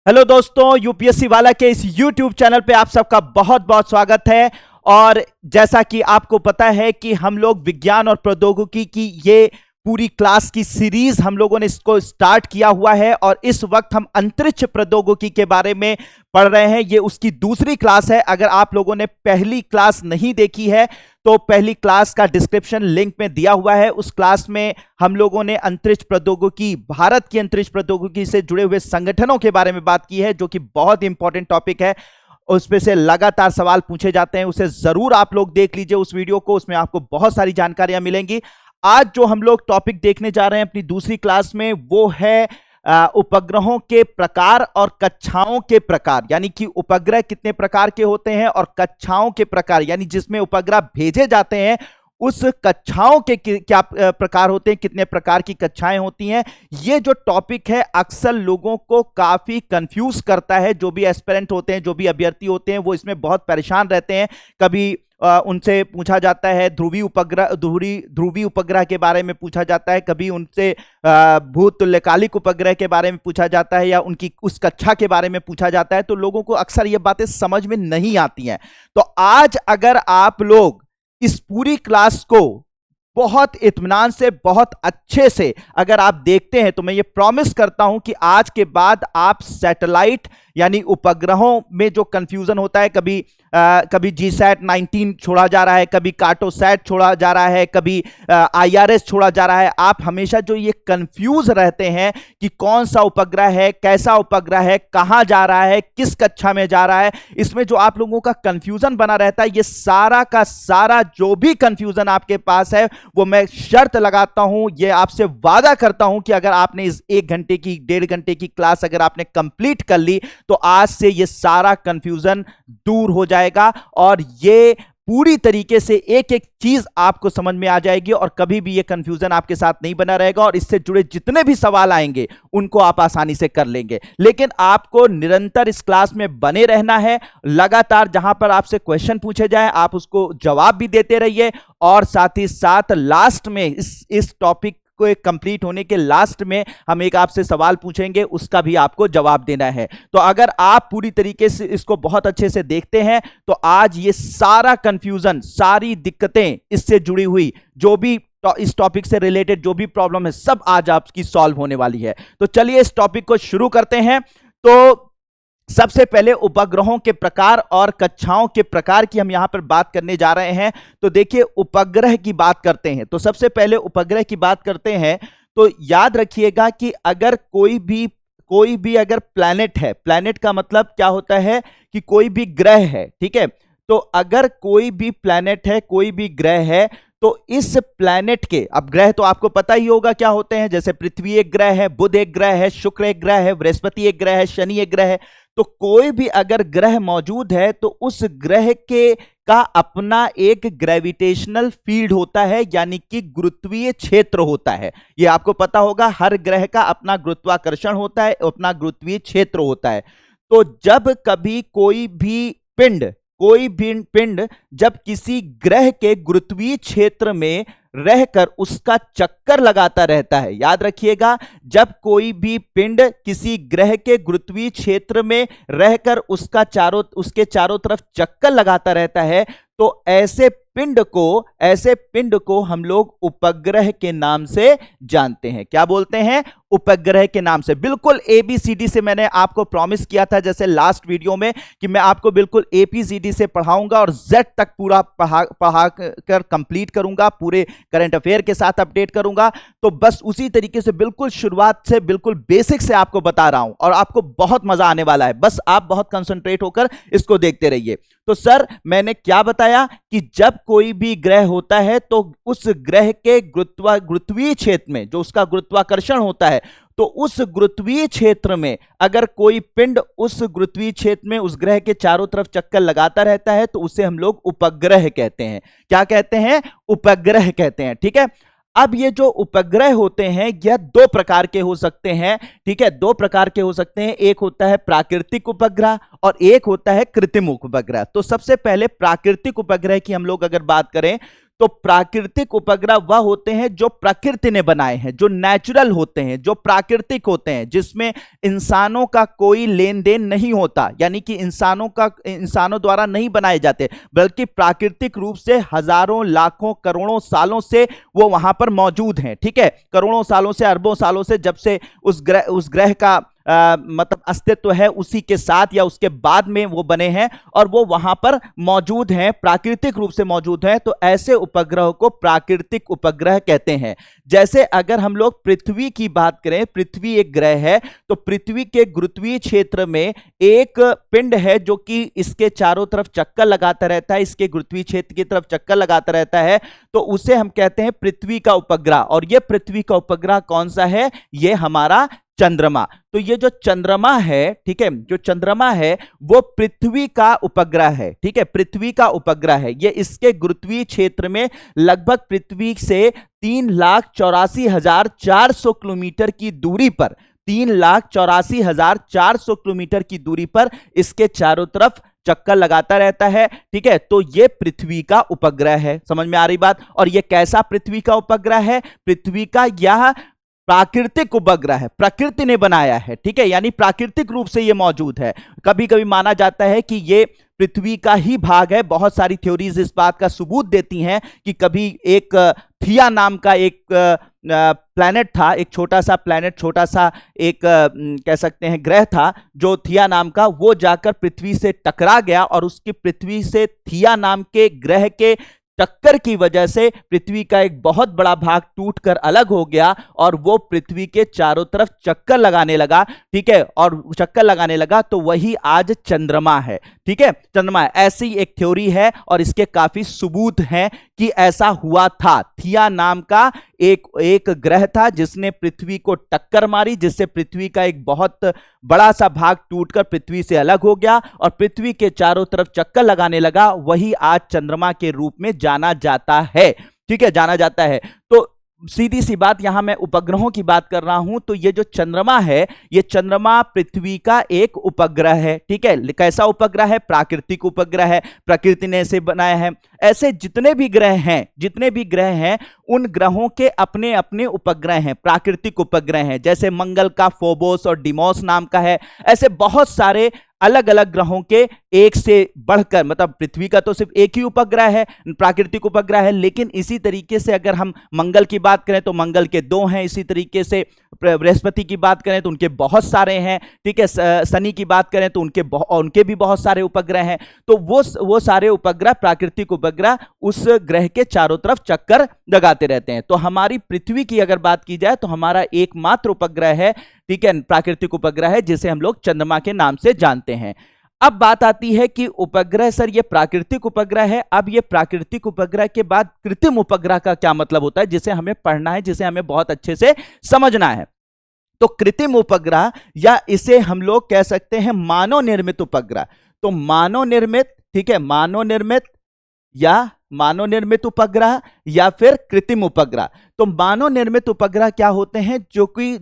Hello दोस्तों, UPSC वाला के इस यूट्यूब चैनल पे आप सबका बहुत बहुत स्वागत है। और जैसा कि आपको पता है कि हम लोग विज्ञान और प्रौद्योगिकी की ये पूरी क्लास की सीरीज हम लोगों ने इसको स्टार्ट किया हुआ है और इस वक्त हम अंतरिक्ष प्रौद्योगिकी के बारे में पढ़ रहे हैं। ये उसकी दूसरी क्लास है। अगर आप लोगों ने पहली क्लास नहीं देखी है तो पहली क्लास का डिस्क्रिप्शन लिंक में दिया हुआ है। उस क्लास में हम लोगों ने अंतरिक्ष प्रौद्योगिकी, भारत की अंतरिक्ष प्रौद्योगिकी से जुड़े हुए संगठनों के बारे में बात की है, जो कि बहुत इंपॉर्टेंट टॉपिक है। उसमें से लगातार सवाल पूछे जाते हैं, उसे जरूर आप लोग देख लीजिए उस वीडियो को, उसमें आपको बहुत सारी जानकारियां मिलेंगी। आज जो हम लोग टॉपिक देखने जा रहे हैं अपनी दूसरी क्लास में, वो है उपग्रहों के प्रकार और कक्षाओं के प्रकार। यानी कि उपग्रह कितने प्रकार के होते हैं और कक्षाओं के प्रकार, यानी जिसमें उपग्रह भेजे जाते हैं उस कक्षाओं के क्या प्रकार होते हैं, कितने प्रकार की कक्षाएं होती हैं। ये जो टॉपिक है अक्सर लोगों को काफी कंफ्यूज करता है। जो भी एस्पिरेंट होते हैं, जो भी अभ्यर्थी होते हैं, वो इसमें बहुत परेशान रहते हैं। कभी उनसे पूछा जाता है ध्रुवीय उपग्रह के बारे में पूछा जाता है, कभी उनसे भूतुल्यकालिक उपग्रह के बारे में पूछा जाता है, या उनकी उस कक्षा के बारे में पूछा जाता है। तो लोगों को अक्सर ये बातें समझ में नहीं आती हैं। तो आज अगर आप लोग इस पूरी क्लास को बहुत इत्मीनान से, बहुत अच्छे से अगर आप देखते हैं, तो मैं ये प्रॉमिस करता हूं कि आज के बाद आप सैटेलाइट यानी उपग्रहों में जो कंफ्यूजन होता है, कभी जीसैट 19 छोड़ा जा रहा है, कभी कार्टोसैट छोड़ा जा रहा है, कभी आईआरएस छोड़ा जा रहा है। आप हमेशा जो ये कंफ्यूज रहते हैं कि कौन सा उपग्रह है, कैसा उपग्रह है, कहां जा रहा है, किस कक्षा में जा रहा है, इसमें जो आप लोगों का कंफ्यूजन बना रहता है, ये सारा का सारा जो भी कंफ्यूजन आपके पास है, वो मैं शर्त लगाता हूं, ये आपसे वादा करता हूं कि अगर आपने इस 1 घंटे की, 1.5 घंटे की क्लास अगर आपने कंप्लीट कर ली, तो आज से ये सारा कंफ्यूजन दूर हो जाएगा और ये पूरी तरीके से एक एक चीज आपको समझ में आ जाएगी और कभी भी ये कंफ्यूजन आपके साथ नहीं बना रहेगा। और इससे जुड़े जितने भी सवाल आएंगे उनको आप आसानी से कर लेंगे। लेकिन आपको निरंतर इस क्लास में बने रहना है। लगातार जहां पर आपसे क्वेश्चन पूछे जाए आप उसको जवाब भी देते रहिए, और साथ ही साथ लास्ट में इस टॉपिक को कंप्लीट होने के लास्ट में हम एक आपसे सवाल पूछेंगे, उसका भी आपको जवाब देना है। तो अगर आप पूरी तरीके से इसको बहुत अच्छे से देखते हैं तो आज ये सारा कंफ्यूजन, सारी दिक्कतें इससे जुड़ी हुई, जो भी इस टॉपिक से रिलेटेड जो भी प्रॉब्लम है, सब आज आपकी सॉल्व होने वाली है। तो चलिए इस टॉपिक को शुरू करते हैं। तो सबसे पहले उपग्रहों के प्रकार और कक्षाओं के प्रकार की हम यहां पर बात करने जा रहे हैं। तो देखिए, उपग्रह की बात करते हैं तो सबसे पहले उपग्रह की बात करते हैं तो याद रखिएगा कि अगर कोई भी अगर प्लैनेट है, प्लैनेट का मतलब क्या होता है कि कोई भी ग्रह है, ठीक है। तो अगर कोई भी प्लैनेट है, कोई भी ग्रह है, तो इस प्लैनेट के, अब ग्रह तो आपको पता ही होगा क्या होते हैं, जैसे पृथ्वी एक ग्रह है, बुध एक ग्रह है, शुक्र एक ग्रह है, बृहस्पति एक ग्रह है, शनि एक ग्रह है। तो कोई भी अगर ग्रह मौजूद है तो उस ग्रह के का अपना एक ग्रेविटेशनल फील्ड होता है, यानी कि गुरुत्वीय क्षेत्र होता है। ये आपको पता होगा, हर ग्रह का अपना गुरुत्वाकर्षण होता है, अपना गुरुत्वीय क्षेत्र होता है। तो जब कभी कोई भी पिंड जब किसी ग्रह के गुरुत्वीय क्षेत्र में रहकर उसका चक्कर लगाता रहता है, याद रखिएगा, जब कोई भी पिंड किसी ग्रह के गुरुत्वीय क्षेत्र में रहकर उसके चारों तरफ चक्कर लगाता रहता है, तो ऐसे पिंड को हम लोग उपग्रह के नाम से जानते हैं। क्या बोलते हैं? उपग्रह के नाम से। बिल्कुल ABCD से मैंने आपको प्रॉमिस किया था, जैसे लास्ट वीडियो में, कि मैं आपको बिल्कुल ABCD से पढ़ाऊंगा और Z तक पूरा पढ़ा कर कंप्लीट करूंगा, पूरे करंट अफेयर के साथ अपडेट करूंगा। तो बस उसी तरीके से बिल्कुल शुरुआत से, बिल्कुल बेसिक से आपको बता रहा हूं और आपको बहुत मजा आने वाला है। बस आप बहुत कंसंट्रेट होकर इसको देखते रहिए। तो सर, मैंने क्या बताया कि जब कोई भी ग्रह होता है तो उस ग्रह के गुरुत्वीय क्षेत्र में, जो उसका गुरुत्वाकर्षण होता है, तो उस गुरुत्वीय क्षेत्र में अगर कोई पिंड उस गुरुत्वीय क्षेत्र में उस ग्रह के चारों तरफ चक्कर लगाता रहता है, तो उसे हम लोग उपग्रह कहते हैं। क्या कहते हैं? उपग्रह कहते हैं, ठीक है। अब ये जो उपग्रह होते हैं यह 2 प्रकार के हो सकते हैं, ठीक है। 2 प्रकार के हो सकते हैं, एक होता है प्राकृतिक उपग्रह और एक होता है कृत्रिम उपग्रह। तो सबसे पहले प्राकृतिक उपग्रह की हम लोग अगर बात करें तो प्राकृतिक उपग्रह वह होते हैं जो प्रकृति ने बनाए हैं, जो नेचुरल होते हैं, जो प्राकृतिक होते हैं, जिसमें इंसानों का कोई लेन देन नहीं होता, यानी कि इंसानों द्वारा नहीं बनाए जाते, बल्कि प्राकृतिक रूप से हजारों लाखों करोड़ों सालों से वो वहां पर मौजूद हैं। ठीक है, करोड़ों सालों से, अरबों सालों से, जब से उस ग्रह का मतलब अस्तित्व है, उसी के साथ या उसके बाद में वो बने हैं और वो वहां पर मौजूद हैं, प्राकृतिक रूप से मौजूद हैं। तो ऐसे उपग्रह को प्राकृतिक उपग्रह कहते हैं। जैसे अगर हम लोग पृथ्वी की बात करें, पृथ्वी एक ग्रह है, तो पृथ्वी के गुरुत्वीय क्षेत्र में एक पिंड है जो कि इसके चारों तरफ चक्कर लगाता रहता है, इसके गुरुत्वीय क्षेत्र की तरफ चक्कर लगाता रहता है, तो उसे हम कहते हैं पृथ्वी का उपग्रह। और ये पृथ्वी का उपग्रह कौन सा है? ये हमारा चंद्रमा। तो ये जो चंद्रमा है, ठीक है, जो चंद्रमा है वो पृथ्वी का उपग्रह है। ठीक है, पृथ्वी का उपग्रह है। ये इसके गुरुत्वीय क्षेत्र में लगभग पृथ्वी से 3,84,400 किलोमीटर की दूरी पर, 3,84,400 किलोमीटर की दूरी पर इसके चारों तरफ चक्कर लगाता रहता है। ठीक है, तो ये पृथ्वी का उपग्रह है। समझ में आ रही बात? और ये कैसा पृथ्वी का उपग्रह है? पृथ्वी का यह प्राकृतिक उपग्रह है, प्रकृति ने बनाया है। ठीक है, यानी प्राकृतिक रूप से ये मौजूद है। कभी कभी माना जाता है कि ये पृथ्वी का ही भाग है। बहुत सारी थ्योरीज इस बात का सबूत देती हैं कि कभी एक थिया नाम का एक प्लैनेट था, एक छोटा सा प्लैनेट, छोटा सा एक कह सकते हैं ग्रह था, जो थिया नाम का, वो जाकर पृथ्वी से टकरा गया और उसकी पृथ्वी से थिया नाम के ग्रह के टक्कर की वजह से पृथ्वी का एक बहुत बड़ा भाग टूटकर अलग हो गया और वो पृथ्वी के चारों तरफ चक्कर लगाने लगा। ठीक है, और चक्कर लगाने लगा तो वही आज चंद्रमा है। ठीक है, चंद्रमा ऐसी एक थ्योरी है और इसके काफी सबूत हैं कि ऐसा हुआ था। थिया नाम का एक ग्रह था जिसने पृथ्वी को टक्कर मारी, जिससे पृथ्वी का एक बहुत बड़ा सा भाग टूटकर पृथ्वी से अलग हो गया और पृथ्वी के चारों तरफ चक्कर लगाने लगा। वही आज चंद्रमा के रूप में जाना जाता है। ठीक है, जाना जाता है। तो सीधी सी बात, यहां मैं उपग्रहों की बात कर रहा हूं, तो ये जो चंद्रमा है, ये चंद्रमा पृथ्वी का एक उपग्रह है। ठीक है, कैसा उपग्रह है? प्राकृतिक उपग्रह है, प्रकृति ने इसे बनाया है। ऐसे जितने भी ग्रह हैं उन ग्रहों के अपने अपने उपग्रह हैं, प्राकृतिक उपग्रह हैं। जैसे मंगल का फोबोस और डिमोस नाम का है। ऐसे बहुत सारे अलग अलग ग्रहों के एक से बढ़कर, मतलब पृथ्वी का तो सिर्फ एक ही उपग्रह है, प्राकृतिक उपग्रह है, लेकिन इसी तरीके से अगर हम मंगल की बात करें तो मंगल के 2 हैं। इसी तरीके से बृहस्पति की बात करें तो उनके बहुत सारे हैं। ठीक है, शनि की बात करें तो उनके भी बहुत सारे उपग्रह हैं। तो वो सारे उपग्रह, प्राकृतिक उपग्रह, उस ग्रह के चारों तरफ चक्कर लगाते रहते हैं। तो हमारी पृथ्वी की अगर बात की जाए तो हमारा एकमात्र उपग्रह है, ठीक है, प्राकृतिक उपग्रह है, जिसे हम लोग चंद्रमा के नाम से जानते हैं। अब बात आती है कि उपग्रह, सर ये प्राकृतिक उपग्रह है, अब ये प्राकृतिक उपग्रह के बाद कृत्रिम उपग्रह का क्या मतलब होता है, जिसे हमें पढ़ना है, जिसे हमें बहुत अच्छे से समझना है। तो कृत्रिम उपग्रह, या इसे हम लोग कह सकते हैं मानव निर्मित उपग्रह। तो मानव निर्मित, ठीक है, मानव निर्मित उपग्रह या फिर कृत्रिम उपग्रह। तो मानव निर्मित उपग्रह क्या होते हैं? जो कि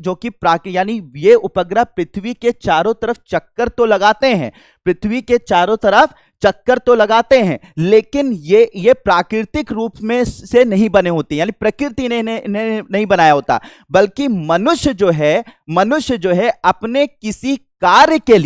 यानी ये उपग्रह पृथ्वी के चारों तरफ चक्कर तो लगाते हैं, पृथ्वी के चारों तरफ चक्कर तो लगाते हैं, लेकिन ये प्राकृतिक रूप में से नहीं बने होते, यानी प्रकृति ने नहीं बनाया होता, बल्कि मनुष्य जो है अपने किसी कार्य के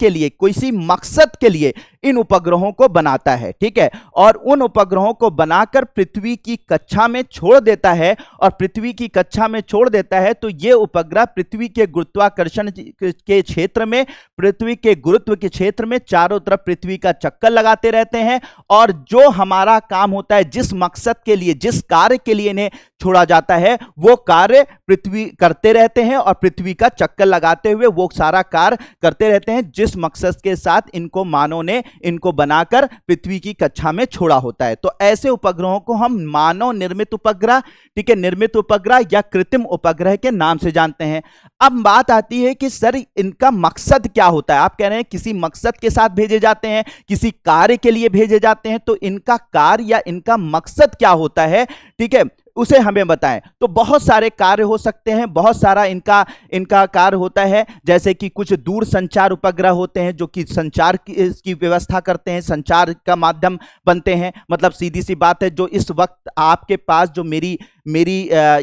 लिए, किसी मकसद के लिए इन उपग्रहों को बनाता है। ठीक है, और उन उपग्रहों को बनाकर पृथ्वी की कक्षा में छोड़ देता है, और पृथ्वी की कक्षा में छोड़ देता है तो ये उपग्रह पृथ्वी के गुरुत्वाकर्षण के क्षेत्र में, पृथ्वी के गुरुत्व के क्षेत्र में चारों तरफ पृथ्वी का चक्कर लगाते रहते हैं। और जो हमारा काम होता है, जिस मकसद के लिए, जिस कार्य के लिए इन्हें छोड़ा जाता है, वो कार्य पृथ्वी करते रहते हैं और पृथ्वी का चक्कर लगाते हुए वो सारा कार्य करते रहते हैं जिस मकसद के साथ इनको मानव ने इनको बनाकर पृथ्वी की कक्षा में छोड़ा होता है। तो ऐसे उपग्रहों को हम मानव निर्मित उपग्रह, ठीक है, निर्मित उपग्रह या कृत्रिम उपग्रह के नाम से जानते हैं। अब बात आती है कि सर इनका मकसद क्या होता है? आप कह रहे हैं किसी मकसद के साथ भेजे जाते हैं, किसी कार्य के लिए भेजे जाते हैं, तो इनका कार्य या इनका मकसद क्या होता है? ठीक है, उसे हमें बताएं। तो बहुत सारे कार्य हो सकते हैं, बहुत सारा इनका इनका कार्य होता है, जैसे कि कुछ दूर संचार उपग्रह होते हैं जो कि संचार की व्यवस्था करते हैं, संचार का माध्यम बनते हैं। मतलब सीधी सी बात है, जो इस वक्त आपके पास जो मेरी मेरी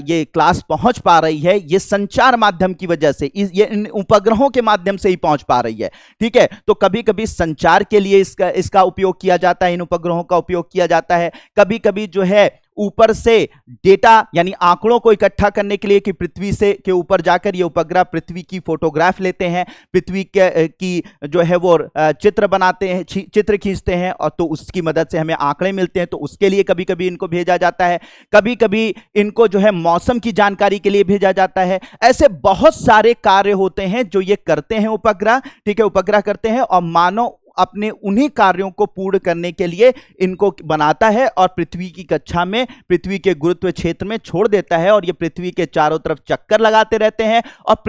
ये क्लास पहुंच पा रही है, ये संचार माध्यम की वजह से, ये इन उपग्रहों के माध्यम से ही पहुंच पा रही है। ठीक है, तो कभी कभी संचार के लिए इसका उपयोग किया जाता है, इन उपग्रहों का उपयोग किया जाता है। कभी कभी जो है ऊपर से डेटा यानी आंकड़ों को इकट्ठा करने के लिए कि पृथ्वी से के ऊपर जाकर ये उपग्रह पृथ्वी की फोटोग्राफ लेते हैं, पृथ्वी की जो है वो चित्र बनाते हैं, चित्र खींचते हैं, और तो उसकी मदद से हमें आंकड़े मिलते हैं, तो उसके लिए कभी कभी इनको भेजा जाता है। कभी कभी इनको जो है मौसम की जानकारी के लिए भेजा जाता है। ऐसे बहुत सारे कार्य होते हैं जो ये करते हैं उपग्रह। ठीक है, उपग्रह करते हैं और मानव अपने उन्हीं कार्यों को पूर्ण करने के लिए इनको बनाता है और पृथ्वी की कक्षा में, पृथ्वी के गुरुत्व क्षेत्र में छोड़ देता है, और ये पृथ्वी के चारों तरफ चक्कर लगाते रहते हैं, और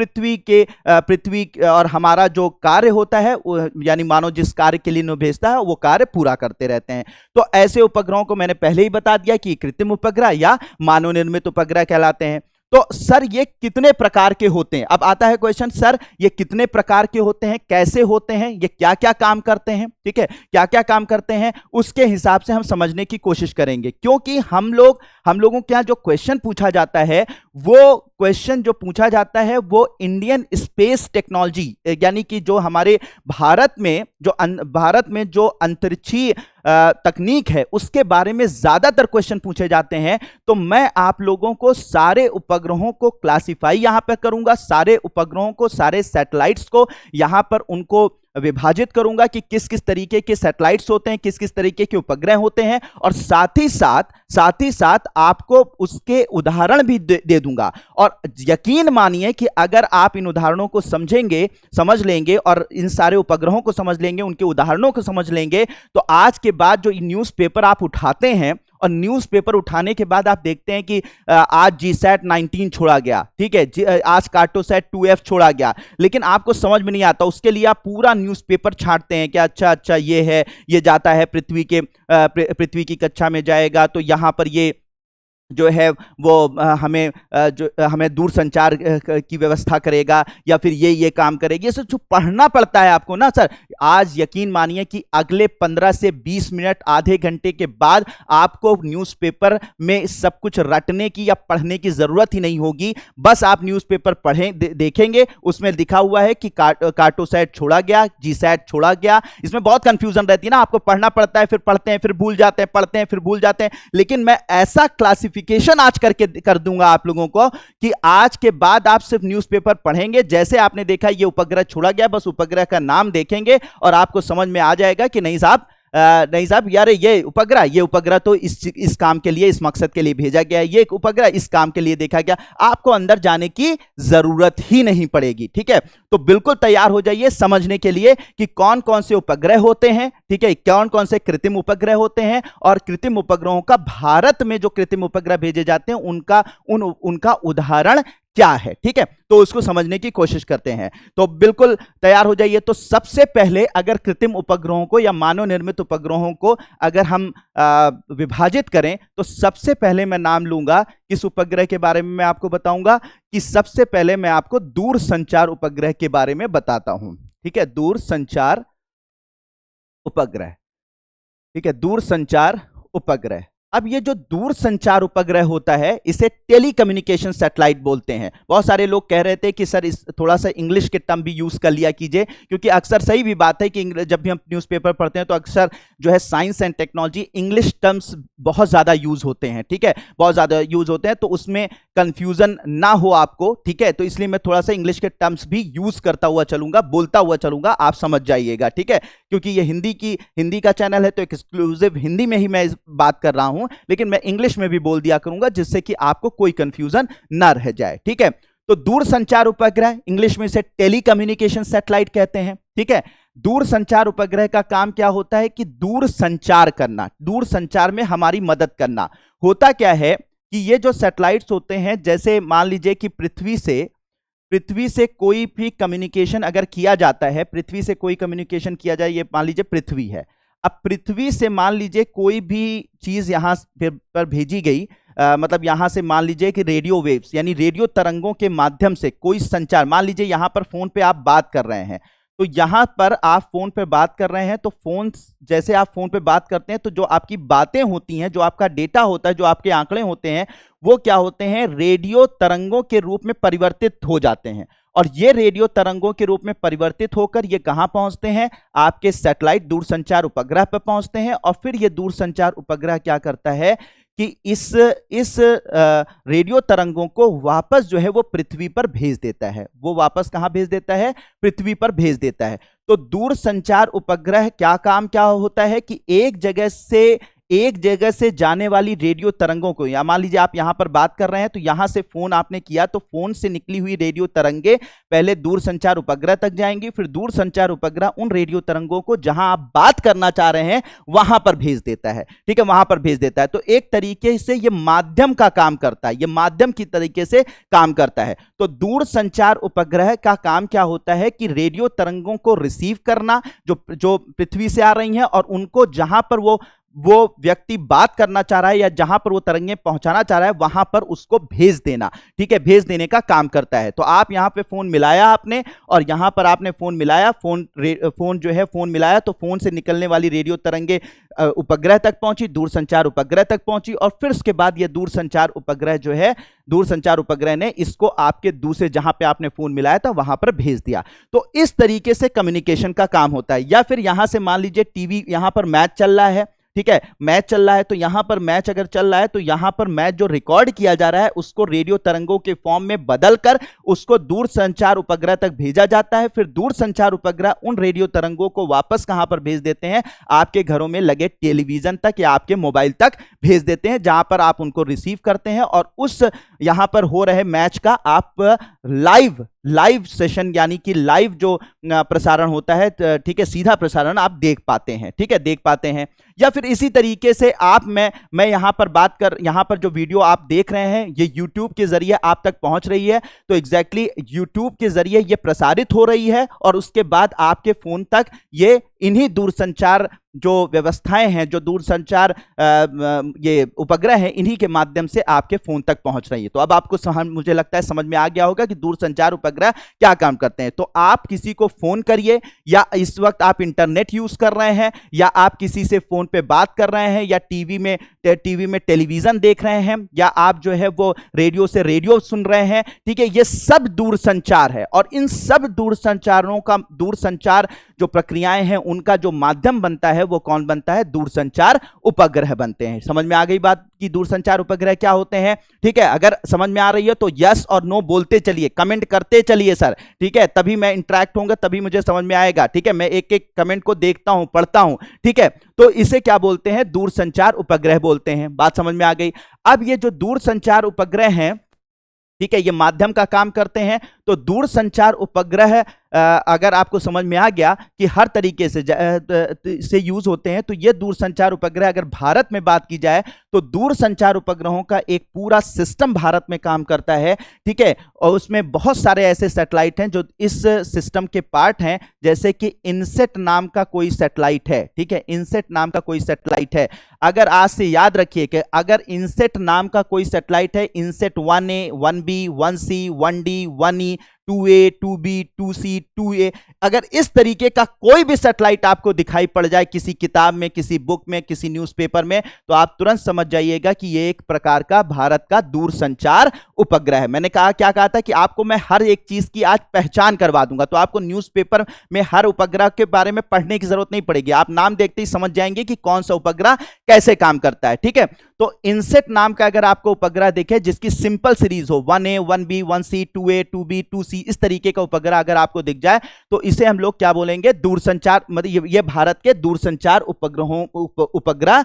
पृथ्वी और हमारा जो कार्य होता है, यानी मानव जिस कार्य के लिए इन्हें भेजता है वो कार्य पूरा करते रहते हैं। तो ऐसे उपग्रहों को मैंने पहले ही बता दिया कि कृत्रिम उपग्रह या मानव निर्मित उपग्रह कहलाते हैं। तो सर ये कितने प्रकार के होते हैं? अब आता है क्वेश्चन, सर ये कितने प्रकार के होते हैं, कैसे होते हैं, ये क्या क्या काम करते हैं? ठीक है, क्या क्या काम करते हैं उसके हिसाब से हम समझने की कोशिश करेंगे, क्योंकि हम लोगों के यहाँ जो क्वेश्चन पूछा जाता है, वो क्वेश्चन जो पूछा जाता है वो इंडियन स्पेस टेक्नोलॉजी, यानी कि जो हमारे भारत में जो अंतरिक्षीय तकनीक है उसके बारे में ज्यादातर क्वेश्चन पूछे जाते हैं। तो मैं आप लोगों को सारे उपग्रहों को क्लासिफाई यहां पर करूंगा, सारे उपग्रहों को, सारे सैटेलाइट्स को यहां पर उनको विभाजित करूंगा कि किस किस तरीके के सैटेलाइट्स होते हैं, किस किस तरीके के उपग्रह होते हैं, और साथ ही साथ आपको उसके उदाहरण भी दे दूंगा। और यकीन मानिए कि अगर आप इन उदाहरणों को समझ लेंगे और इन सारे उपग्रहों को समझ लेंगे, उनके उदाहरणों को समझ लेंगे, तो आज के बाद जो न्यूज़पेपर आप उठाते हैं, और न्यूज़पेपर उठाने के बाद आप देखते हैं कि आज जीसैट 19 छोड़ा गया, ठीक है, आज कार्टोसैट 2F छोड़ा गया, लेकिन आपको समझ में नहीं आता, उसके लिए आप पूरा न्यूज़पेपर छांटते हैं कि अच्छा ये है, ये जाता है पृथ्वी की कक्षा में जाएगा, तो यहां पर ये जो है वो हमें दूर संचार की व्यवस्था करेगा, या फिर ये काम करेगी। ये सब जो पढ़ना पड़ता है आपको ना सर, आज यकीन मानिए कि अगले 15 से 20 मिनट, आधे घंटे के बाद आपको न्यूज़पेपर में सब कुछ रटने की या पढ़ने की जरूरत ही नहीं होगी। बस आप न्यूज़पेपर देखेंगे, उसमें लिखा हुआ है कि कार्टोसैट छोड़ा गया, जीसैट छोड़ा गया। इसमें बहुत कंफ्यूजन रहती है ना, आपको पढ़ना पड़ता है, फिर पढ़ते हैं फिर भूल जाते हैं, पढ़ते हैं फिर भूल जाते हैं। लेकिन मैं ऐसा क्लासिफिकेशन आज कर दूंगा आप लोगों को कि आज के बाद आप सिर्फ न्यूज़पेपर पढ़ेंगे, जैसे आपने देखा ये उपग्रह छोड़ा गया, बस उपग्रह का नाम देखेंगे और आपको समझ में आ जाएगा कि नहीं साहब यार ये उपग्रह तो इस काम के लिए, इस मकसद के लिए भेजा गया है, ये उपग्रह इस काम के लिए देखा गया। आपको अंदर जाने की जरूरत ही नहीं पड़ेगी। ठीक है, तो बिल्कुल तैयार हो जाइए समझने के लिए कि कौन कौन से उपग्रह होते हैं, ठीक है, कौन कौन से कृत्रिम उपग्रह होते हैं, और कृत्रिम उपग्रहों का भारत में जो कृत्रिम उपग्रह भेजे जाते हैं उनका उदाहरण क्या है। ठीक है, तो उसको समझने की कोशिश करते हैं। तो बिल्कुल तैयार हो जाइए। तो सबसे पहले अगर कृत्रिम उपग्रहों को या मानव निर्मित उपग्रहों को अगर हम विभाजित करें, तो सबसे पहले मैं नाम लूंगा, किस उपग्रह के बारे में मैं आपको बताऊंगा कि सबसे पहले मैं आपको दूर संचार उपग्रह के बारे में बताता हूं। ठीक है, दूर संचार उपग्रह, ठीक है, दूर संचार उपग्रह। अब ये जो दूर संचार उपग्रह होता है इसे टेलीकम्युनिकेशन सैटेलाइट बोलते हैं। बहुत सारे लोग कह रहे थे कि सर इस थोड़ा सा इंग्लिश के टर्म भी यूज कर लिया कीजिए, क्योंकि अक्सर सही भी बात है कि जब भी हम न्यूज़पेपर पढ़ते हैं तो अक्सर जो है science and technology English terms बहुत ज्यादा यूज होते हैं। ठीक है, बहुत ज्यादा यूज होते हैं, तो उसमें कंफ्यूजन ना हो आपको। ठीक है, तो इसलिए मैं थोड़ा सा इंग्लिश के टर्म्स भी यूज करता हुआ चलूंगा, बोलता हुआ चलूंगा, आप समझ जाइएगा। ठीक है, क्योंकि ये हिंदी का चैनल है तो एक्सक्लूसिव हिंदी में ही मैं इस बात कर रहा हूं, लेकिन मैं इंग्लिश में भी बोल दिया करूंगा जिससे कि आपको कोई कंफ्यूजन ना रह जाए। ठीक है, तो दूर संचार उपग्रह, इंग्लिश में इसे टेलीकम्युनिकेशन सैटेलाइट कहते हैं। ठीक है, दूर संचार उपग्रह का काम क्या होता है कि दूर संचार करना, दूर संचार में हमारी मदद करना। होता क्या है कि ये जो सैटेलाइट्स होते हैं, जैसे मान लीजिए कि पृथ्वी से कोई भी कम्युनिकेशन अगर किया जाता है, पृथ्वी से कोई कम्युनिकेशन किया जाए, ये मान लीजिए पृथ्वी है। अब पृथ्वी से मान लीजिए कोई भी चीज यहां पर भेजी गई, मतलब यहां से मान लीजिए कि रेडियो वेव्स यानी रेडियो तरंगों के माध्यम से कोई संचार, मान लीजिए यहां पर फोन पे आप बात कर रहे हैं, तो यहां पर आप फोन पे बात कर रहे हैं, तो फोन जैसे आप फोन पे बात करते हैं तो जो आपकी बातें होती हैं, जो आपका डेटा होता है, जो आपके आंकड़े होते हैं, वो क्या होते हैं, रेडियो तरंगों के रूप में परिवर्तित हो जाते हैं। और ये रेडियो तरंगों के रूप में परिवर्तित होकर ये कहां पहुंचते हैं, आपके सैटेलाइट दूरसंचार उपग्रह पर पहुंचते हैं। और फिर ये दूरसंचार उपग्रह क्या करता है कि इस रेडियो तरंगों को वापस जो है वो पृथ्वी पर भेज देता है। वो वापस कहां भेज देता है, पृथ्वी पर भेज देता है। तो दूरसंचार उपग्रह क्या होता है कि एक जगह से जाने वाली रेडियो तरंगों को, या मान लीजिए आप यहां पर बात कर रहे हैं, तो यहां से फोन आपने किया, तो फोन से निकली हुई रेडियो तरंगे पहले दूरसंचार उपग्रह तक जाएंगी, फिर दूरसंचार उपग्रह उन रेडियो तरंगों को जहां आप बात करना चाह रहे हैं वहां पर भेज देता है। ठीक है, वहां पर भेज देता है। तो एक तरीके से यह माध्यम का काम करता है, यह माध्यम की तरीके से काम करता है। तो दूरसंचार उपग्रह का काम क्या होता है कि रेडियो तरंगों को रिसीव करना जो पृथ्वी से आ रही हैं, और उनको जहां पर वो व्यक्ति बात करना चाह रहा है या जहां पर वो तरंगें पहुंचाना चाह रहा है वहां पर उसको भेज देना। ठीक है, भेज देने का काम करता है। तो आप यहां पे फोन मिलाया आपने, और यहां पर आपने फोन मिलाया, फोन जो है फोन मिलाया, तो फोन से निकलने वाली रेडियो तरंगे उपग्रह तक पहुंची, दूरसंचार उपग्रह तक पहुंची, और फिर उसके बाद ये दूरसंचार उपग्रह जो है, दूरसंचार उपग्रह ने इसको आपके दूसरे जहां पे आपने फोन मिलाया था वहां पर भेज दिया। तो इस तरीके से कम्युनिकेशन का काम होता है। या फिर यहां से मान लीजिए टीवी, यहां पर मैच चल रहा है, ठीक है, मैच चल रहा है, तो यहां पर मैच अगर चल रहा है तो यहां पर मैच जो रिकॉर्ड किया जा रहा है उसको रेडियो तरंगों के फॉर्म में बदलकर उसको दूरसंचार उपग्रह तक भेजा जाता है। फिर दूरसंचार उपग्रह उन रेडियो तरंगों को वापस कहां पर भेज देते हैं, आपके घरों में लगे टेलीविजन तक या आपके मोबाइल तक भेज देते हैं, जहां पर आप उनको रिसीव करते हैं और उस यहां पर हो रहे मैच का आप लाइव सेशन यानी कि लाइव जो प्रसारण होता है, ठीक है, सीधा प्रसारण आप देख पाते हैं। ठीक है, देख पाते हैं। या फिर इसी तरीके से मैं यहां पर जो वीडियो आप देख रहे हैं ये YouTube के जरिए आप तक पहुंच रही है, तो एग्जैक्टली YouTube के जरिए ये प्रसारित हो रही है, और उसके बाद आपके फोन तक ये इन्हीं दूरसंचार जो व्यवस्थाएं हैं, जो दूरसंचार ये उपग्रह हैं, इन्हीं के माध्यम से आपके फोन तक पहुंच रही है। तो अब आपको मुझे लगता है समझ में आ गया होगा कि दूरसंचार उपग्रह क्या काम करते हैं। तो आप किसी को फोन करिए, या इस वक्त आप इंटरनेट यूज कर रहे हैं, या आप किसी से फोन पे बात कर रहे हैं, या टीवी में टेलीविजन देख रहे हैं, या आप जो है वो रेडियो से रेडियो सुन रहे हैं, ठीक है, ये सब दूरसंचार है। और इन सब दूरसंचार जो प्रक्रियाएं हैं उनका जो माध्यम बनता है वो कौन बनता है, दूरसंचार उपग्रह बनते हैं। समझ में आ गई बात कि दूरसंचार उपग्रह क्या होते हैं। ठीक है, अगर समझ में आ रही है तो यस और नो बोलते चलिए, कमेंट करते चलिए सर, ठीक है, तभी मैं इंटरेक्ट होऊंगा, तभी मुझे समझ में आएगा। ठीक है, मैं एक एक कमेंट को देखता हूं, पढ़ता हूं। ठीक है, तो इसे क्या बोलते हैं, दूरसंचार उपग्रह बोलते हैं। बात समझ में आ गई। अब ये जो दूरसंचार उपग्रह हैं, ठीक है, ये माध्यम का काम करते हैं। तो दूरसंचार उपग्रह अगर आपको समझ में आ गया कि हर तरीके से यूज होते हैं, तो ये दूरसंचार उपग्रह अगर भारत में बात की जाए तो दूरसंचार उपग्रहों का एक पूरा सिस्टम भारत में काम करता है। ठीक है, और उसमें बहुत सारे ऐसे सैटेलाइट हैं जो इस सिस्टम के पार्ट हैं, जैसे कि इनसेट नाम का कोई सैटेलाइट है। ठीक है, इनसेट नाम का कोई सैटेलाइट है। अगर आज से याद रखिए कि अगर इनसेट नाम का कोई सैटेलाइट है, INSAT 1A 1B 1C 1D 1E 2A 2B 2C 2A, अगर इस तरीके का कोई भी सैटेलाइट आपको दिखाई पड़ जाए किसी किताब में, किसी बुक में, किसी न्यूज़पेपर में, तो आप तुरंत समझ जाइएगा कि ये एक प्रकार का भारत का दूरसंचार उपग्रह है। मैंने क्या कहा था कि आपको मैं हर एक चीज की आज पहचान करवा दूंगा, तो आपको न्यूज़पेपर में हर उपग्रह के बारे में पढ़ने की जरूरत नहीं पड़ेगी, आप नाम देखते ही समझ जाएंगे कि कौन सा उपग्रह कैसे काम करता है। ठीक है, तो इनसेट नाम का अगर आपको उपग्रह दिखे जिसकी सिंपल सीरीज हो 1A 1B 1C 2A 2B 2C, इस तरीके का उपग्रह अगर आपको दिख जाए तो इसे हम लोग क्या बोलेंगे, दूरसंचार, मतलब ये भारत के दूरसंचार उपग्रह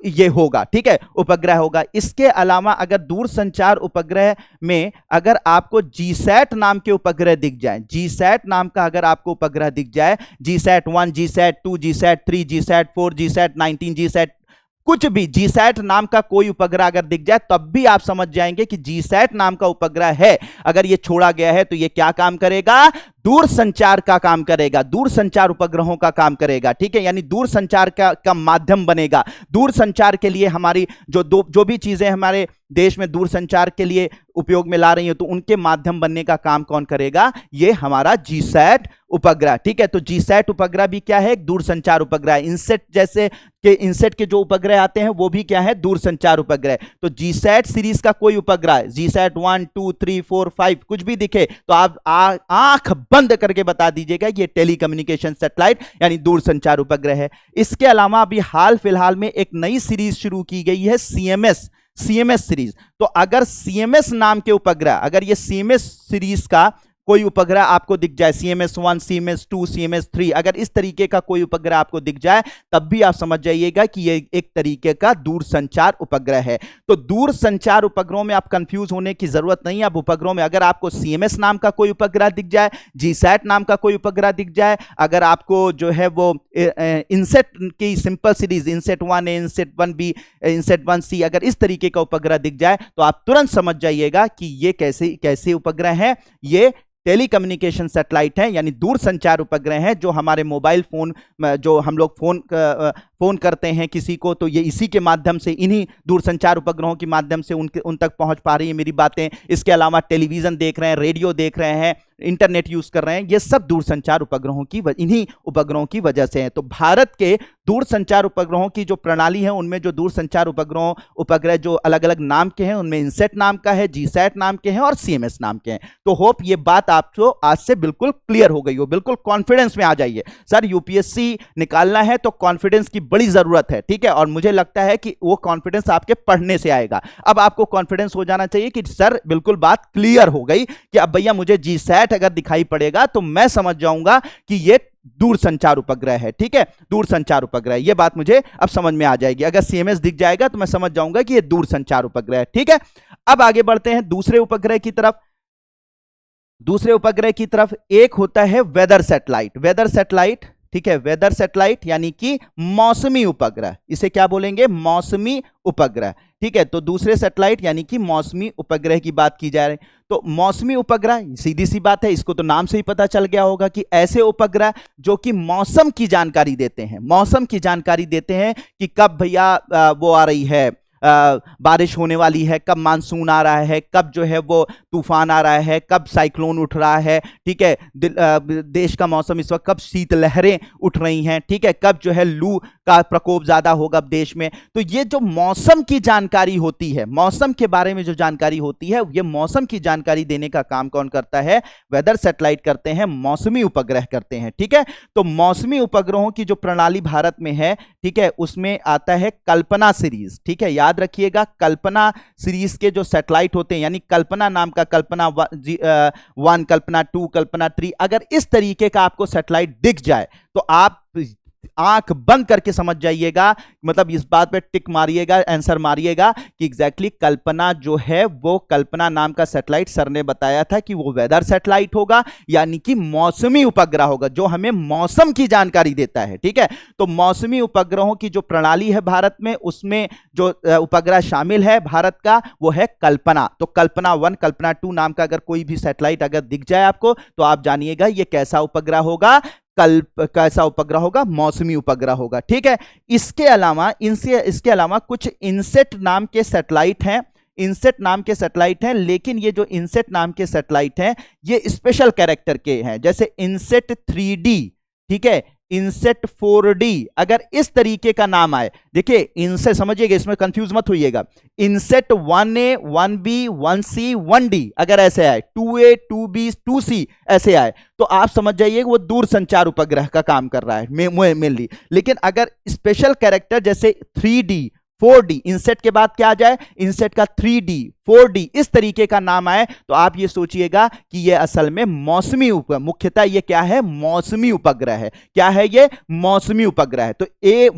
ये होगा। ठीक है, उपग्रह होगा। इसके अलावा अगर दूरसंचार उपग्रह में अगर आपको जीसैट नाम के उपग्रह दिख जाए, जीसैट नाम का अगर आपको उपग्रह दिख जाए, GSAT 1 GSAT 2 GSAT 3 GSAT 4 GSAT 19 GSAT, कुछ भी जीसैट नाम का कोई उपग्रह अगर दिख जाए तब भी आप समझ जाएंगे कि जीसैट नाम का उपग्रह है। अगर ये छोड़ा गया है तो ये क्या काम करेगा, दूरसंचार का काम करेगा, दूरसंचार उपग्रहों का काम करेगा। ठीक है, यानी दूरसंचार का माध्यम बनेगा। दूरसंचार के लिए हमारी जो भी चीजें हमारे देश में दूरसंचार के लिए उपयोग में ला रही हैं, तो उनके माध्यम बनने का काम कौन करेगा? ये हमारा जीसैट उपग्रह। ठीक है, तो जीसैट उपग्रह भी क्या है? एक दूरसंचार उपग्रह। इनसेट जैसे कि इनसेट के जो उपग्रह आते हैं वो भी क्या है? दूरसंचार उपग्रह। तो जीसैट सीरीज का कोई उपग्रह, जीसैट 1 2 3 4 5 कुछ भी दिखे तो आप आंख बंद करके बता दीजिएगा ये टेलीकम्युनिकेशन सैटेलाइट यानी दूरसंचार उपग्रह है। इसके अलावा अभी हाल फिलहाल में एक नई सीरीज शुरू की गई है, सीएमएस सीरीज। तो अगर सीएमएस नाम के उपग्रह, अगर ये सीएमएस सीरीज का कोई उपग्रह आपको दिख जाए, CMS-1, CMS-2, CMS-3, अगर इस तरीके का कोई उपग्रह आपको दिख जाए तब भी आप समझ जाइएगा कि ये एक तरीके का दूरसंचार उपग्रह है। तो दूरसंचार उपग्रहों में आप कंफ्यूज होने की जरूरत नहीं है। अब उपग्रहों में अगर आपको CMS नाम का कोई उपग्रह दिख जाए, जीसैट नाम का कोई उपग्रह दिख जाए, अगर आपको जो है वो इनसेट की simple series inset 1A, inset 1B, inset 1C, अगर इस तरीके का उपग्रह दिख जाए तो आप तुरंत समझ जाइएगा कि ये कैसे उपग्रह हैं। ये टेलीकम्युनिकेशन सैटेलाइट है, यानी दूरसंचार उपग्रह है। जो हमारे मोबाइल फोन, जो हम लोग फोन करते हैं किसी को, तो ये इसी के माध्यम से, इन्हीं दूरसंचार उपग्रहों के माध्यम से उन तक पहुंच पा रही है मेरी बातें। इसके अलावा टेलीविजन देख रहे हैं, रेडियो देख रहे हैं, इंटरनेट यूज कर रहे हैं, ये सब दूरसंचार उपग्रहों की इन्हीं उपग्रहों की वजह से है। तो भारत के दूरसंचार उपग्रहों की जो प्रणाली है, उनमें जो दूरसंचार उपग्रह जो अलग अलग नाम के हैं, उनमें इनसेट नाम का है, जीसैट नाम के हैं और सीएमएस नाम के हैं। तो होप ये बात आपको आज से बिल्कुल क्लियर हो गई हो, बिल्कुल कॉन्फिडेंस में आ जाइए। सर यूपीएससी निकालना है तो कॉन्फिडेंस की बड़ी जरूरत है, ठीक है, और मुझे लगता है कि वो कॉन्फिडेंस आपके पढ़ने से आएगा। अब आपको कॉन्फिडेंस हो जाना चाहिए कि सर बिल्कुल बात क्लियर हो गई कि अब भैया मुझे जीसैट अगर दिखाई पड़ेगा तो मैं समझ जाऊंगा कि ये दूरसंचार उपग्रह है। ठीक है, दूरसंचार उपग्रह, ये बात मुझे अब समझ में आ जाएगी। अगर सीएमएस दिख जाएगा तो मैं समझ जाऊंगा कि ये दूरसंचार उपग्रह है। ठीक है, अब आगे बढ़ते हैं दूसरे उपग्रह की तरफ। दूसरे उपग्रह की तरफ एक होता है वेदर सैटेलाइट। ठीक है, वेदर सैटेलाइट यानी कि मौसमी उपग्रह, इसे क्या बोलेंगे? मौसमी उपग्रह। ठीक है, तो दूसरे सैटेलाइट यानी कि मौसमी उपग्रह की बात की जा रही है। तो मौसमी उपग्रह, सीधी सी बात है, इसको तो नाम से ही पता चल गया होगा कि ऐसे उपग्रह जो कि मौसम की जानकारी देते हैं, मौसम की जानकारी देते हैं कि कब भैया वो आ रही है, बारिश होने वाली है, कब मानसून आ रहा है, कब जो है वो तूफान आ रहा है, कब साइक्लोन उठ रहा है। ठीक है, देश का मौसम इस वक्त, कब शीतलहरें उठ रही हैं, ठीक है, कब जो है लू का प्रकोप ज्यादा होगा देश में। तो ये जो मौसम की जानकारी होती है, मौसम के बारे में जो जानकारी होती है, ये मौसम की जानकारी देने का काम कौन करता है? वेदर सैटेलाइट करते हैं, मौसमी उपग्रह करते हैं। ठीक है, तो मौसमी उपग्रहों की जो प्रणाली भारत में है, ठीक है, उसमें आता है कल्पना सीरीज। ठीक है, याद रखिएगा, कल्पना सीरीज के जो सैटेलाइट होते हैं, यानी कल्पना नाम का, कल्पना 1, कल्पना 2, कल्पना 3, अगर इस तरीके का आपको सैटेलाइट दिख जाए तो आप आंख बंद करके समझ जाइएगा, मतलब इस बात पे टिक मारिएगा, आंसर मारिएगा कि एग्जैक्टली कल्पना जो है वो, कल्पना नाम का सैटेलाइट सर ने बताया था कि वो वेदर सैटेलाइट होगा, यानी कि मौसमी उपग्रह होगा जो हमें मौसम की जानकारी देता है। ठीक है, तो मौसमी उपग्रहों की जो प्रणाली है भारत में, उसमें जो उपग्रह शामिल है भारत का, वो है कल्पना। तो कल्पना 1, कल्पना 2 नाम का अगर कोई भी सैटेलाइट अगर दिख जाए आपको, तो आप जानिएगा ये कैसा उपग्रह होगा? कैसा उपग्रह होगा? मौसमी उपग्रह होगा। ठीक है, इसके अलावा कुछ इनसेट नाम के सैटेलाइट हैं, लेकिन ये जो इनसेट नाम के सैटेलाइट हैं ये स्पेशल कैरेक्टर के हैं, जैसे इनसेट 3D, ठीक है, इनसेट 4D, अगर इस तरीके का नाम आए, देखिए इनसे समझिएगा, इसमें कंफ्यूज मत होइएगा, INSAT 1A, 1B, 1C, 1D अगर ऐसे आए, 2A, 2B, 2C ऐसे आए, तो आप समझ जाइए वो दूरसंचार उपग्रह का काम कर रहा है मेनली। लेकिन अगर स्पेशल कैरेक्टर जैसे 3D, 4D, इंसेट के बाद क्या आ जाए? इंसेट का 3D, 4D इस तरीके का नाम आए, तो आप ये सोचिएगा कि ये असल में मौसमी उपग्रह, मुख्यतः ये क्या है? मौसमी उपग्रह है। क्या है ये? मौसमी उपग्रह है। तो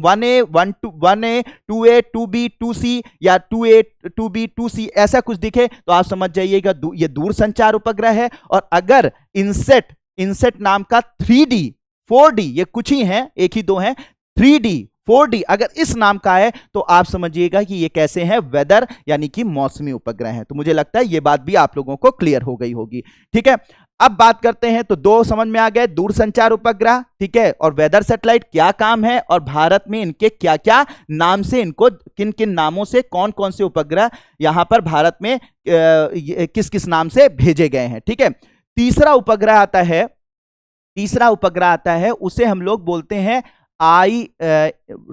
1A, 2A, 2B, 2C या 2A, 2B, 2C ऐसा कुछ दिखे तो आप समझ जाइएगा ये दूरसंचार उपग्रह है। और अगर इंसेट नाम का 3D, 4D, ये कुछ ही हैं, एक ही दो हैं, 3D, 4D अगर इस नाम का है तो आप समझिएगा कि ये कैसे हैं? वेदर यानी कि मौसमी उपग्रह हैं। तो मुझे लगता है ये बात भी आप लोगों को क्लियर हो गई होगी। ठीक है, अब बात करते हैं, तो दो समझ में आ गए, दूरसंचार उपग्रह, ठीक है, और वेदर सैटेलाइट क्या काम है और भारत में इनके क्या क्या नाम से, इनको किन किन नामों से, कौन कौन से उपग्रह यहां पर भारत में किस किस नाम से भेजे गए हैं, ठीक है। तीसरा उपग्रह आता है, उसे हम लोग बोलते हैं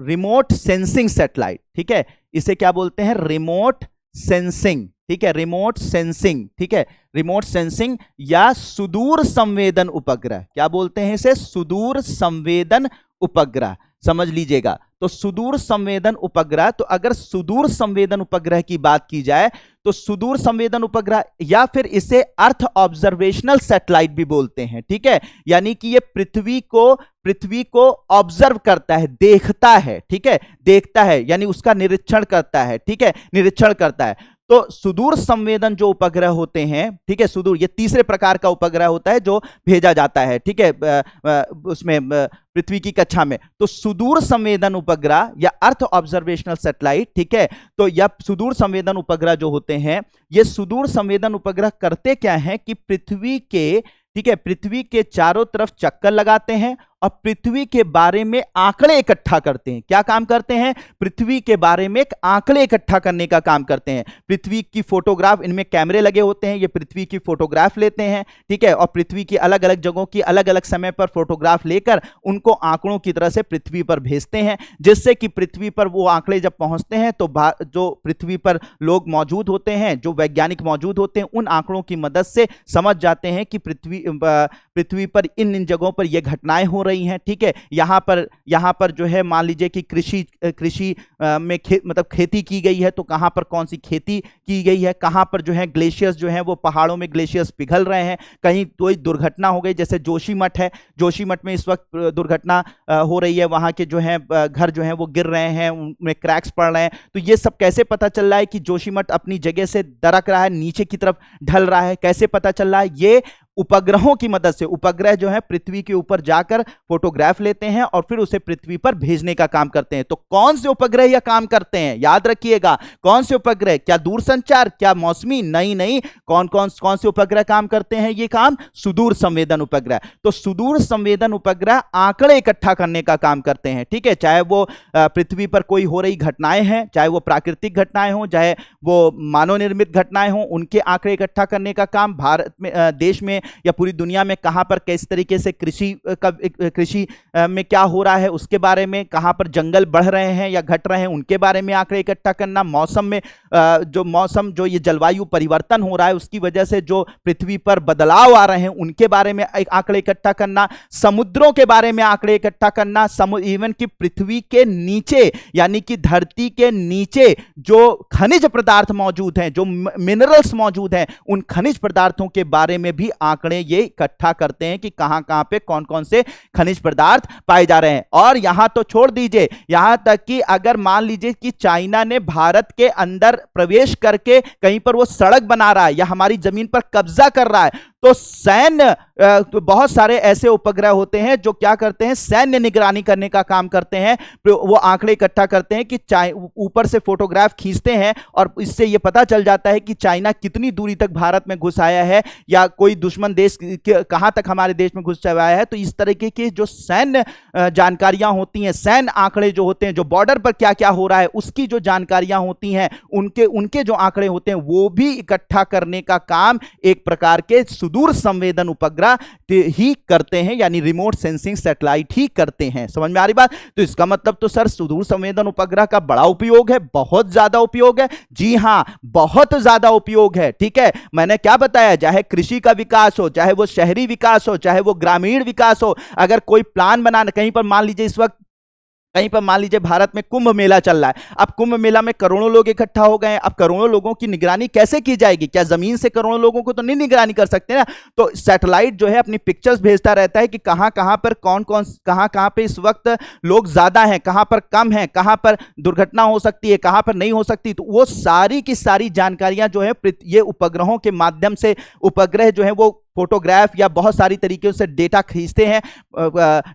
रिमोट सेंसिंग सैटेलाइट, ठीक है। इसे क्या बोलते हैं? रिमोट सेंसिंग, ठीक है, रिमोट सेंसिंग, ठीक है, रिमोट सेंसिंग या सुदूर संवेदन उपग्रह। क्या बोलते हैं इसे? सुदूर संवेदन उपग्रह, समझ लीजिएगा। तो सुदूर संवेदन उपग्रह, तो अगर सुदूर संवेदन उपग्रह की बात की जाए तो सुदूर संवेदन उपग्रह या फिर इसे अर्थ ऑब्जर्वेशनल सैटेलाइट भी बोलते हैं, ठीक है। यानी कि ये पृथ्वी को ऑब्जर्व करता है, देखता है, ठीक है, देखता है, यानी उसका निरीक्षण करता है, ठीक है, निरीक्षण करता है। तो सुदूर संवेदन जो उपग्रह होते हैं, ठीक है, सुदूर, ये तीसरे प्रकार का उपग्रह होता है जो भेजा जाता है, ठीक है, उसमें पृथ्वी की कक्षा में। तो सुदूर संवेदन उपग्रह या अर्थ ऑब्जर्वेशनल सैटेलाइट, ठीक है, तो यह सुदूर संवेदन उपग्रह जो होते हैं, ये सुदूर संवेदन उपग्रह करते क्या हैं कि पृथ्वी के, ठीक है, पृथ्वी के चारों तरफ चक्कर लगाते हैं और पृथ्वी के बारे में आंकड़े इकट्ठा करते हैं। क्या काम करते हैं? पृथ्वी के बारे में आंकड़े इकट्ठा करने का काम करते हैं। पृथ्वी की फोटोग्राफ, इनमें कैमरे लगे होते हैं, ये पृथ्वी की फोटोग्राफ लेते हैं, ठीक है, और पृथ्वी की अलग अलग जगहों की अलग अलग समय पर फोटोग्राफ लेकर उनको आंकड़ों की तरह से पृथ्वी पर भेजते हैं, जिससे कि पृथ्वी पर वो आंकड़े जब पहुंचते हैं तो जो पृथ्वी पर लोग मौजूद होते हैं, जो वैज्ञानिक मौजूद होते हैं, उन आंकड़ों की मदद से समझ जाते हैं कि पृथ्वी पर इन जगहों पर ये घटनाएं हो रही हैं, ठीक है। यहाँ पर जो है, मान लीजिए कि कृषि में मतलब खेती की गई है, तो कहाँ पर कौन सी खेती की गई है, कहाँ पर जो है ग्लेशियर्स जो हैं वो पहाड़ों में ग्लेशियर्स पिघल रहे हैं, कहीं कोई दुर्घटना हो गई, जैसे जोशीमठ है, जोशीमठ में इस वक्त दुर्घटना हो रही है, वहाँ के जो है घर जो है वो गिर रहे हैं, उनमें क्रैक्स पड़ रहे हैं। तो ये सब कैसे पता चल रहा है कि जोशीमठ अपनी जगह से दरक रहा है, नीचे की तरफ ढल रहा है, कैसे पता चल रहा है? ये उपग्रहों की मदद से। उपग्रह जो है पृथ्वी के ऊपर जाकर फोटोग्राफ लेते हैं और फिर उसे पृथ्वी पर भेजने का काम करते हैं। तो कौन से उपग्रह यह काम करते हैं? याद रखिएगा, कौन से उपग्रह? क्या दूरसंचार, क्या मौसमी? नहीं, कौन से उपग्रह काम करते हैं ये काम? सुदूर संवेदन उपग्रह। तो सुदूर संवेदन उपग्रह आंकड़े इकट्ठा करने का काम करते हैं, ठीक है, चाहे वो पृथ्वी पर कोई हो रही घटनाएं हैं, चाहे वो प्राकृतिक घटनाएं हो, चाहे वो मानव निर्मित घटनाएं हो, उनके आंकड़े इकट्ठा करने का काम भारत में, देश में या पूरी दुनिया में कहां पर किस तरीके से कृषि में क्या हो रहा है उसके बारे में, कहां पर जंगल बढ़ रहे हैं या घट रहे हैं उनके बारे में आंकड़े इकट्ठा करना, मौसम में जो ये जलवायु परिवर्तन हो रहा है उसकी वजह से जो पृथ्वी पर बदलाव आ रहे हैं उनके बारे में आंकड़े इकट्ठा करना, समुद्रों के बारे में आंकड़े इकट्ठा करना, इवन कि पृथ्वी के नीचे यानी कि धरती के नीचे जो खनिज पदार्थ मौजूद हैं, जो मिनरल्स मौजूद हैं, उन खनिज पदार्थों के बारे में भी आंकड़े ये इकट्ठा करते हैं कि कहां कहां पे कौन कौन से खनिज पदार्थ पाए जा रहे हैं। और यहां तो छोड़ दीजिए, यहां तक कि अगर मान लीजिए कि चाइना ने भारत के अंदर प्रवेश करके कहीं पर वो सड़क बना रहा है या हमारी जमीन पर कब्जा कर रहा है, तो सैन्य तो बहुत सारे ऐसे उपग्रह होते हैं जो क्या करते हैं, सैन्य निगरानी करने का काम करते हैं। वो आंकड़े इकट्ठा करते हैं कि ऊपर से फोटोग्राफ खींचते हैं और इससे ये पता चल जाता है कि चाइना कितनी दूरी तक भारत में घुस आया है या कोई दुश्मन देश कहां तक हमारे देश में घुस आया है। तो इस तरीके की जो सैन्य जानकारियां होती हैं, सैन्य आंकड़े जो होते हैं, जो बॉर्डर पर क्या क्या हो रहा है उसकी जो जानकारियां होती हैं, उनके जो आंकड़े होते हैं वो भी इकट्ठा करने का काम एक प्रकार के सुदूर संवेदन उपग्रह ही करते हैं, यानी रिमोट सेंसिंग सैटेलाइट ही करते हैं। समझ में आ रही बात? तो इसका मतलब तो सर सुदूर संवेदन उपग्रह का बड़ा उपयोग है, बहुत ज्यादा उपयोग है। जी हां, बहुत ज्यादा उपयोग है, ठीक है। मैंने क्या बताया, चाहे कृषि का विकास हो, चाहे वो शहरी विकास हो, चाहे वो ग्रामीण विकास हो, अगर कोई प्लान बनाना, कहीं पर मान लीजिए इस वक्त कहीं पर मान लीजिए भारत में कुंभ मेला चल रहा है, अब कुंभ मेला में करोड़ों लोग इकट्ठा हो गए हैं, अब करोड़ों लोगों की निगरानी कैसे की जाएगी? क्या जमीन से करोड़ों लोगों को तो नहीं निगरानी कर सकते ना। तो सैटेलाइट जो है अपनी पिक्चर्स भेजता रहता है कि कहां कहां पर कहां पे इस वक्त लोग ज्यादा हैं, कहां पर कम हैं, कहां पर दुर्घटना हो सकती है, कहां पर नहीं हो सकती। तो वो सारी की सारी जानकारियां जो है ये उपग्रहों के माध्यम से उपग्रह जो है वो फोटोग्राफ या बहुत सारी तरीके से डेटा खींचते हैं।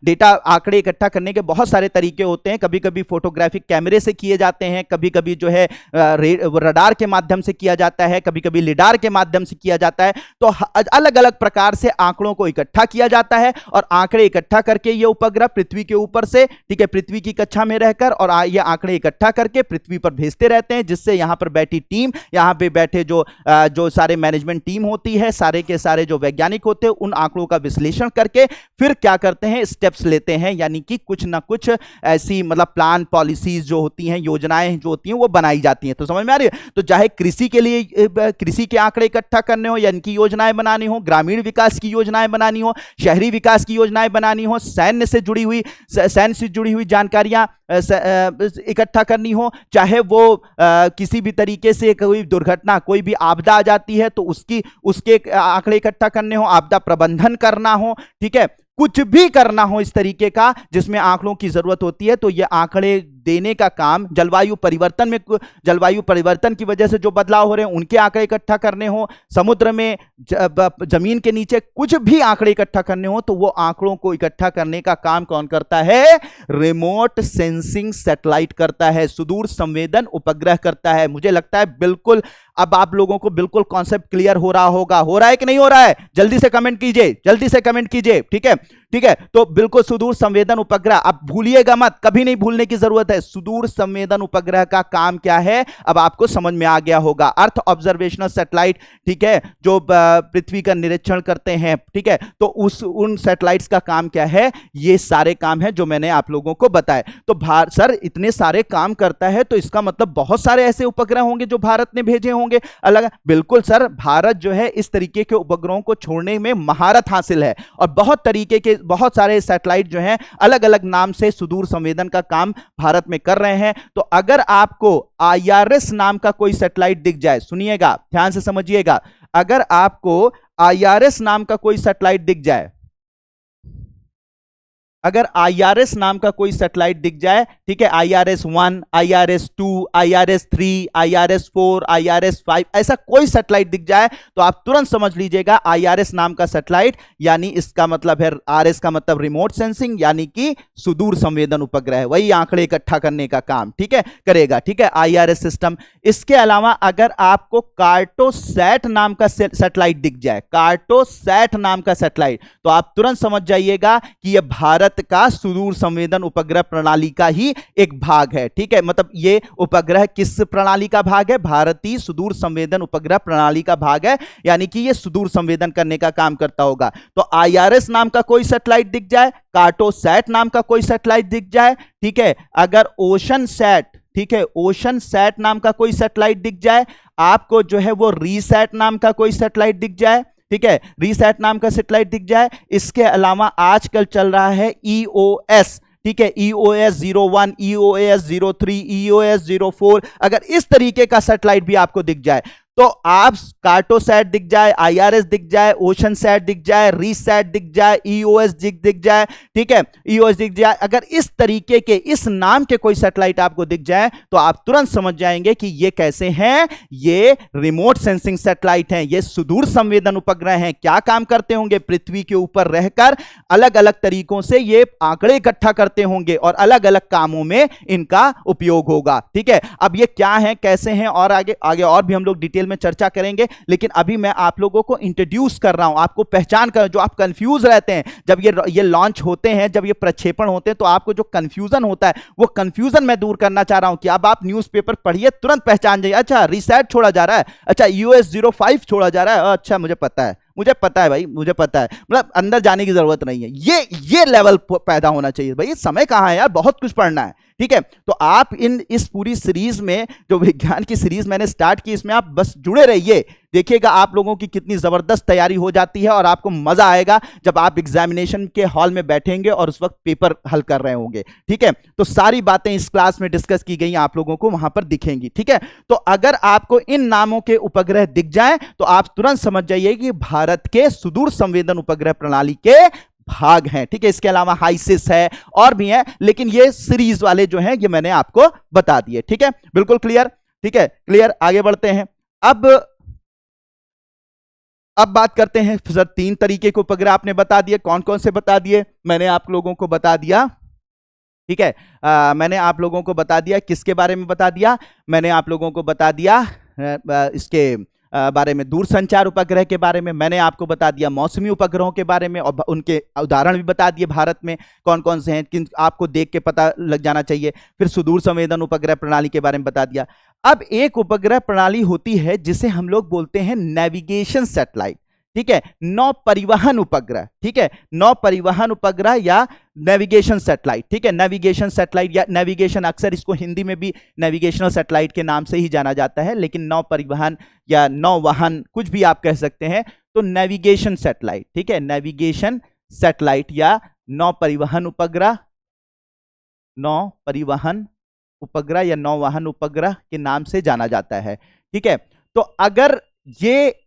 डेटा आंकड़े इकट्ठा करने के बहुत सारे तरीके होते हैं। कभी कभी फोटोग्राफिक कैमरे से किए जाते हैं, कभी कभी जो है रडार के माध्यम से किया जाता है, कभी कभी लिडार के माध्यम से किया जाता है। तो अलग अलग प्रकार से आंकड़ों को इकट्ठा किया जाता है और आंकड़े इकट्ठा करके ये उपग्रह पृथ्वी के ऊपर से, ठीक है, पृथ्वी की कक्षा में रहकर और ये आंकड़े इकट्ठा करके पृथ्वी पर भेजते रहते हैं, जिससे यहां पर बैठी टीम, यहां पे बैठे जो सारे मैनेजमेंट टीम होती है, सारे के सारे जो वैज्ञानिक होते हैं, उन आंकड़ों का विश्लेषण करके फिर क्या करते हैं, स्टेप्स लेते हैं, यानी कि कुछ ना कुछ ऐसी मतलब प्लान, पॉलिसीज जो होती हैं, योजनाएं जो होती हैं, वो बनाई जाती हैं। तो समझ में आ रही है? तो चाहे कृषि के लिए कृषि के आंकड़े इकट्ठा करने हो, यानी कि योजनाएं बनानी हो, ग्रामीण विकास की योजनाएं बनानी हो, शहरी विकास की योजनाएं बनानी हो, सैन्य से जुड़ी हुई जानकारियां इकट्ठा करनी हो, चाहे वो किसी भी तरीके से कोई दुर्घटना, कोई भी आपदा आ जाती है तो उसके आंकड़े इकट्ठा करने हो, आपदा प्रबंधन करना हो, ठीक है, कुछ भी करना हो इस तरीके का जिसमें आंकड़ों की जरूरत होती है, तो ये आंकड़े देने का काम, जलवायु परिवर्तन की वजह से जो बदलाव हो रहे हैं उनके आंकड़े इकट्ठा करने हो, समुद्र में जमीन के नीचे कुछ भी आंकड़े इकट्ठा करने हो, तो वो आंकड़ों को इकट्ठा करने का काम कौन करता है? रिमोट सेंसिंग सैटेलाइट करता है, सुदूर संवेदन उपग्रह करता है। मुझे लगता है बिल्कुल अब आप लोगों को बिल्कुल कॉन्सेप्ट क्लियर हो रहा होगा। हो रहा है कि नहीं हो रहा है? जल्दी से कमेंट कीजिए, जल्दी से कमेंट कीजिए, ठीक है, ठीक है। तो बिल्कुल सुदूर संवेदन उपग्रह, अब भूलिएगा मत, कभी नहीं भूलने की जरूरत है। सुदूर संवेदन उपग्रह का काम क्या है अब आपको समझ में आ गया होगा। अर्थ ऑब्जर्वेशनल सैटेलाइट, ठीक है, जो पृथ्वी का निरीक्षण करते हैं, ठीक है, तो उन सैटेलाइट्स का काम क्या है? ये सारे काम है जो मैंने आप लोगों को बताए। तो सर इतने सारे काम करता है तो इसका मतलब बहुत सारे ऐसे उपग्रह होंगे जो भारत ने भेजे होंगे अलग। बिल्कुल सर, भारत जो है इस तरीके के उपग्रहों को छोड़ने में महारत हासिल है और बहुत सारे सैटेलाइट जो हैं अलग अलग नाम से सुदूर संवेदन का काम भारत में कर रहे हैं। तो अगर आपको IRS नाम का कोई सैटेलाइट दिख जाए, सुनिएगा, ध्यान से समझिएगा, अगर आपको IRS नाम का कोई सैटेलाइट दिख जाए, अगर IRS नाम का कोई सैटेलाइट दिख जाए, ठीक है, IRS-1, IRS-2, IRS-3, IRS-4, IRS-5, ऐसा कोई सैटेलाइट दिख जाए तो आप तुरंत समझ लीजिएगा IRS नाम का सैटेलाइट, यानी इसका मतलब है RS का मतलब रिमोट सेंसिंग, यानी कि सुदूर संवेदन उपग्रह, वही आंकड़े इकट्ठा करने का काम, ठीक है, करेगा, ठीक है, IRS सिस्टम। इसके अलावा अगर आपको कार्टोसैट नाम का सैटेलाइट दिख जाए, कार्टोसैट नाम का सैटेलाइट, तो आप तुरंत समझ जाइएगा कि यह भारत का सुदूर संवेदन उपग्रह प्रणाली का ही एक भाग है, ठीक है, मतलब ये उपग्रह किस प्रणाली का भाग है? भारतीय सुदूर संवेदन उपग्रह प्रणाली का भाग है, यानी कि ये सुदूर संवेदन करने का काम करता होगा। तो IRS नाम का कोई सैटेलाइट दिख जाए, कार्टोसैट नाम का कोई सैटेलाइट दिख जाए, ठीक है, अगर ओशन सैट, ठीक है, ओशन सैट नाम का कोई सैटेलाइट दिख जाए, आपको जो है वो रीसैट नाम का कोई सैटेलाइट दिख जाए, ठीक है, रीसैट नाम का सैटेलाइट दिख जाए। इसके अलावा आजकल चल रहा है EOS, ठीक है, EOS-01, EOS-03, EOS-04, अगर इस तरीके का सैटेलाइट भी आपको दिख जाए तो आप कार्टोसैट दिख जाए, IRS दिख जाए, ओशन सैट दिख जाए, रीसैट दिख जाए, EOS दिख जाए, ठीक है, EOS दिख जाए, अगर इस तरीके के इस नाम के कोई सैटेलाइट आपको दिख जाए तो आप तुरंत समझ जाएंगे कि ये कैसे हैं, ये रिमोट सेंसिंग सैटेलाइट हैं, ये सुदूर संवेदन उपग्रह हैं। क्या काम करते होंगे? पृथ्वी के ऊपर रहकर अलग अलग तरीकों से ये आंकड़े इकट्ठा करते होंगे और अलग अलग कामों में इनका उपयोग होगा, ठीक है। अब ये क्या है, कैसे हैं, और आगे आगे और भी हम लोग डिटेल में चर्चा करेंगे, लेकिन अभी मैं आप लोगों को इंट्रोड्यूस कर रहा हूं, आपको पहचान कर, जो आप कंफ्यूज रहते हैं जब ये लॉन्च होते हैं, जब ये प्रक्षेपण होते हैं, तो आपको जो कंफ्यूजन होता है वो कंफ्यूजन मैं दूर करना चाह रहा हूं कि अब आप न्यूज़पेपर पढ़िए, तुरंत पहचान जाइए, अच्छा रीसेट छोड़ा जा रहा है, अच्छा EOS-05 छोड़ा जा रहा है, अच्छा मुझे पता है भाई, मुझे पता है, मतलब अंदर जाने की जरूरत नहीं है, ये लेवल पैदा होना चाहिए भाई, समय कहां है यार, बहुत कुछ पढ़ना है, ठीक है। तो आप इस पूरी सीरीज में, जो विज्ञान की सीरीज मैंने स्टार्ट की, इसमें आप बस जुड़े रहिए, देखिएगा आप लोगों की कितनी जबरदस्त तैयारी हो जाती है और आपको मजा आएगा जब आप एग्जामिनेशन के हॉल में बैठेंगे और उस वक्त पेपर हल कर रहे होंगे, ठीक है। तो सारी बातें इस क्लास में डिस्कस की गई, आप लोगों को वहां पर दिखेंगी, ठीक है। तो अगर आपको इन नामों के उपग्रह दिख जाएं तो आप तुरंत समझ जाइए कि भारत के सुदूर संवेदन उपग्रह प्रणाली के भाग हैं, ठीक है। इसके अलावा हाइसिस है और भी है, लेकिन ये सीरीज वाले जो हैं ये मैंने आपको बता दिए, ठीक है, बिल्कुल क्लियर, ठीक है, क्लियर। आगे बढ़ते हैं। अब अब बात करते हैं सर, 3 तरीके के उपग्रह आपने बता दिए, कौन कौन से बता दिए, मैंने आप लोगों को बता दिया, ठीक है। मैंने आप लोगों को बता दिया, किसके बारे में बता दिया, मैंने आप लोगों को बता दिया इसके बारे में, दूरसंचार उपग्रह के बारे में, मैंने आपको बता दिया मौसमी उपग्रहों के बारे में और उनके उदाहरण भी बता दिए भारत में कौन कौन से हैं, किन आपको देख के पता लग जाना चाहिए। फिर सुदूर संवेदन उपग्रह प्रणाली के बारे में बता दिया। अब एक उपग्रह प्रणाली होती है जिसे हम लोग बोलते हैं नेविगेशन सैटेलाइट, ठीक है, नौ परिवहन उपग्रह, ठीक है, नौ परिवहन उपग्रह या नेविगेशन सैटेलाइट, ठीक है, नेविगेशन सैटेलाइट या नेविगेशन, अक्सर इसको हिंदी में भी नेविगेशनल सैटेलाइट के नाम से ही जाना जाता है, लेकिन नौ परिवहन या नौ वाहन कुछ भी आप कह सकते हैं, तो नेविगेशन सैटेलाइट, ठीक है, नेविगेशन सैटेलाइट या नौ परिवहन उपग्रह, नौ परिवहन उपग्रह या नौ वाहन उपग्रह के नाम से जाना जाता है, ठीक है। तो अगर ये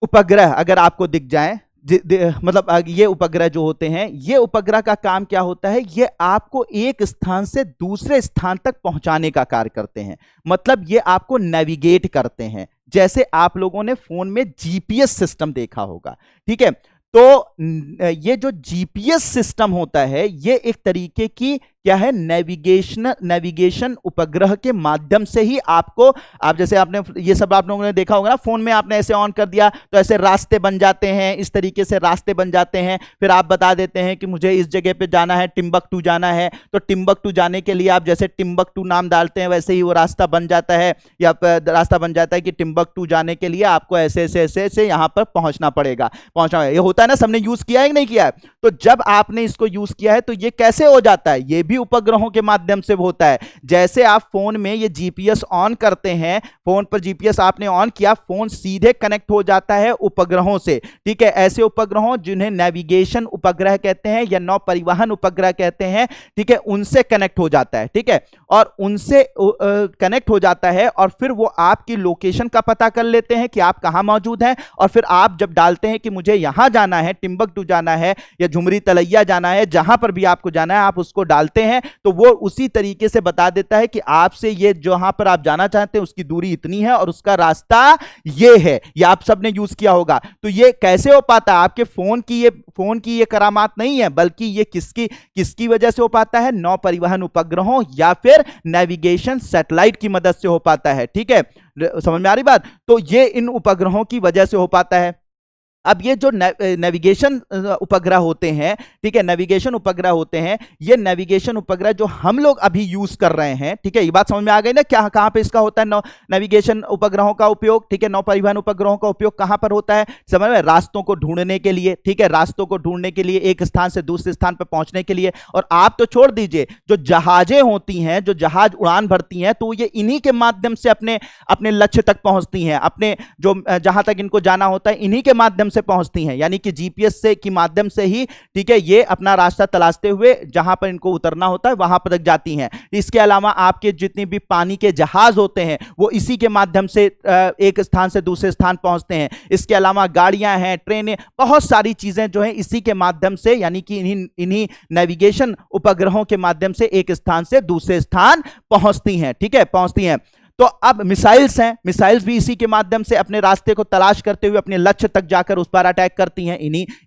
उपग्रह अगर आपको दिख जाए, मतलब ये उपग्रह जो होते हैं, ये उपग्रह का काम क्या होता है, ये आपको एक स्थान से दूसरे स्थान तक पहुंचाने का कार्य करते हैं, मतलब ये आपको नेविगेट करते हैं, जैसे आप लोगों ने फोन में जीपीएस सिस्टम देखा होगा, ठीक है। तो ये जो जीपीएस सिस्टम होता है, ये एक तरीके की क्या है, नेविगेशन उपग्रह के माध्यम से ही आपको, आप जैसे आपने ये सब आप लोगों ने देखा होगा ना, फोन में आपने ऐसे ऑन कर दिया तो ऐसे रास्ते बन जाते हैं, इस तरीके से रास्ते बन जाते हैं, फिर आप बता देते हैं कि मुझे इस जगह पे जाना है, टिम्बकटू जाना है, तो टिम्बकटू जाने के लिए आप जैसे टिम्बकटू नाम डालते हैं वैसे ही वो रास्ता बन जाता है, या रास्ता बन जाता है कि टिम्बकटू जाने के लिए आपको ऐसे ऐसे ऐसे ऐसे यहाँ पर पहुंचना पड़ेगा, ये होता है ना, सबने यूज किया है कि नहीं किया है। तो जब आपने इसको यूज किया है तो ये कैसे हो जाता है, ये भी उपग्रहों के माध्यम से होता है। जैसे आप फोन में ये जीपीएस ऑन करते हैं, फोन पर जीपीएस आपने ऑन किया, फोन सीधे कनेक्ट हो जाता है उपग्रहों से, ठीक है, ऐसे उपग्रहों जिन्हें नेविगेशन उपग्रह कहते हैं या नौ परिवहन उपग्रह कहते हैं, ठीक है, उनसे कनेक्ट हो जाता है, ठीक है, और उनसे कनेक्ट हो जाता है और फिर वो आपकी लोकेशन का पता कर लेते हैं कि आप कहां मौजूद हैं, और फिर आप जब डालते हैं कि मुझे यहां जाना है, टिम्बकटू जाना है या झुमरी तलैया जाना है, जहां पर भी आपको जाना है आप उसको डालते हैं, तो वो उसी तरीके से बता देता है कि आपसे ये जहां पर आप जाना चाहते हैं उसकी दूरी इतनी है और उसका रास्ता ये है। ये आप सबने यूज किया होगा। तो ये कैसे हो पाता है, आपके फोन की ये करामात नहीं है, बल्कि ये किसकी वजह से हो पाता है, नौ परिवहन उपग्रहों या फिर नेविगेशन सैटेलाइट की मदद से हो पाता है, ठीक है, समझ में आ रही बात। तो ये इन उपग्रहों की वजह से हो पाता है। अब ये जो नेविगेशन उपग्रह होते हैं, ठीक है, नेविगेशन उपग्रह होते हैं, ये नेविगेशन उपग्रह जो हम लोग अभी यूज कर रहे हैं, ठीक है, ये बात समझ में आ गई ना, क्या कहां पे इसका होता है नेविगेशन उपग्रहों का उपयोग, ठीक है, नौ परिवहन उपग्रहों का उपयोग कहां पर होता है, समझ में, रास्तों को ढूंढने के लिए, ठीक है, रास्तों को ढूंढने के लिए, एक स्थान से दूसरे स्थान पर पहुंचने के लिए। और आप तो छोड़ दीजिए, जो जहाजें होती हैं, जो जहाज उड़ान भरती हैं, तो ये इन्हीं के माध्यम से अपने लक्ष्य तक पहुंचती हैं, अपने जो जहां तक इनको जाना होता है इन्हीं के माध्यम से पहुंचती हैं, यानी कि जीपीएस से की माध्यम से ही, ठीक है, ये अपना रास्ता तलाशते हुए जहां पर इनको उतरना होता है वहां पर तक जाती हैं। इसके अलावा आपके जितने भी पानी के जहाज होते हैं वो इसी के माध्यम से एक स्थान से दूसरे स्थान पहुंचते हैं। इसके अलावा गाड़ियां हैं, ट्रेनें, बहुत सारी चीजें जो है इसी के माध्यम से, यानी कि इन्हीं नेविगेशन उपग्रहों के माध्यम से एक स्थान से दूसरे स्थान पहुंचती हैं, ठीक है, पहुंचती हैं। तो अब मिसाइल्स हैं, मिसाइल्स भी इसी के माध्यम से अपने रास्ते को तलाश करते हुए अपने लक्ष्य तक जाकर उस पर अटैक करती हैं,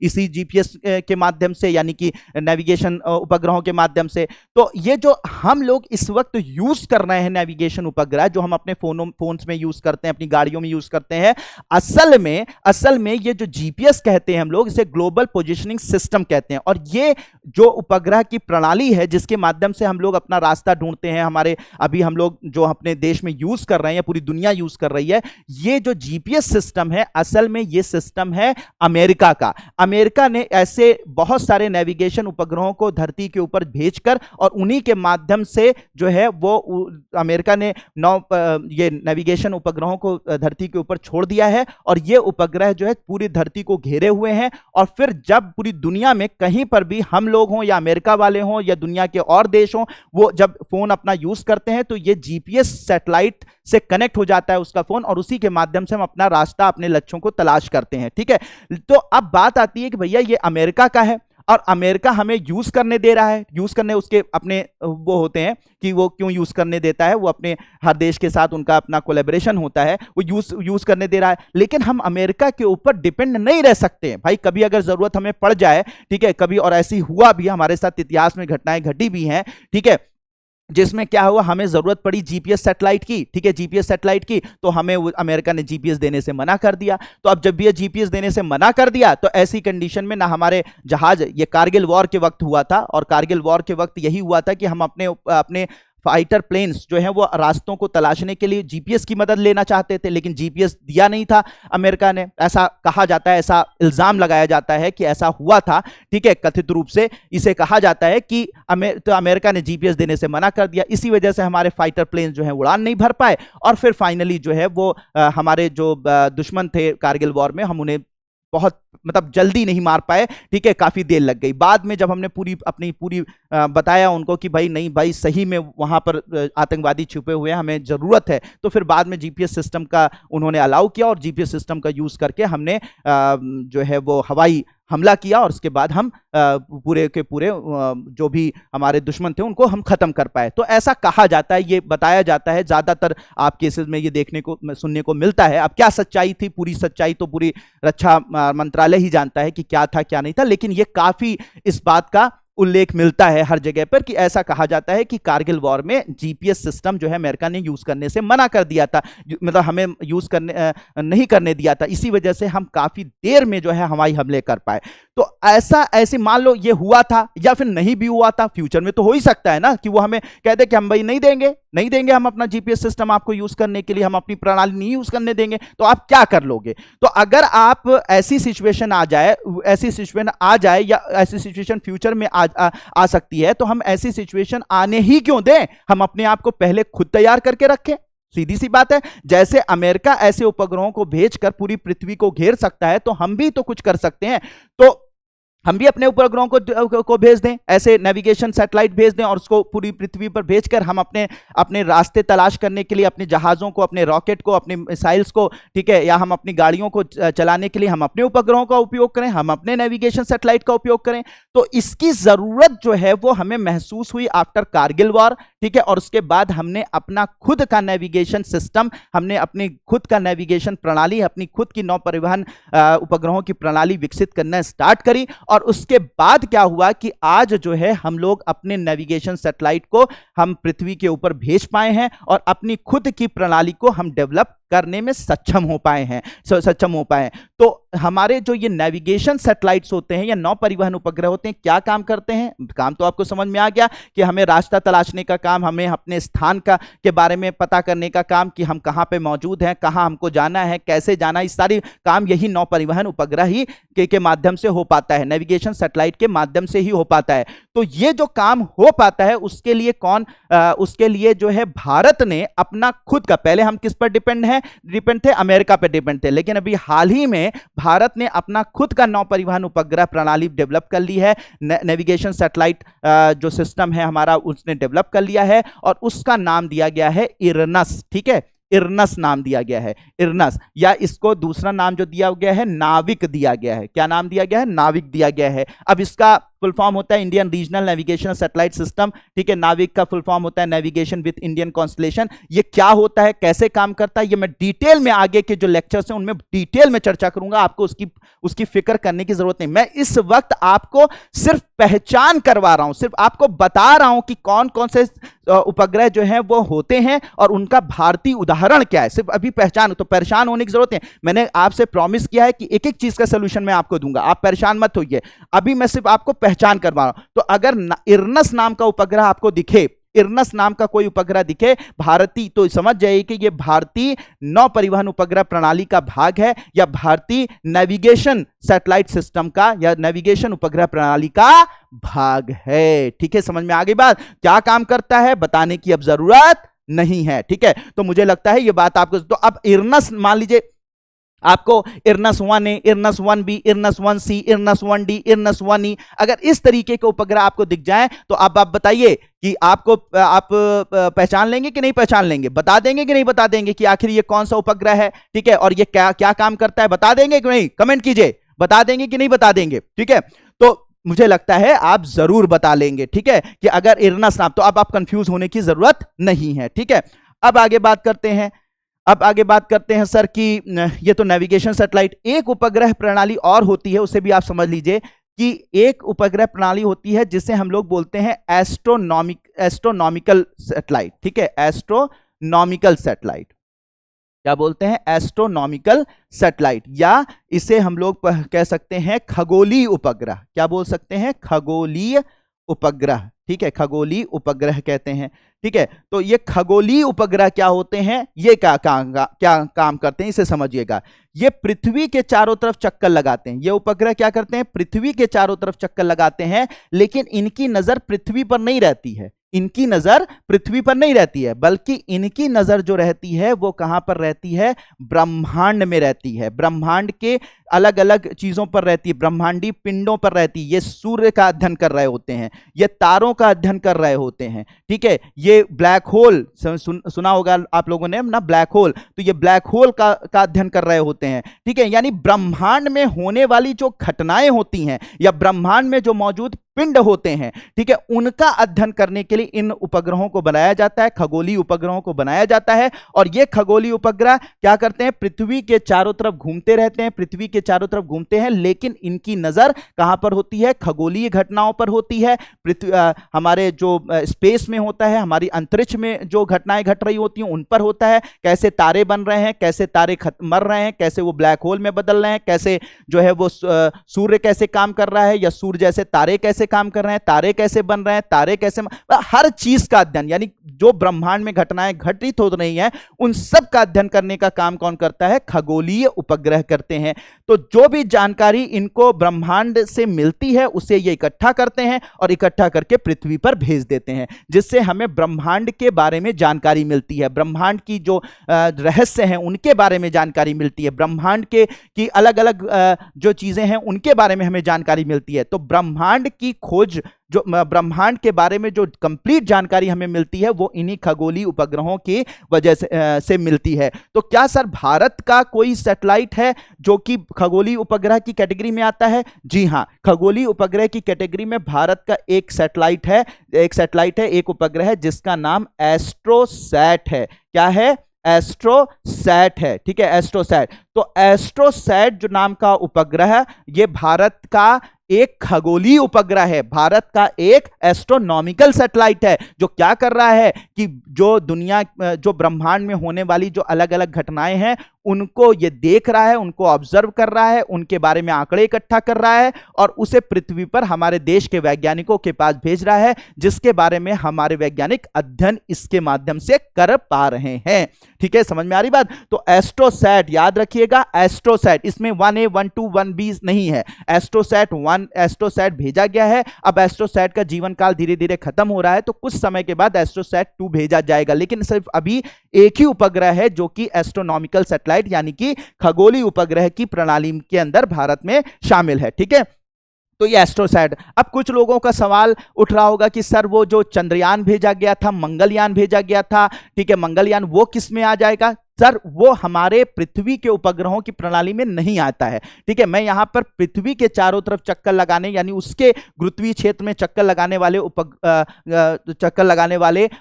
इसी जीपीएस के माध्यम से, यानी कि नेविगेशन उपग्रहों के माध्यम से। तो ये जो हम लोग इस वक्त यूज कर रहे हैं नेविगेशन उपग्रह, जो हम अपने फोन्स में यूज करते हैं, अपनी गाड़ियों में यूज करते हैं, असल में ये जो जीपीएस कहते हैं हम लोग, इसे ग्लोबल पोजिशनिंग सिस्टम कहते हैं। और ये जो उपग्रह की प्रणाली है जिसके माध्यम से हम लोग अपना रास्ता ढूंढते हैं, हमारे अभी हम लोग जो अपने देश में यूज कर रहे हैं, पूरी दुनिया यूज कर रही है, ये जो जीपीएस सिस्टम है, असल में ये सिस्टम है अमेरिका का। अमेरिका ने ऐसे बहुत सारे नेविगेशन उपग्रहों को धरती के ऊपर भेजकर और उन्हीं के माध्यम से जो है वो अमेरिका ने ये नेविगेशन उपग्रहों को धरती के ऊपर छोड़ दिया है। और ये उपग्रह जो है पूरी धरती को घेरे हुए हैं। और फिर जब पूरी दुनिया में कहीं पर भी हम लोग हों या अमेरिका वाले हों या दुनिया के और देश हों, वो जब फोन अपना यूज करते हैं तो ये जीपीएस सैटेलाइट से कनेक्ट हो जाता है उसका फोन, और उसी के माध्यम से हम अपना रास्ता, अपने लक्ष्यों को तलाश करते हैं, ठीक है। तो अब बात आती है कि भैया ये अमेरिका का है। और अमेरिका हमें यूज करने दे रहा है, यूज करने उसके अपने वो होते हैं कि वो क्यों यूज करने देता है, वो अपने हर देश के साथ उनका अपना कोलैबोरेशन होता है, वो यूज करने दे रहा है। लेकिन हम अमेरिका के ऊपर डिपेंड नहीं रह सकते हैं भाई, कभी अगर जरूरत हमें पड़ जाए, ठीक है, कभी, और ऐसी हुआ भी, हमारे साथ इतिहास में घटनाएं घटी भी हैं, ठीक है, जिसमें क्या हुआ, हमें जरूरत पड़ी जीपीएस सैटेलाइट की, ठीक है, जीपीएस सैटेलाइट की, तो हमें अमेरिका ने जीपीएस देने से मना कर दिया। तो अब जब भी ये जीपीएस देने से मना कर दिया, तो ऐसी कंडीशन में ना हमारे जहाज, ये कारगिल वॉर के वक्त हुआ था, और कारगिल वॉर के वक्त यही हुआ था कि हम अपने फाइटर प्लेन्स जो हैं वो रास्तों को तलाशने के लिए जीपीएस की मदद लेना चाहते थे, लेकिन जीपीएस दिया नहीं था अमेरिका ने। ऐसा कहा जाता है, ऐसा इल्जाम लगाया जाता है कि ऐसा हुआ था, ठीक है, कथित रूप से इसे कहा जाता है कि अमेरिका ने जीपीएस देने से मना कर दिया, इसी वजह से हमारे फाइटर प्लेन जो है उड़ान नहीं भर पाए, और फिर फाइनली जो है वो हमारे जो दुश्मन थे कारगिल वॉर में, हम उन्हें बहुत मतलब जल्दी नहीं मार पाए, ठीक है, काफी देर लग गई। बाद में जब हमने अपनी पूरी बताया उनको कि भाई नहीं भाई, सही में वहां पर आतंकवादी छुपे हुए हैं, हमें जरूरत है, तो फिर बाद में जीपीएस सिस्टम का उन्होंने अलाउ किया, और जीपीएस सिस्टम का यूज करके हमने जो है वो हवाई हमला किया, और उसके बाद हम पूरे के पूरे जो भी हमारे दुश्मन थे उनको हम खत्म कर पाए। तो ऐसा कहा जाता है, ये बताया जाता है, ज्यादातर आप केसेस में ये देखने को सुनने को मिलता है। अब क्या सच्चाई थी, पूरी सच्चाई तो पूरी रक्षा मंत्रालय ही जानता है कि क्या था क्या नहीं था, लेकिन ये काफी इस बात का उल्लेख मिलता है हर जगह पर कि ऐसा कहा जाता है कि कारगिल वॉर में जीपीएस सिस्टम जो है अमेरिका ने यूज करने से मना कर दिया था, मतलब हमें यूज करने नहीं करने दिया था, इसी वजह से हम काफी देर में जो है हवाई हमले कर पाए। तो ऐसे मान लो ये हुआ था या फिर नहीं भी हुआ था, फ्यूचर में तो हो ही सकता है ना कि वो हमें कहते कि हम भाई नहीं देंगे हम अपना जीपीएस सिस्टम आपको यूज करने के लिए, हम अपनी प्रणाली नहीं यूज करने देंगे, तो आप क्या कर लोगे? तो अगर आप ऐसी सिचुएशन आ जाए या ऐसी सिचुएशन फ्यूचर में आ सकती है, तो हम ऐसी सिचुएशन आने ही क्यों दें? हम अपने आप को पहले खुद तैयार करके रखें। सीधी सी बात है, जैसे अमेरिका ऐसे उपग्रहों को भेजकर पूरी पृथ्वी को घेर सकता है, तो हम भी तो कुछ कर सकते हैं। तो हम भी अपने उपग्रहों को भेज दें, ऐसे नेविगेशन सैटेलाइट भेज दें, और उसको पूरी पृथ्वी पर भेजकर हम अपने रास्ते तलाश करने के लिए, अपने जहाज़ों को, अपने रॉकेट को, अपने मिसाइल्स को, ठीक है, या हम अपनी गाड़ियों को चलाने के लिए हम अपने उपग्रहों का उपयोग करें, हम अपने नेविगेशन सैटेलाइट का उपयोग करें। तो इसकी ज़रूरत जो है वो हमें महसूस हुई आफ्टर कारगिल वॉर, ठीक है, और उसके बाद हमने अपना खुद का नेविगेशन सिस्टम, हमने अपनी खुद का नेविगेशन प्रणाली, अपनी खुद की नौ परिवहन उपग्रहों की प्रणाली विकसित करना स्टार्ट करी। और उसके बाद क्या हुआ कि आज जो है हम लोग अपने नेविगेशन सैटेलाइट को हम पृथ्वी के ऊपर भेज पाए हैं, और अपनी खुद की प्रणाली को हम डेवलप करने में सक्षम हो पाए हैं। तो हमारे जो ये नेविगेशन सैटेलाइट्स होते हैं या नौ परिवहन उपग्रह होते हैं, क्या काम करते हैं? काम तो आपको समझ में आ गया कि हमें रास्ता तलाशने का काम, हमें अपने स्थान के बारे में पता करने का काम, कि हम कहाँ पे मौजूद हैं, कहाँ हमको जाना है, कैसे जाना है, इस सारी काम यही नौ परिवहन उपग्रह ही के माध्यम से हो पाता है, नेविगेशन सैटेलाइट के माध्यम से ही हो पाता है। तो ये जो काम हो पाता है उसके लिए जो है भारत ने अपना खुद का, पहले हम किस पर डिपेंड थे? अमेरिका पे डिपेंड थे, लेकिन अभी हाल ही में भारत ने अपना खुद का नौ परिवहन उपग्रह प्रणाली डेवलप कर ली है। नेविगेशन सैटेलाइट जो सिस्टम है हमारा, उसने डेवलप कर लिया है, और उसका नाम दिया गया है इरनस, ठीक है, इरनस नाम दिया गया है, इरनस, या इसको दूसरा नाम जो दिया गया है नाविक दिया गया है। क्या नाम दिया गया है? नाविक दिया गया है। अब इसका फुल फॉर्म होता है Indian regional navigation satellite system, ठीक है, नाविक का फुल फॉर्म होता है नेविगेशन विद इंडियन कॉन्स्टलेशन। ये क्या होता है, कैसे काम करता है, ये मैं डिटेल में आगे के जो लेक्चर्स हैं उनमें डिटेल में चर्चा करूंगा, आपको उसकी फिक्र करने की जरूरत नहीं। मैं इस वक्त आपको सिर्फ पहचान करवा रहा हूं, सिर्फ आपको बता रहा हूं कि कौन कौन से उपग्रह जो हैं वो होते हैं और उनका भारतीय उदाहरण क्या है, सिर्फ अभी पहचान। तो परेशान होने की जरूरत है, मैंने आपसे प्रॉमिस किया है कि एक एक चीज का सोल्यूशन मैं आपको दूंगा, आप परेशान मत होइए। अभी मैं सिर्फ आपको पहचान करवा रहा हूं। तो अगर इरनस नाम का उपग्रह आपको दिखे, इरनस नाम का कोई उपग्रह दिखे भारतीय, तो समझ जाइए कि यह भारतीय नौ परिवहन उपग्रह प्रणाली का भाग है, या भारतीय नेविगेशन सैटेलाइट सिस्टम का या नेविगेशन उपग्रह प्रणाली का भाग है। ठीक है, समझ में आ गई बात? क्या काम करता है बताने की अब जरूरत नहीं है, ठीक है। तो मुझे लगता है यह बात आपको, तो अब इरनस मान लीजिए आपको इरनस 1A, इरनस 1B, इरनस 1C, इरनस 1D, इरनस 1E, अगर इस तरीके के उपग्रह आपको दिख जाएं तो अब आप बताइए कि आप पहचान लेंगे कि नहीं पहचान लेंगे, बता देंगे कि नहीं बता देंगे कि आखिर ये कौन सा उपग्रह है, ठीक है, और ये क्या क्या काम करता है, बता देंगे कि नहीं? कमेंट कीजिए, बता देंगे कि नहीं बता देंगे, ठीक है। तो मुझे लगता है आप जरूर बता लेंगे, ठीक है, कि अगर इरनस नाम, तो अब आप कंफ्यूज होने की जरूरत नहीं है, ठीक है। अब आगे बात करते हैं सर कि ये तो नेविगेशन सैटेलाइट, एक उपग्रह प्रणाली और होती है, उसे भी आप समझ लीजिए कि एक उपग्रह प्रणाली होती है जिसे हम लोग बोलते हैं एस्ट्रोनॉमिकल सैटेलाइट, ठीक है, एस्ट्रोनॉमिकल सैटेलाइट। क्या बोलते हैं? एस्ट्रोनॉमिकल सैटेलाइट, या इसे हम लोग कह सकते हैं खगोलीय उपग्रह। क्या बोल सकते हैं? खगोलीय उपग्रह, ठीक है, खगोलीय उपग्रह कहते हैं, ठीक है। तो ये खगोलीय उपग्रह क्या होते हैं, ये क्या काम करते हैं, इसे समझिएगा। ये पृथ्वी के चारों तरफ चक्कर लगाते हैं। ये उपग्रह क्या करते हैं? पृथ्वी के चारों तरफ चक्कर लगाते हैं, लेकिन इनकी नजर पृथ्वी पर नहीं रहती है, इनकी नजर पृथ्वी पर नहीं रहती है, बल्कि इनकी नजर जो रहती है वो कहां पर रहती है? ब्रह्मांड में रहती है, ब्रह्मांड के अलग अलग चीजों पर रहती है, ब्रह्मांडीय पिंडों पर रहती है। ये सूर्य का अध्ययन कर रहे होते हैं, ये तारों का अध्ययन कर रहे होते हैं, ठीक है। ये ब्लैक होल सुना होगा आप लोगों ने ना, ब्लैक होल, तो ये ब्लैक होल का अध्ययन कर रहे होते हैं, ठीक है। यानी ब्रह्मांड में होने वाली जो घटनाएं होती हैं या ब्रह्मांड में जो मौजूद पिंड होते हैं, ठीक है, उनका अध्ययन करने के लिए इन उपग्रहों को बनाया जाता है, खगोलीय उपग्रहों को बनाया जाता है। और ये खगोलीय उपग्रह क्या करते हैं? पृथ्वी के चारों तरफ घूमते रहते हैं, पृथ्वी के चारों तरफ घूमते हैं, लेकिन इनकी नजर कहां पर होती है? खगोलीय घटनाओं पर होती है। हमारे जो स्पेस में होता है, हमारी अंतरिक्ष में जो घटनाएं घट रही होती हैं उन पर होता है। कैसे तारे बन रहे हैं, कैसे तारे मर रहे हैं, कैसे वो ब्लैक होल में बदल रहे हैं, कैसे जो है वो सूर्य कैसे काम कर रहा है, या सूर्य जैसे तारे कैसे काम कर रहे हैं, तारे कैसे बन रहे हैं, तारे कैसे, हर चीज का अध्ययन, यानी जो ब्रह्मांड में घटनाएं घटित हो रही हैं उन सब का अध्ययन करने का काम कौन करता है? खगोलीय उपग्रह करते हैं। तो जो भी जानकारी इनको ब्रह्मांड से मिलती है उसे ये इकट्ठा करते हैं और इकट्ठा करके पृथ्वी पर भेज देते हैं, जिससे हमें ब्रह्मांड के बारे में जानकारी मिलती है, ब्रह्मांड की जो रहस्य हैं उनके बारे में जानकारी मिलती है, ब्रह्मांड के की अलग अलग जो चीजें हैं उनके बारे में हमें जानकारी मिलती है। तो ब्रह्मांड की खोज, जो ब्रह्मांड के बारे में जो कंप्लीट जानकारी हमें मिलती है वो इन्हीं खगोलीय उपग्रहों की वजह से मिलती है। तो क्या सर भारत का कोई सैटेलाइट है जो कि खगोलीय उपग्रह की कैटेगरी में आता है? जी हां, खगोलीय उपग्रह की कैटेगरी में भारत का एक सैटेलाइट है, एक उपग्रह है जिसका नाम एस्ट्रोसैट है। क्या है? एस्ट्रोसैट है, ठीक है, एस्ट्रोसैट। तो एस्ट्रोसैट जो नाम का उपग्रह, ये भारत का एक खगोलीय उपग्रह है, भारत का एक एस्ट्रोनॉमिकल सैटेलाइट है, जो क्या कर रहा है कि जो ब्रह्मांड में होने वाली जो अलग अलग घटनाएं हैं उनको ये देख रहा है, उनको ऑब्जर्व कर रहा है, उनके बारे में आंकड़े इकट्ठा कर रहा है और उसे पृथ्वी पर हमारे देश के वैज्ञानिकों के पास भेज रहा है, जिसके बारे में हमारे वैज्ञानिक अध्ययन इसके माध्यम से कर पा रहे हैं। ठीक है, समझ में आ रही बात? तो एस्ट्रोसैट याद रखिएगा, एस्ट्रोसैट, इसमें 1A 1 2 1B नहीं है, एस्ट्रोसैट भेजा गया है। अब एस्ट्रोसैट का जीवन काल धीरे धीरे खत्म हो रहा है, तो कुछ समय के बाद एस्ट्रोसैट 2 भेजा जाएगा, लेकिन सिर्फ अभी एक ही उपग्रह है जो कि एस्ट्रोनॉमिकल सैटेलाइट यानी कि खगोलीय उपग्रह की प्रणाली के अंदर भारत में शामिल है। ठीक है, तो ये एस्ट्रोसैट। अब कुछ लोगों का सवाल उठ रहा होगा कि सर वो जो चंद्रयान भेजा गया था, मंगलयान भेजा गया था, ठीक है, मंगलयान वो किस में आ जाएगा? सर वो हमारे पृथ्वी के उपग्रहों की प्रणाली में नहीं आता है। ठीक है, मैं यहां पर पृथ्वी के चारों तरफ चक्कर लगाने यानी उसके गुरुत्वीय क्षेत्र में चक्कर लगाने वाले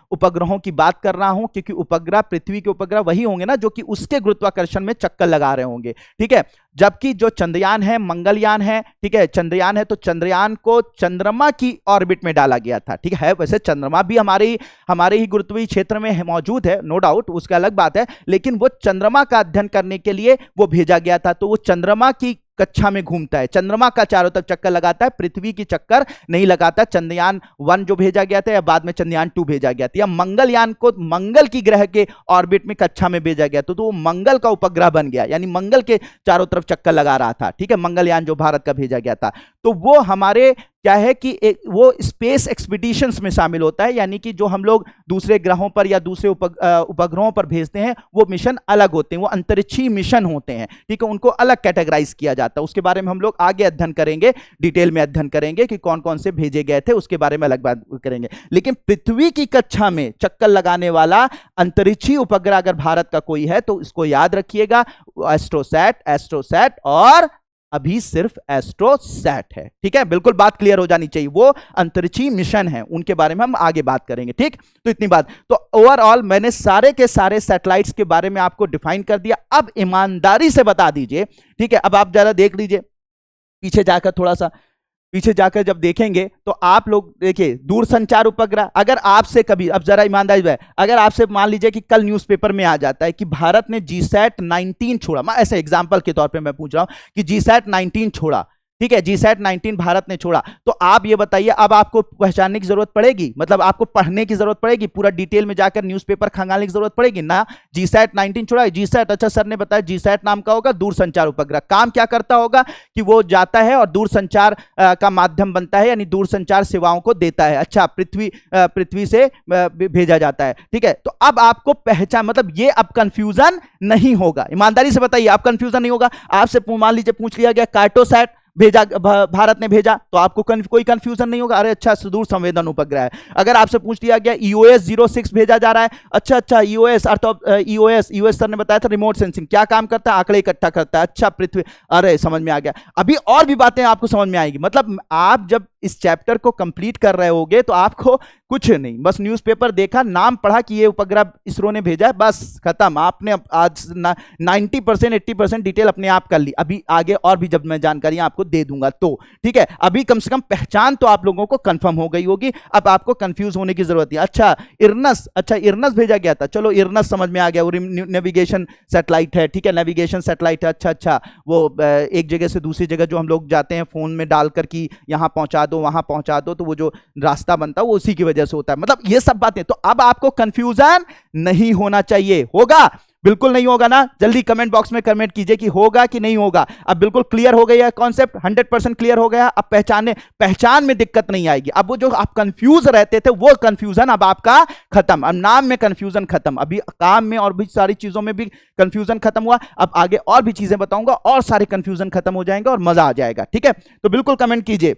उपग्रहों की बात कर रहा हूं, क्योंकि उपग्रह, पृथ्वी के उपग्रह वही होंगे ना जो कि उसके गुरुत्वाकर्षण में चक्कर लगा रहे होंगे। ठीक है, जबकि जो चंद्रयान है, मंगलयान है, ठीक है, चंद्रयान है, तो चंद्रयान को चंद्रमा की ऑर्बिट में डाला गया था। ठीक है, वैसे चंद्रमा भी हमारे ही गुरुत्वीय क्षेत्र में मौजूद है, नो डाउट, उसका अलग बात है, लेकिन वो चंद्रमा का अध्ययन करने के लिए वो भेजा गया था। तो वो चंद्रमा की कक्षा में घूमता है, चंद्रमा का चारों तरफ चक्कर लगाता है, पृथ्वी की चक्कर नहीं लगाता। चंद्रयान 1 जो भेजा गया था या बाद में चंद्रयान 2 भेजा गया था, या मंगलयान को मंगल की ग्रह के ऑर्बिट में कक्षा में भेजा गया तो वो मंगल का उपग्रह बन गया, यानी मंगल के चारों तरफ चक्कर लगा रहा था। ठीक है, मंगलयान जो भारत का भेजा गया था, तो वो हमारे क्या है कि वो स्पेस एक्सपीडिशंस में शामिल होता है, यानी कि जो हम लोग दूसरे ग्रहों पर या दूसरे उपग्रहों पर भेजते हैं वो मिशन अलग होते हैं, वो अंतरिक्षीय मिशन होते हैं। ठीक है, उनको अलग कैटेगराइज किया जाता है, उसके बारे में हम लोग आगे अध्ययन करेंगे, डिटेल में अध्ययन करेंगे कि कौन कौन से भेजे गए थे, उसके बारे में अलग बात करेंगे। लेकिन पृथ्वी की कक्षा में चक्कर लगाने वाला अंतरिक्षीय उपग्रह अगर भारत का कोई है तो इसको याद रखिएगा, एस्ट्रोसैट और अभी सिर्फ एस्ट्रोसैट है। ठीक है, बिल्कुल बात क्लियर हो जानी चाहिए, वो अंतरिक्षी मिशन है, उनके बारे में हम आगे बात करेंगे। ठीक, तो इतनी बात। तो ओवरऑल मैंने सारे के सारे सैटेलाइट्स के बारे में आपको डिफाइन कर दिया। अब ईमानदारी से बता दीजिए, ठीक है, अब आप जरा देख लीजिए पीछे जाकर, थोड़ा सा पीछे जाकर जब देखेंगे तो आप लोग देखिए, दूरसंचार उपग्रह, अगर आपसे कभी, अब जरा ईमानदारी से, अगर आपसे मान लीजिए कि कल न्यूज़पेपर में आ जाता है कि भारत ने जीसैट 19 छोड़ा, मैं ऐसे एग्जांपल के तौर पे मैं पूछ रहा हूं कि जीसैट 19 छोड़ा, ठीक है, जीसैट 19 भारत ने छोड़ा, तो आप ये बताइए अब आपको पहचानने की जरूरत पड़ेगी, मतलब आपको पढ़ने की जरूरत पड़ेगी, पूरा डिटेल में जाकर न्यूज़पेपर खंगालने की जरूरत पड़ेगी ना। जीसैट 19 छोड़ा, जीसैट, अच्छा सर ने बताया जीसैट नाम का होगा दूरसंचार उपग्रह, काम क्या करता होगा कि वो जाता है और दूरसंचार का माध्यम बनता है, यानी दूरसंचार सेवाओं को देता है। अच्छा, पृथ्वी से भेजा जाता है, ठीक है। तो अब आपको पहचान, मतलब ये अब कंफ्यूजन नहीं होगा, ईमानदारी से बताइए, अब कंफ्यूजन नहीं होगा। आपसे मान लीजिए पूछ लिया गया कार्टोसैट भेजा, भारत ने भेजा, तो आपको कोई कंफ्यूजन नहीं होगा, अरे अच्छा सुदूर संवेदन उपग्रह है। अगर आपसे पूछ लिया गया ईओएस 06 भेजा जा रहा है, अच्छा EOS, earth of EOS sir ने बताया था रिमोट सेंसिंग, क्या काम करता है, आंकड़े इकट्ठा करता है, अच्छा पृथ्वी, अरे समझ में आ गया। अभी और भी बातें आपको समझ में आएगी, मतलब आप जब इस चैप्टर को कंप्लीट कर रहे होगे तो आपको कुछ नहीं, बस न्यूज़पेपर देखा, नाम पढ़ा कि ये उपग्रह इसरो ने भेजा है, बस खत्म, आपने आज 90% 80% डिटेल अपने आप कर ली। अभी आगे और भी जब मैं जानकारी आपको दे दूंगा तो ठीक है, अभी कम से कम पहचान तो आप लोगों को कंफर्म हो गई होगी, अब आपको कंफ्यूज होने की जरूरत है। अच्छा इरनस भेजा गया था, चलो इरनस समझ में आ गया, वो नेविगेशन सैटेलाइट है, ठीक है, नेविगेशन सैटेलाइट है। अच्छा वो एक जगह से दूसरी जगह जो हम लोग जाते हैं फोन में डालकर कि यहां पहुंचा दो वहां पहुंचा दो, तो वो जो रास्ता बनता है वो उसी की वजह से होता है, मतलब ये सब बातें। तो अब आपको कंफ्यूजन नहीं होना चाहिए, होगा? बिल्कुल नहीं होगा ना। जल्दी कमेंट बॉक्स में कमेंट कीजिए कि होगा कि नहीं होगा। अब बिल्कुल क्लियर हो गया कॉन्सेप्ट, 100% क्लियर हो गया। अब पहचान में दिक्कत नहीं आएगी। अब वो जो आप कंफ्यूज रहते थे वो कंफ्यूजन अब आपका खत्म, अब नाम में कंफ्यूजन खत्म, अभी काम में और भी सारी चीजों में भी कंफ्यूजन खत्म हुआ। अब आगे और भी चीजें बताऊंगा और सारे कंफ्यूजन खत्म हो जाएंगे और मजा आ जाएगा, ठीक है। तो बिल्कुल कमेंट कीजिए।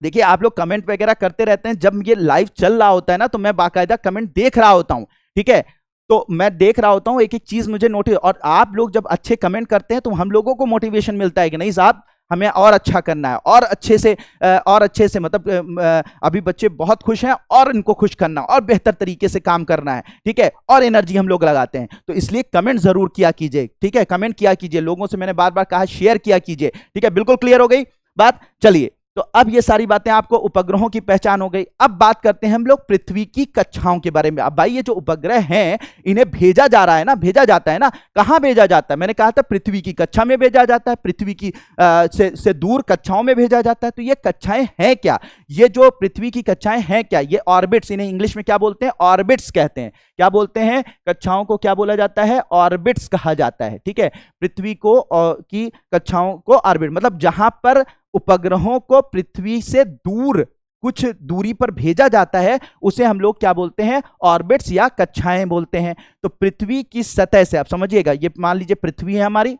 देखिए आप लोग कमेंट वगैरह करते रहते हैं, जब ये लाइव चल रहा होता है ना तो मैं बाकायदा कमेंट देख रहा होता हूं, ठीक है। तो मैं देख रहा होता हूं, एक एक चीज मुझे नोटिस, और आप लोग जब अच्छे कमेंट करते हैं तो हम लोगों को मोटिवेशन मिलता है कि नहीं साहब हमें और अच्छा करना है, और अच्छे से मतलब अभी बच्चे बहुत खुश हैं और इनको खुश करना और बेहतर तरीके से काम करना है, ठीक है, और एनर्जी हम लोग लगाते हैं। तो इसलिए कमेंट जरूर किया कीजिए, ठीक है, कमेंट किया कीजिए, लोगों से मैंने बार बार कहा शेयर किया कीजिए, ठीक है। बिल्कुल क्लियर हो गई बात। चलिए, तो अब ये सारी बातें आपको उपग्रहों की पहचान हो गई। अब बात करते हैं हम लोग पृथ्वी की कक्षाओं के बारे में। अब भाई ये जो उपग्रह हैं इन्हें भेजा जा रहा है ना, भेजा जाता है ना, कहां भेजा जाता है? मैंने कहा था पृथ्वी की कक्षा में भेजा जाता है, पृथ्वी की से दूर कक्षाओं में भेजा जाता है। तो ये कक्षाएं हैं क्या? ये जो पृथ्वी की कक्षाएं हैं क्या? ये ऑर्बिट्स, इन्हें इंग्लिश में क्या बोलते हैं? ऑर्बिट्स कहते हैं। क्या बोलते हैं? कक्षाओं को क्या बोला जाता है? ऑर्बिट्स कहा जाता है, ठीक है। पृथ्वी को की कक्षाओं को ऑर्बिट, मतलब जहां पर उपग्रहों को पृथ्वी से दूर कुछ दूरी पर भेजा जाता है उसे हम लोग क्या बोलते हैं? ऑर्बिट्स या कक्षाएं बोलते हैं। तो पृथ्वी की सतह से, आप समझिएगा, ये मान लीजिए पृथ्वी है हमारी,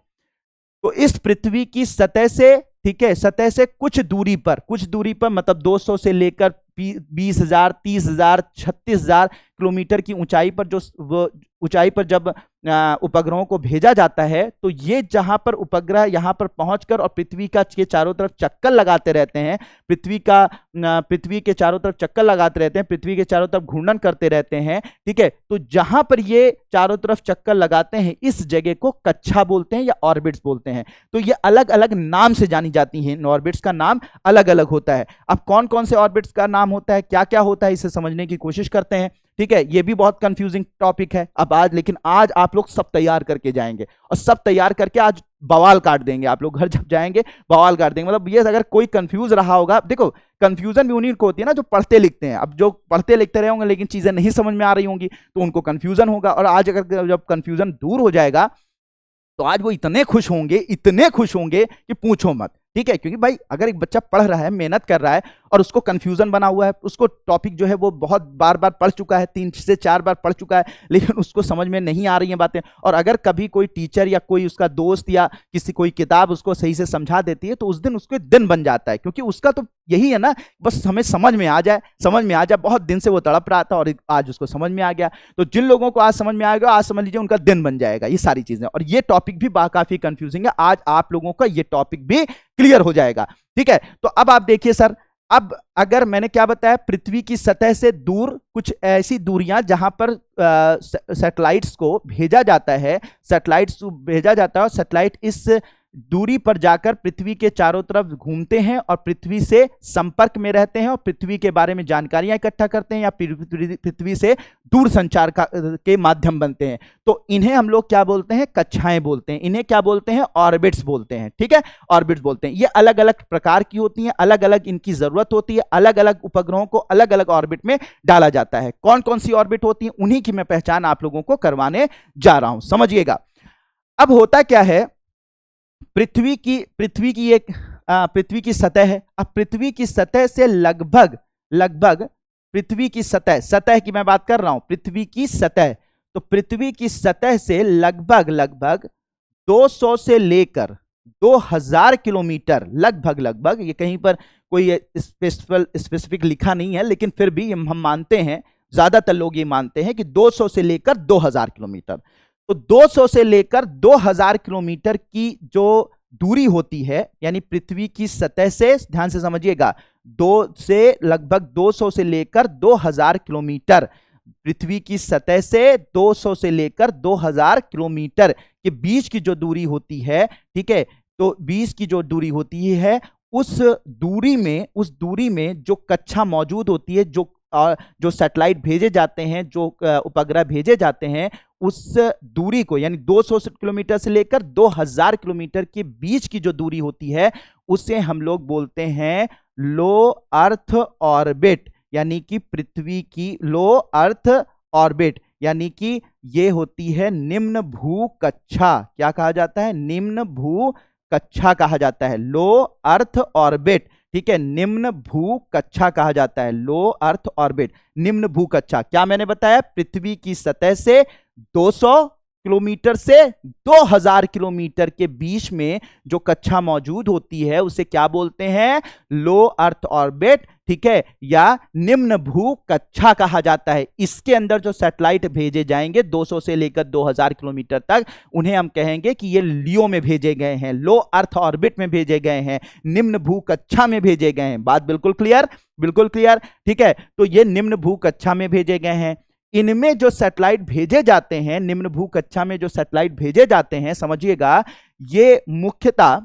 तो इस पृथ्वी की सतह से, ठीक है, सतह से कुछ दूरी पर मतलब 200 से लेकर 20,000, 30,000, 36,000 किलोमीटर की ऊंचाई पर ऊंचाई पर जब उपग्रहों को भेजा जाता है तो ये जहां पर उपग्रह यहां पर पहुंचकर और पृथ्वी के चारों तरफ चक्कर लगाते रहते हैं, पृथ्वी के चारों तरफ चक्कर लगाते रहते हैं, पृथ्वी के चारों तरफ घूर्णन करते रहते हैं, ठीक है। तो जहां पर ये चारों तरफ चक्कर लगाते हैं इस जगह को कक्षा बोलते हैं या ऑर्बिट्स बोलते हैं। तो ये अलग अलग नाम से जानी जाती हैं, इन ऑर्बिट्स का नाम अलग अलग होता है। अब कौन कौन से ऑर्बिट्स का नाम होता है, क्या क्या होता है, इसे समझने की कोशिश करते हैं, ठीक है। ये भी बहुत कंफ्यूजिंग टॉपिक है। अब लेकिन आज आप लोग सब तैयार करके जाएंगे और सब तैयार करके आज बवाल काट देंगे। आप लोग घर जब जाएंगे बवाल काट देंगे। मतलब ये अगर कोई कंफ्यूज रहा होगा, देखो कंफ्यूजन भी उन्हीं को होती है ना जो पढ़ते लिखते हैं। अब जो पढ़ते लिखते रहे होंगे लेकिन चीजें नहीं समझ में आ रही होंगी तो उनको कंफ्यूजन होगा, और आज अगर जब कंफ्यूजन दूर हो जाएगा तो आज वो इतने खुश होंगे कि पूछो मत, ठीक है। क्योंकि भाई अगर एक बच्चा पढ़ रहा है, मेहनत कर रहा है और उसको कंफ्यूजन बना हुआ है, उसको टॉपिक जो है वो बहुत बार बार पढ़ चुका है, 3 से 4 बार पढ़ चुका है, लेकिन उसको समझ में नहीं आ रही हैं बातें, और अगर कभी कोई टीचर या कोई उसका दोस्त या कोई किताब उसको सही से समझा देती है तो उस दिन उसके दिन बन जाता है। क्योंकि उसका तो यही है ना, बस हमें समझ में आ जाए। बहुत दिन से वो तड़प रहा था और आज उसको समझ में आ गया। तो जिन लोगों को आज समझ में आएगा, आज समझ लीजिए उनका दिन बन जाएगा। ये सारी चीजें, और ये टॉपिक भी काफी कंफ्यूजिंग है। आज आप लोगों का ये टॉपिक भी क्लियर हो जाएगा। ठीक है, तो अब आप देखिए सर, अब अगर मैंने क्या बताया, पृथ्वी की सतह से दूर कुछ ऐसी दूरियां जहां पर सैटेलाइट्स को भेजा जाता है, सैटेलाइट्स भेजा जाता है और सैटेलाइट इस दूरी पर जाकर पृथ्वी के चारों तरफ घूमते हैं और पृथ्वी से संपर्क में रहते हैं और पृथ्वी के बारे में जानकारियां इकट्ठा करते हैं या पृथ्वी से दूर संचार के माध्यम बनते हैं। तो इन्हें हम लोग क्या बोलते हैं, कक्षाएं बोलते हैं। इन्हें क्या बोलते हैं, ऑर्बिट्स बोलते हैं। ठीक है, ऑर्बिट्स बोलते हैं। ये अलग अलग प्रकार की होती हैं, अलग अलग इनकी जरूरत होती है, अलग अलग उपग्रहों को अलग अलग ऑर्बिट में डाला जाता है। कौन कौन सी ऑर्बिट होती है, उन्हीं की मैं पहचान आप लोगों को करवाने जा रहा हूं, समझिएगा। अब होता क्या है, पृथ्वी की एक पृथ्वी की सतह है। अब पृथ्वी की सतह से लगभग पृथ्वी की सतह की मैं बात कर रहा हूं, पृथ्वी की सतह। तो पृथ्वी की सतह से लगभग 200 से लेकर 2000 किलोमीटर, लगभग ये कहीं पर कोई स्पेसिफिक लिखा नहीं है, लेकिन फिर भी हम मानते हैं, ज्यादातर लोग ये मानते हैं कि 200 से लेकर 2000 किलोमीटर। तो 200 से लेकर 2000 किलोमीटर की जो दूरी होती है, यानी पृथ्वी की सतह से, ध्यान से समझिएगा, लगभग 200 से लेकर 2000 किलोमीटर, पृथ्वी की सतह से 200 से लेकर 2000 किलोमीटर के बीच की जो दूरी होती है, ठीक है, तो बीच की जो दूरी होती है, उस दूरी में जो कक्षा मौजूद होती है, जो सैटेलाइट भेजे जाते हैं, जो उपग्रह भेजे जाते हैं, उस दूरी को, यानी 200 किलोमीटर से लेकर 2000 किलोमीटर के बीच की जो दूरी होती है, उसे हम लोग बोलते हैं लो अर्थ ऑर्बिट, यानी कि पृथ्वी की लो अर्थ ऑर्बिट, यानी कि ये होती है निम्न भू कक्षा। क्या कहा जाता है, निम्न भू कक्षा कहा जाता है, लो अर्थ ऑर्बिट। ठीक है, निम्न भू कक्षा कहा जाता है, लो अर्थ ऑर्बिट, निम्न भू कक्षा। क्या मैंने बताया, पृथ्वी की सतह से 200 किलोमीटर से 2000 किलोमीटर के बीच में जो कक्षा मौजूद होती है, उसे क्या बोलते हैं, लो अर्थ ऑर्बिट। ठीक है, या निम्न भू कक्षा कहा जाता है। इसके अंदर जो सैटेलाइट भेजे जाएंगे 200 से लेकर 2000 किलोमीटर तक, उन्हें हम कहेंगे कि ये लियो में भेजे गए हैं, लो अर्थ ऑर्बिट में भेजे गए हैं, निम्न भू कक्षा में भेजे गए हैं। बात बिल्कुल क्लियर, बिल्कुल क्लियर। ठीक है, तो ये निम्न भू कक्षा में भेजे गए हैं। इनमें जो सैटेलाइट भेजे जाते हैं, निम्न भू कक्षा में जो सैटेलाइट भेजे जाते हैं, समझिएगा, ये मुख्यतः,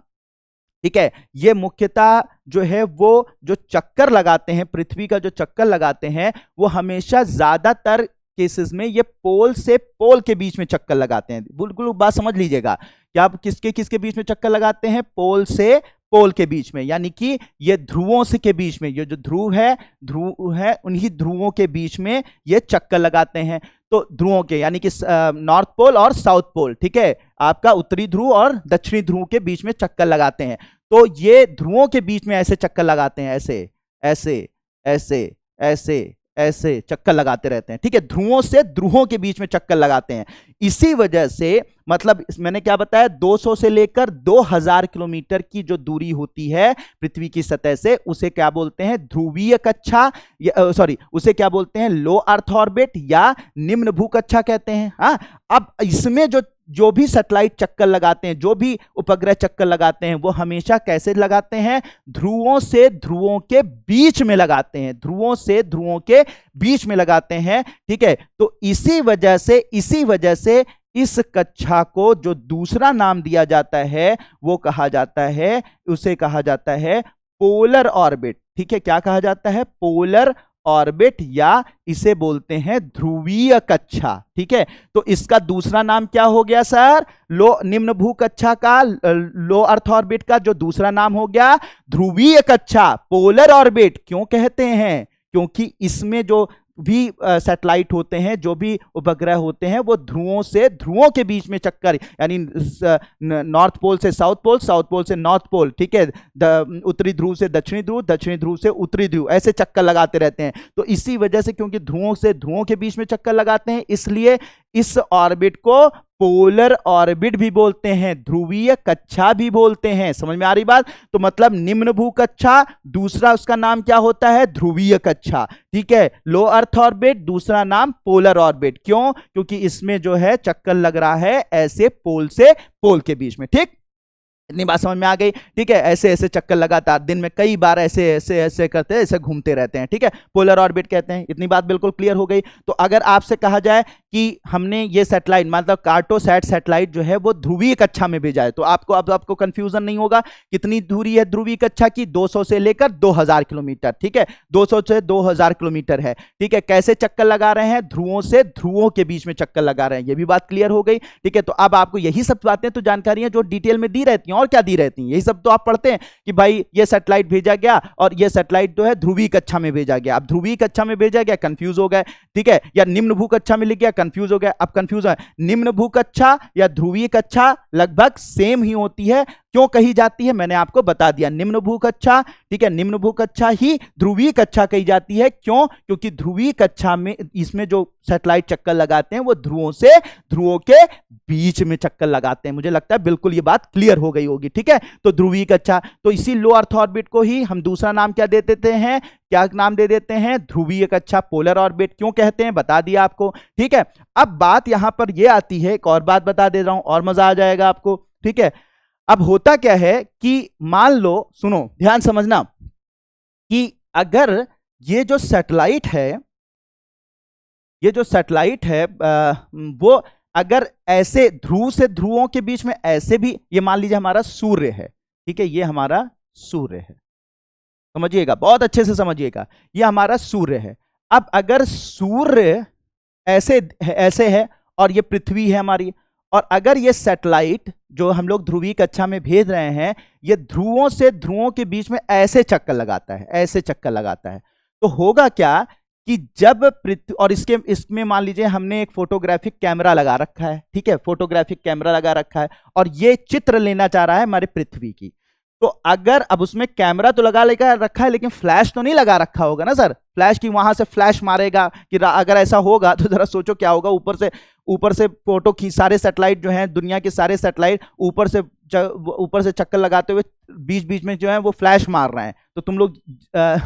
ठीक है, ये मुख्यतः जो है वो जो चक्कर लगाते हैं, पृथ्वी का जो चक्कर लगाते हैं, वो हमेशा ज्यादातर केसेस में ये पोल से पोल के बीच में चक्कर लगाते हैं। बिल्कुल बात समझ लीजिएगा कि आप किसके बीच में चक्कर लगाते हैं, पोल से पोल के बीच में, यानी कि ये ध्रुवों से के बीच में, ये जो ध्रुव है उन्हीं ध्रुवों के बीच में ये चक्कर लगाते हैं। तो ध्रुवों के, यानी कि नॉर्थ पोल और साउथ पोल, ठीक है, आपका उत्तरी ध्रुव और दक्षिणी ध्रुव के बीच में चक्कर लगाते हैं। तो ये ध्रुवों के बीच में ऐसे चक्कर लगाते हैं, ऐसे ऐसे ऐसे ऐसे ऐसे चक्कर लगाते रहते हैं। ठीक है, ध्रुवों से ध्रुवों के बीच में चक्कर लगाते हैं। इसी वजह से, मतलब मैंने क्या बताया, 200 से लेकर 2000 किलोमीटर की जो दूरी होती है पृथ्वी की सतह से, उसे क्या बोलते हैं, ध्रुवीय कक्षा, उसे क्या बोलते हैं, लो अर्थ ऑर्बिट या निम्न भू कक्षा कहते हैं। हाँ, अब इसमें जो भी सैटेलाइट चक्कर लगाते हैं, जो भी उपग्रह चक्कर लगाते हैं, वो हमेशा कैसे लगाते हैं, ध्रुवों से ध्रुवों के बीच में लगाते हैं, ध्रुवों से ध्रुवों के बीच में लगाते हैं। ठीक है, तो इसी वजह से इस कक्षा को जो दूसरा नाम दिया जाता है, वो कहा जाता है, उसे कहा जाता है पोलर ऑर्बिट। ठीक है, क्या कहा जाता है, पोलर ऑर्बिट, या इसे बोलते हैं ध्रुवीय कक्षा। ठीक है, तो इसका दूसरा नाम क्या हो गया सर, निम्न भू कक्षा का, लो अर्थ ऑर्बिट का जो दूसरा नाम हो गया ध्रुवीय कक्षा, पोलर ऑर्बिट। क्यों कहते हैं, क्योंकि इसमें जो भी सैटेलाइट होते हैं, जो भी उपग्रह होते हैं, वो ध्रुवों से ध्रुवों के बीच में चक्कर, यानी नॉर्थ पोल से साउथ पोल, साउथ पोल से नॉर्थ पोल, ठीक है, उत्तरी ध्रुव से दक्षिणी ध्रुव, दक्षिणी ध्रुव से उत्तरी ध्रुव, ऐसे चक्कर लगाते रहते हैं। तो इसी वजह से, क्योंकि ध्रुवों से ध्रुवों के बीच में चक्कर लगाते हैं, इसलिए इस ऑर्बिट को पोलर ऑर्बिट भी बोलते हैं, ध्रुवीय कक्षा भी बोलते हैं। समझ में आ रही बात? तो मतलब निम्न भू कक्षा, दूसरा उसका नाम क्या होता है, ध्रुवीय कक्षा। ठीक है, लो अर्थ ऑर्बिट, दूसरा नाम पोलर ऑर्बिट। क्यों? क्योंकि इसमें जो है चक्कर लग रहा है ऐसे पोल से पोल के बीच में। ठीक, इतनी बात समझ में आ गई, ठीक है। ऐसे ऐसे चक्कर लगातार दिन में कई बार ऐसे ऐसे ऐसे करते हैं, ऐसे घूमते रहते हैं, ठीक है, पोलर ऑर्बिट कहते हैं। इतनी बात बिल्कुल क्लियर हो गई। तो अगर आपसे कहा जाए कि हमने ये सैटेलाइट मतलब कार्टोसैट सैटेलाइट जो है वो ध्रुवीय कक्षा में भेजा है, तो आपको कंफ्यूजन नहीं होगा। कितनी दूरी है ध्रुवीय कक्षा की? 200 से लेकर 2000 किलोमीटर, ठीक है, 200 से 2000 किलोमीटर है, ठीक है। कैसे चक्कर लगा रहे हैं? ध्रुवों से ध्रुवों के बीच में चक्कर लगा रहे हैं, ये भी बात क्लियर हो गई, ठीक है। तो अब आपको यही सब बातें तो जानकारियां जो डिटेल में दी रहती हैं, और क्या दी रहती हैं, यही सब तो आप पढ़ते हैं कि भाई ये सैटेलाइट भेजा गया और ये सैटेलाइट जो है ध्रुवीय कक्षा में भेजा गया। अब ध्रुवीय कक्षा में भेजा गया, कंफ्यूज हो गए, ठीक है, या निम्न भू कक्षा में लिख गया, कंफ्यूज हो गया। अब कंफ्यूज है, निम्न भू कक्षा या ध्रुवीय कक्षा लगभग सेम ही होती है। क्यों कही जाती है मैंने आपको बता दिया, निम्न भू कक्षा, ठीक है, निम्न भू कक्षा ही ध्रुवीय कक्षा कही जाती है। क्यों? क्योंकि ध्रुवीय कक्षा में इसमें जो सैटेलाइट चक्कर लगाते हैं वो ध्रुवों से ध्रुवों के बीच में चक्कर लगाते हैं। मुझे लगता है बिल्कुल ये बात क्लियर हो गई होगी, ठीक है। तो ध्रुवीय कक्षा, तो इसी लो अर्थ ऑर्बिट को ही हम दूसरा नाम क्या दे देते हैं? क्या नाम दे देते हैं? ध्रुवीय कक्षा, पोलर ऑर्बिट। क्यों कहते हैं बता दिया आपको, ठीक है। अब बात यहां पर यह आती है, एक और बात बता दे रहा हूं और मजा आ जाएगा आपको, ठीक है। अब होता क्या है कि मान लो, सुनो ध्यान समझना, कि अगर ये जो सैटेलाइट है, ये जो सैटेलाइट है वो अगर ऐसे ध्रुव से ध्रुवों के बीच में ऐसे भी, ये मान लीजिए हमारा सूर्य है, ठीक है, ये हमारा सूर्य है, समझिएगा, बहुत अच्छे से समझिएगा, ये हमारा सूर्य है। अब अगर सूर्य ऐसे ऐसे है और ये पृथ्वी है हमारी, और अगर ये सैटेलाइट जो हम लोग ध्रुवीय कक्षा में भेज रहे हैं, ये ध्रुवों से ध्रुवों के बीच में ऐसे चक्कर लगाता है, ऐसे चक्कर लगाता है, तो होगा क्या कि जब पृथ्वी, और इसमें मान लीजिए हमने एक फोटोग्राफिक कैमरा लगा रखा है, ठीक है, फोटोग्राफिक कैमरा लगा रखा है, और ये चित्र लेना चाह रहा है हमारे पृथ्वी की। तो अगर अब उसमें कैमरा तो लगा रखा है, लेकिन फ्लैश तो नहीं लगा रखा होगा ना सर, फ्लैश की वहां से फ्लैश मारेगा कि अगर ऐसा होगा तो जरा सोचो क्या होगा। ऊपर से फोटो खींच, सारे सैटेलाइट जो हैं दुनिया के सारे सैटेलाइट ऊपर से चक्कर लगाते हुए बीच बीच में जो है वो फ्लैश मार रहे हैं, तो तुम लोग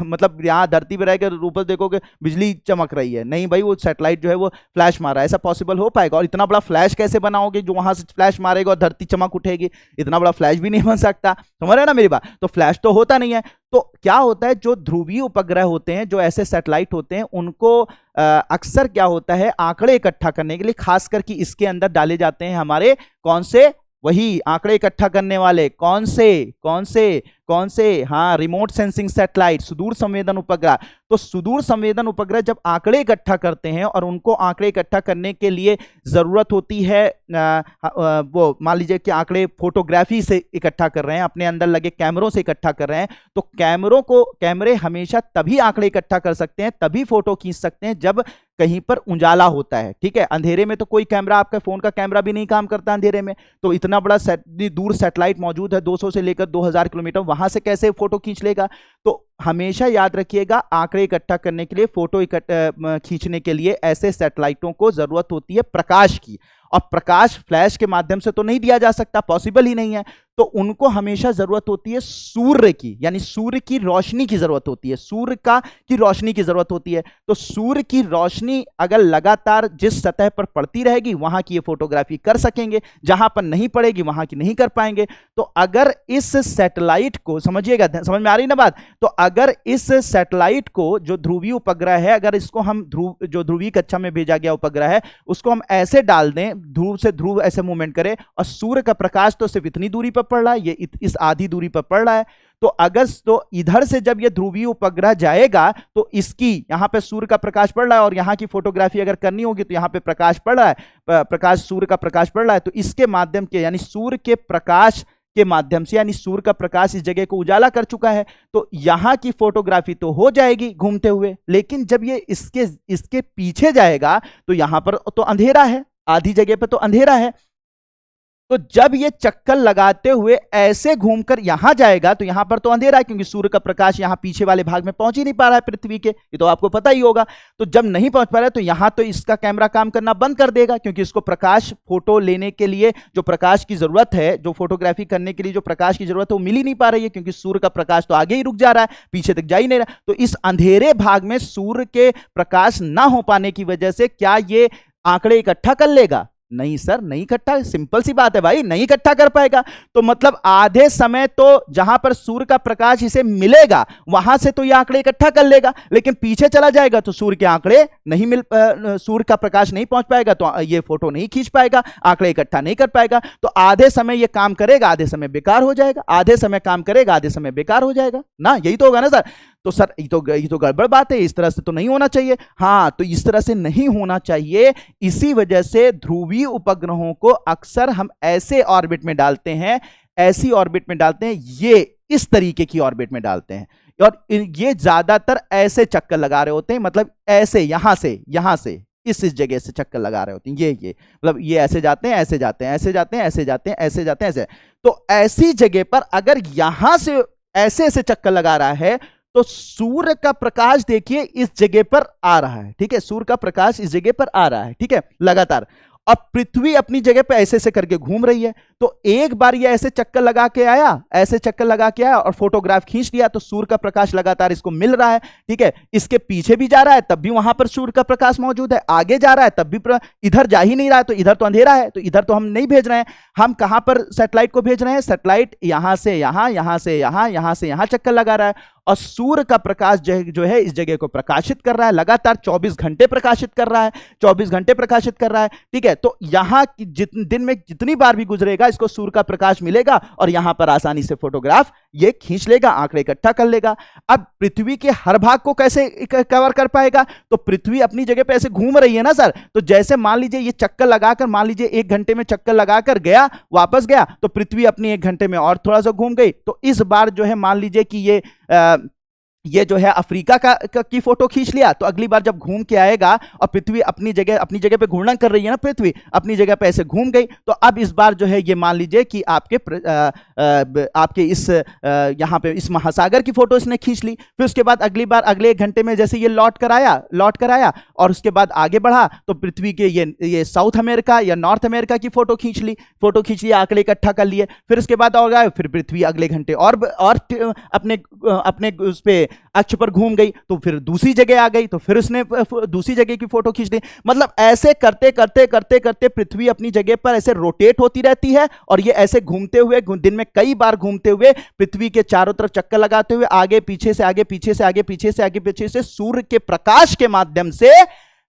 मतलब यहाँ धरती पे रहकर ऊपर देखोगे बिजली चमक रही है, नहीं भाई, वो सैटेलाइट जो है वो फ्लैश मार रहा है। ऐसा पॉसिबल हो पाएगा? और इतना बड़ा फ्लैश कैसे बनाओगे जो वहां से फ्लैश मारेगा और धरती चमक उठेगी? इतना बड़ा फ्लैश भी नहीं बन सकता, समझ रहे ना मेरी बात। तो फ्लैश तो होता नहीं है। तो क्या होता है, जो ध्रुवीय उपग्रह होते हैं, जो ऐसे सैटेलाइट होते हैं, उनको अक्सर क्या होता है, आंकड़े इकट्ठा करने के लिए खास करके इसके अंदर डाले जाते हैं हमारे कौन से, वही आंकड़े इकट्ठा करने वाले, कौन से, हाँ, रिमोट सेंसिंग सैटेलाइट, सुदूर संवेदन उपग्रह। तो सुदूर संवेदन उपग्रह जब आंकड़े इकट्ठा करते हैं, और उनको आंकड़े इकट्ठा करने के लिए जरूरत होती है, वो मान लीजिए कि आंकड़े फोटोग्राफी से इकट्ठा कर रहे हैं, अपने अंदर लगे कैमरों से इकट्ठा कर रहे हैं, तो कैमरे हमेशा तभी आंकड़े इकट्ठा कर सकते हैं, तभी फोटो खींच सकते हैं जब कहीं पर उजाला होता है, ठीक है। अंधेरे में तो कोई कैमरा, आपका फोन का कैमरा भी नहीं काम करता अंधेरे में। तो इतना बड़ा दूर सैटेलाइट मौजूद है, 200 से लेकर 2000 किलोमीटर, वहां से कैसे फोटो खींच लेगा? तो हमेशा याद रखिएगा, आंकड़े इकट्ठा करने के लिए, फोटो खींचने के लिए ऐसे सैटेलाइटों को जरूरत होती है प्रकाश की, और प्रकाश फ्लैश के माध्यम से तो नहीं दिया जा सकता, पॉसिबल ही नहीं है। तो उनको हमेशा जरूरत होती है सूर्य की, यानी सूर्य की रोशनी की जरूरत होती है, की रोशनी की जरूरत होती है। तो सूर्य की रोशनी अगर लगातार जिस सतह पर पड़ती रहेगी, वहां की ये फोटोग्राफी कर सकेंगे, जहां पर नहीं पड़ेगी वहां की नहीं कर पाएंगे। तो अगर इस सैटेलाइट को, समझिएगा, समझ में आ रही ना बात, तो अगर इस सैटेलाइट को, जो ध्रुवीय उपग्रह है, अगर इसको हम जो ध्रुवीय कक्षा में भेजा गया उपग्रह है, उसको हम ऐसे डाल दें, ध्रुव से ध्रुव ऐसे मूवमेंट करे, और सूर्य का प्रकाश तो सिर्फ इतनी दूरी पर पड़ रहा है, ये इस आधी दूरी पर पड़ रहा है, तो इधर से जब ये ध्रुवीय उपग्रह जाएगा, तो इसकी यहां पे सूर्य का प्रकाश पड़ रहा है, और यहां की फोटोग्राफी अगर करनी होगी तो यहां पे प्रकाश पड़ रहा है, सूर्य का प्रकाश पड़ रहा है, तो इसके माध्यम के, यानी सूर्य के प्रकाश के माध्यम से, यानी सूर्य का प्रकाश इस जगह को उजाला कर चुका है, तो यहां की फोटोग्राफी तो हो जाएगी घूमते हुए, लेकिन जब ये इसके पीछे जाएगा तो यहां पर तो अंधेरा है, आधी जगह पे तो अंधेरा है। तो जब ये चक्कर लगाते हुए ऐसे घूमकर यहां जाएगा, तो यहां पर तो अंधेरा है, क्योंकि सूर्य का प्रकाश यहां पीछे वाले भाग में पहुंच ही नहीं पा रहा है पृथ्वी के, ये तो आपको पता ही होगा। तो जब नहीं पहुंच पा रहा है, तो यहां तो इसका कैमरा काम करना बंद कर देगा, क्योंकि इसको प्रकाश, फोटो लेने के लिए जो प्रकाश की जरूरत है, जो फोटोग्राफी करने के लिए जो प्रकाश की जरूरत है, वो मिल ही नहीं पा रही है, क्योंकि सूर्य का प्रकाश तो आगे ही रुक जा रहा है, पीछे तक जा ही नहीं रहा। तो इस अंधेरे भाग में सूर्य के प्रकाश ना हो पाने की वजह से क्या ये आंकड़े इकट्ठा कर लेगा? नहीं सर, नहीं इकट्ठा, सिंपल सी बात है भाई, नहीं इकट्ठा कर पाएगा। तो मतलब आधे समय तो जहां पर सूर्य का प्रकाश इसे मिलेगा वहां से तो ये आंकड़े इकट्ठा कर लेगा, लेकिन पीछे चला जाएगा तो सूर्य के आंकड़े नहीं सूर्य का प्रकाश नहीं पहुंच पाएगा, तो ये फोटो नहीं खींच पाएगा, आंकड़े इकट्ठा नहीं कर पाएगा। तो आधे समय ये काम करेगा, आधे समय बेकार हो जाएगा, आधे समय काम करेगा, आधे समय बेकार हो जाएगा ना, यही तो होगा ना सर। तो सर ये तो गड़बड़ बात है, इस तरह से तो नहीं होना चाहिए। हाँ, तो इस तरह से नहीं होना चाहिए, इसी वजह से ध्रुवीय उपग्रहों को अक्सर हम ऐसे ऑर्बिट में डालते हैं, ऐसी ऑर्बिट में डालते हैं, ये इस तरीके की ऑर्बिट में डालते हैं, और ये ज्यादातर ऐसे चक्कर लगा रहे होते हैं, मतलब ऐसे यहां से इस जगह से चक्कर लगा रहे होते हैं, ये मतलब ये ऐसे जाते हैं, ऐसे जाते हैं, ऐसे जाते हैं, ऐसे जाते हैं, ऐसे जाते हैं, ऐसे। तो ऐसी जगह पर अगर यहां से ऐसे ऐसे चक्कर लगा रहा है तो सूर्य का प्रकाश देखिए इस जगह पर आ रहा है, ठीक है, सूर्य का प्रकाश इस जगह पर आ रहा है, ठीक है, लगातार। अब पृथ्वी अपनी जगह पे ऐसे ऐसे करके घूम रही है, तो एक बार ये ऐसे चक्कर लगा के आया, ऐसे चक्कर लगा के आया और फोटोग्राफ खींच लिया, तो सूर्य का प्रकाश लगातार इसको मिल रहा है, ठीक है। इसके पीछे भी जा रहा है तब भी वहां पर सूर्य का प्रकाश मौजूद है, आगे जा रहा है तब भी इधर जा ही नहीं रहा है, तो इधर तो अंधेरा है, तो इधर तो हम नहीं भेज रहे हैं। हम कहां पर सैटेलाइट को भेज रहे हैं? सैटेलाइट यहां से यहां, यहां से यहां, यहां से यहां चक्कर लगा रहा है, और सूर्य का प्रकाश जो है इस जगह को प्रकाशित कर रहा है, लगातार 24 घंटे प्रकाशित कर रहा है, 24 घंटे प्रकाशित कर रहा है, ठीक है। तो यहां दिन में जितनी बार भी गुजरेगा इसको सूर्य का प्रकाश मिलेगा, और यहां पर आसानी से फोटोग्राफ ये खींच लेगा, आंकड़े इकट्ठा कर लेगा। अब पृथ्वी के हर भाग को कैसे कवर कर पाएगा? तो पृथ्वी अपनी जगह पे ऐसे घूम रही है ना सर, तो जैसे मान लीजिए ये चक्कर लगाकर, मान लीजिए 1 घंटे में चक्कर लगाकर गया, वापस गया, तो पृथ्वी अपनी 1 घंटे में और थोड़ा सा घूम गई, तो इस बार जो है मान लीजिए कि ये जो है अफ्रीका की फोटो खींच लिया, तो अगली बार जब घूम के आएगा और पृथ्वी अपनी जगह पे घूर्णन कर रही है ना, पृथ्वी अपनी जगह पे ऐसे घूम गई, तो अब इस बार जो है ये मान लीजिए कि आपके इस यहाँ पे इस महासागर की फोटो इसने खींच ली, फिर उसके बाद अगली बार अगले 1 घंटे में जैसे ये लौट कर आया और उसके बाद आगे बढ़ा, तो पृथ्वी के ये साउथ अमेरिका या नॉर्थ अमेरिका की फोटो खींच ली, आंकड़े इकट्ठा कर लिए, फिर उसके बाद और गए, फिर पृथ्वी अगले घंटे और अपने उस पे अक्ष पर घूम गई, तो फिर दूसरी जगह आ गई, तो फिर उसने दूसरी जगह की फोटो खींच ली। मतलब ऐसे करते करते पृथ्वी अपनी जगह पर ऐसे रोटेट होती रहती है, और ये ऐसे घूमते हुए दिन में कई बार घूमते हुए पृथ्वी के चारों तरफ चक्कर लगाते हुए आगे पीछे से आगे पीछे से आगे पीछे से आगे पीछे से सूर्य के प्रकाश के माध्यम से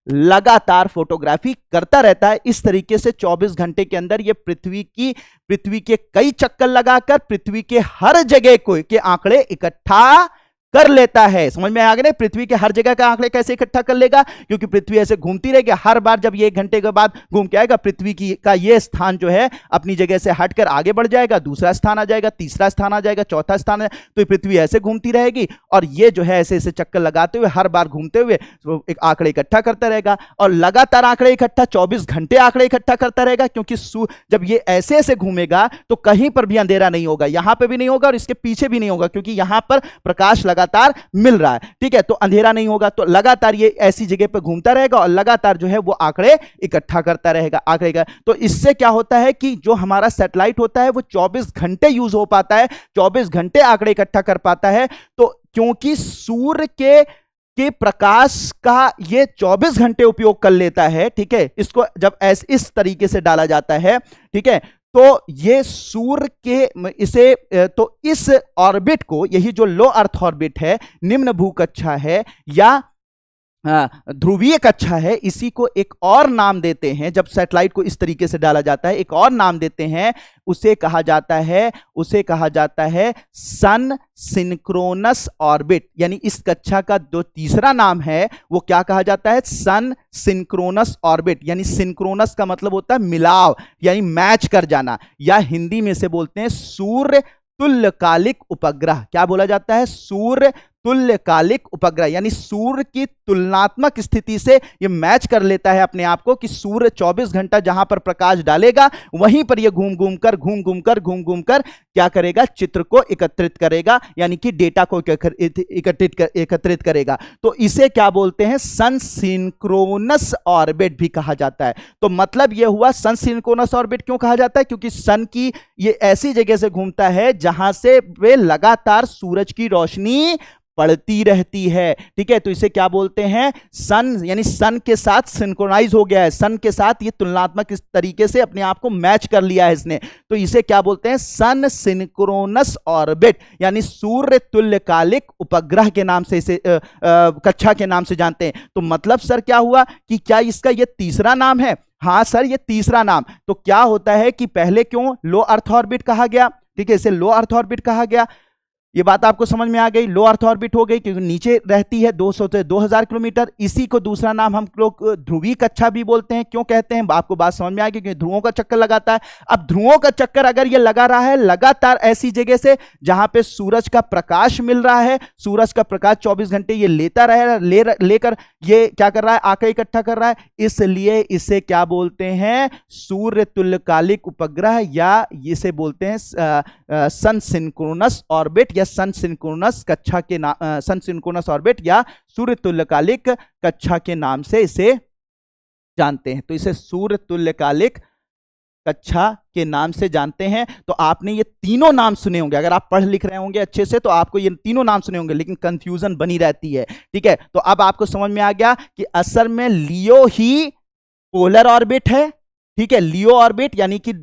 लगातार फोटोग्राफी करता रहता है। इस तरीके से 24 घंटे के अंदर ये पृथ्वी के कई चक्कर लगाकर पृथ्वी के हर जगह के आंकड़े इकट्ठा कर लेता है। समझ में आ गया? पृथ्वी के हर जगह का आंकड़े कैसे इकट्ठा कर लेगा? क्योंकि पृथ्वी ऐसे घूमती रहेगी, हर बार जब ये 1 घंटे के बाद घूम के आएगा, पृथ्वी का ये स्थान जो है अपनी जगह से हटकर आगे बढ़ जाएगा, दूसरा स्थान आ जाएगा, तीसरा स्थान आ जाएगा, चौथा स्थान है, तो पृथ्वी ऐसे घूमती रहेगी, और ये जो है ऐसे ऐसे चक्कर लगाते हुए हर बार घूमते हुए एक आंकड़े इकट्ठा करता रहेगा, और लगातार आंकड़े इकट्ठा 24 घंटे आंकड़े इकट्ठा करता रहेगा, क्योंकि जब ये ऐसे ऐसे घूमेगा तो कहीं पर भी अंधेरा नहीं होगा, यहां पर भी नहीं होगा और इसके पीछे भी नहीं होगा, क्योंकि यहां पर प्रकाश लगातार मिल रहा है, ठीक है, तो अंधेरा नहीं होगा, तो लगातार ये ऐसी जगह पे घूमता रहेगा और लगातार जो है वो आंकड़े इकट्ठा करता रहेगा, आंकड़े का। तो इससे क्या होता है कि जो हमारा सैटेलाइट होता है वो 24 घंटे यूज हो पाता है, 24 घंटे आंकड़े इकट्ठा कर पाता है। तो क्योंकि सूर्य के प्रकाश का ये 24 घंटे उपयोग कर लेता है, ठीक है, इसको जब इस तरीके से डाला जाता है, ठीक है, तो ये सूर्य के तो इस ऑर्बिट को, यही जो लो अर्थ ऑर्बिट है, निम्न भूकक्षा है या ध्रुवीय कक्षा है, इसी को एक और नाम देते हैं। जब सैटेलाइट को इस तरीके से डाला जाता है एक और नाम देते हैं, उसे कहा जाता है सन सिंक्रोनस ऑर्बिट। यानी इस कक्षा का जो तीसरा नाम है वो क्या कहा जाता है? सन सिंक्रोनस ऑर्बिट। यानी सिंक्रोनस का मतलब होता है मिलाव, यानी मैच कर जाना, या हिंदी में से बोलते हैं सूर्य तुल्यकालिक उपग्रह। क्या बोला जाता है? सूर्य तुल्यकालिक उपग्रह, यानी सूर्य की तुलनात्मक स्थिति से यह मैच कर लेता है अपने आप को कि सूर्य 24 घंटा जहां पर प्रकाश डालेगा वहीं पर यह घूम घूम कर क्या करेगा, चित्र को एकत्रित करेगा, यानी कि डेटा को एकत्रित करेगा। तो इसे क्या बोलते हैं, सन सिंक्रोनस ऑर्बिट भी कहा जाता है। तो मतलब यह हुआ सन सिंक्रोनस ऑर्बिट क्यों कहा जाता है, क्योंकि सन की ये ऐसी जगह से घूमता है जहां से वे लगातार सूरज की रोशनी पड़ती रहती है। ठीक है, तो इसे क्या बोलते हैं, सन, यानी सन के साथ सिंक्रोनाइज हो गया है, सन के साथ ये तुलनात्मक इस तरीके से अपने आप को मैच कर लिया है इसने, तो इसे क्या बोलते हैं, सन सिंक्रोनस ऑर्बिट, यानी सूर्य तुल्यकालिक उपग्रह के नाम से इसे कक्षा के नाम से जानते हैं। तो मतलब सर क्या हुआ कि क्या इसका ये तीसरा नाम है? हाँ सर, ये तीसरा नाम। तो क्या होता है कि पहले क्यों लो अर्थ ऑर्बिट कहा गया, ठीक है, इसे लो अर्थ ऑर्बिट कहा गया, ये बात आपको समझ में आ गई। लो अर्थ ऑर्बिट हो गई क्योंकि नीचे रहती है 200 से 2000 किलोमीटर। इसी को दूसरा नाम हम लोग ध्रुवीय कक्षा भी बोलते हैं। क्यों कहते हैं, आपको बात समझ में आ गई, क्योंकि ध्रुवों का चक्कर लगाता है। अब ध्रुवों का चक्कर अगर ये लगा रहा है लगातार ऐसी जगह से जहां पे सूरज का प्रकाश मिल रहा है, सूरज का प्रकाश 24 घंटे ये लेता रहे, लेकर ये क्या कर रहा है, आंकड़े इकट्ठा कर रहा है, इसलिए इसे क्या बोलते हैं, सूर्य तुल्यकालिक उपग्रह, या इसे बोलते हैं सन सिंक्रोनस ऑर्बिट, या सन सिंक्रोनस कक्षा के नाम, सन सिंक्रोनस ऑर्बिट या सूर्य तुल्यकालिक कक्षा के नाम से इसे जानते हैं। तो इसे सूर्य तुल्यकालिक कक्षा के नाम से जानते हैं। तो आपने ये तीनों नाम सुने होंगे, अगर आप पढ़ लिख रहे होंगे अच्छे से तो आपको ये तीनों नाम सुने होंगे, लेकिन कंफ्यूजन बनी रहती है। ठीक है, तो अब आपको समझ में आ गया कि असल में लियो ही पोलर ऑर्बिट है। ठीक है, लियो ऑर्बिट यानी कि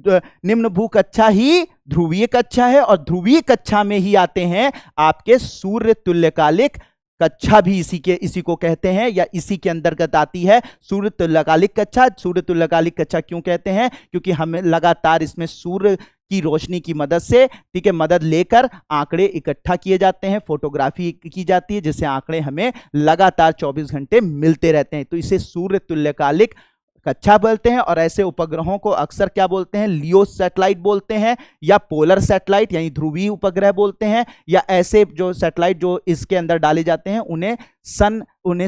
निम्न भू कक्षा ही ध्रुवीय कक्षा है, और ध्रुवीय कक्षा में ही आते हैं आपके सूर्य तुल्यकालिक कक्षा भी इसी को कहते हैं, या इसी के अंतर्गत आती है सूर्य तुल्यकालिक कक्षा। सूर्य तुल्यकालिक कक्षा क्यों कहते हैं, क्योंकि हमें लगातार इसमें सूर्य की रोशनी की मदद से, ठीक है, मदद लेकर आंकड़े इकट्ठा किए जाते हैं, फोटोग्राफी की जाती है, जिससे आंकड़े हमें लगातार 24 घंटे मिलते रहते हैं। तो इसे सूर्य तुल्यकालिक कक्षा बोलते हैं। और ऐसे उपग्रहों को अक्सर क्या बोलते हैं, लियो सैटेलाइट बोलते हैं, या पोलर सैटेलाइट यानी ध्रुवीय उपग्रह बोलते हैं, या ऐसे जो सैटेलाइट जो इसके अंदर डाले जाते हैं उन्हें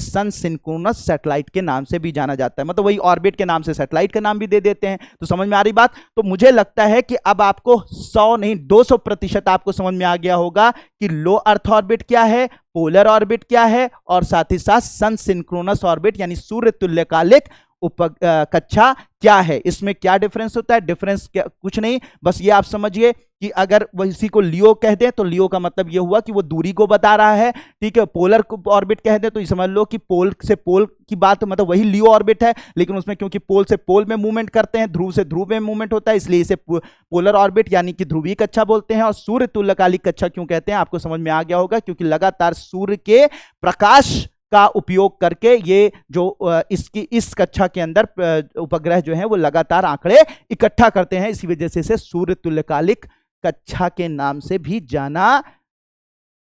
सन सिंक्रोनस सैटेलाइट के नाम से भी जाना जाता है। मतलब वही ऑर्बिट के नाम से सैटेलाइट का नाम भी दे देते हैं। तो समझ में आ रही बात। तो मुझे लगता है कि अब आपको 100 नहीं 200% आपको समझ में आ गया होगा कि लो अर्थ ऑर्बिट क्या है, पोलर ऑर्बिट क्या है, और साथ ही साथ सन सिंक्रोनस ऑर्बिट यानी सूर्य तुल्यकालिक कक्षा क्या है, इसमें क्या डिफरेंस होता है। डिफरेंस क्या, कुछ नहीं, बस ये आप समझिए कि अगर इसी को लियो कह दें तो लियो का मतलब ये हुआ कि वो दूरी को बता रहा है। ठीक है, पोलर ऑर्बिट कह दें तो ये समझ लो कि पोल से पोल की बात, मतलब वही लियो ऑर्बिट है, लेकिन उसमें क्योंकि पोल से पोल में मूवमेंट करते हैं, ध्रुव से ध्रुव में मूवमेंट होता है, इसलिए इसे पोलर ऑर्बिट यानी कि ध्रुवीय कक्षा बोलते हैं। और सूर्य तुल्यकालिक कक्षा क्यों कहते हैं, आपको समझ में आ गया होगा, क्योंकि लगातार सूर्य के प्रकाश का उपयोग करके ये जो इस कक्षा के अंदर उपग्रह जो हैं वो लगातार आंकड़े इकट्ठा करते हैं। इसी वजह से इसे सूर्य तुल्यकालिक कक्षा के नाम से भी जाना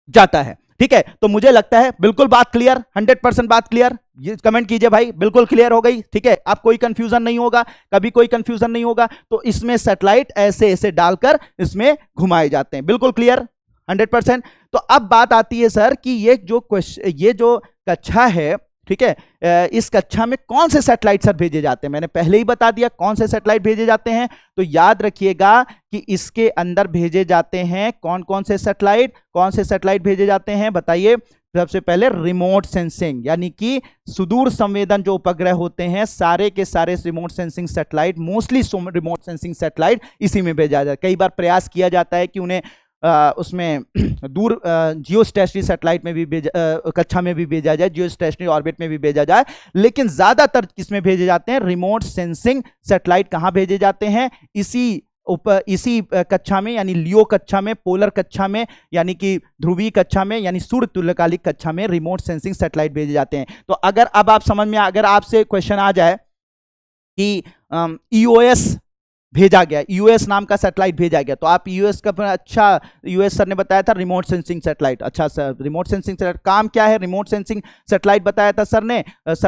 जाता है। ठीक है, तो मुझे लगता है बिल्कुल बात क्लियर, 100% बात क्लियर। ये कमेंट कीजिए भाई, बिल्कुल क्लियर हो गई। ठीक है, अब कोई कंफ्यूजन नहीं होगा, कभी कोई कंफ्यूजन नहीं होगा। तो इसमें सैटेलाइट ऐसे ऐसे डालकर इसमें घुमाए जाते हैं, बिल्कुल क्लियर 100%। तो अब बात आती है सर कि ये जो कक्षा है, ठीक है, इस कक्षा में कौन से सैटेलाइट सर भेजे जाते हैं। मैंने पहले ही बता दिया कौन से सैटेलाइट भेजे जाते हैं। तो याद रखिएगा कि इसके अंदर भेजे जाते हैं कौन कौन से सैटेलाइट भेजे जाते हैं, बताइए। सबसे पहले रिमोट सेंसिंग यानी कि सुदूर संवेदन जो उपग्रह होते हैं, सारे के सारे remote sensing satellite, mostly remote sensing satellite इसी में भेजा जाता है। कई बार प्रयास किया जाता है कि उन्हें उसमें दूर जियो स्टेशनरी सैटेलाइट में भी कक्षा में भी भेजा जाए, जियो स्टेशनरी ऑर्बिट में भी भेजा जाए, लेकिन ज्यादातर किसमें भेजे जाते हैं, रिमोट सेंसिंग सैटेलाइट। कहां भेजे जाते हैं, इसी कक्षा में, यानी लियो कक्षा में, पोलर कक्षा में, यानी कि ध्रुवीय कक्षा में, यानी सूर्य तुल्यकालिक कक्षा में रिमोट सेंसिंग सैटेलाइट भेजे जाते हैं। तो अगर अब आप समझ में, अगर आपसे क्वेश्चन आ जाए कि ईओएस भेजा गया, यूएस नाम का सैटेलाइट भेजा गया, तो आप यूएस का, अच्छा यूएस सर ने बताया था रिमोट सेंसिंग सैटेलाइट। अच्छा सर, रिमोट सेंसिंग सैटेलाइट काम क्या है, रिमोट सेंसिंग सैटेलाइट बताया था सर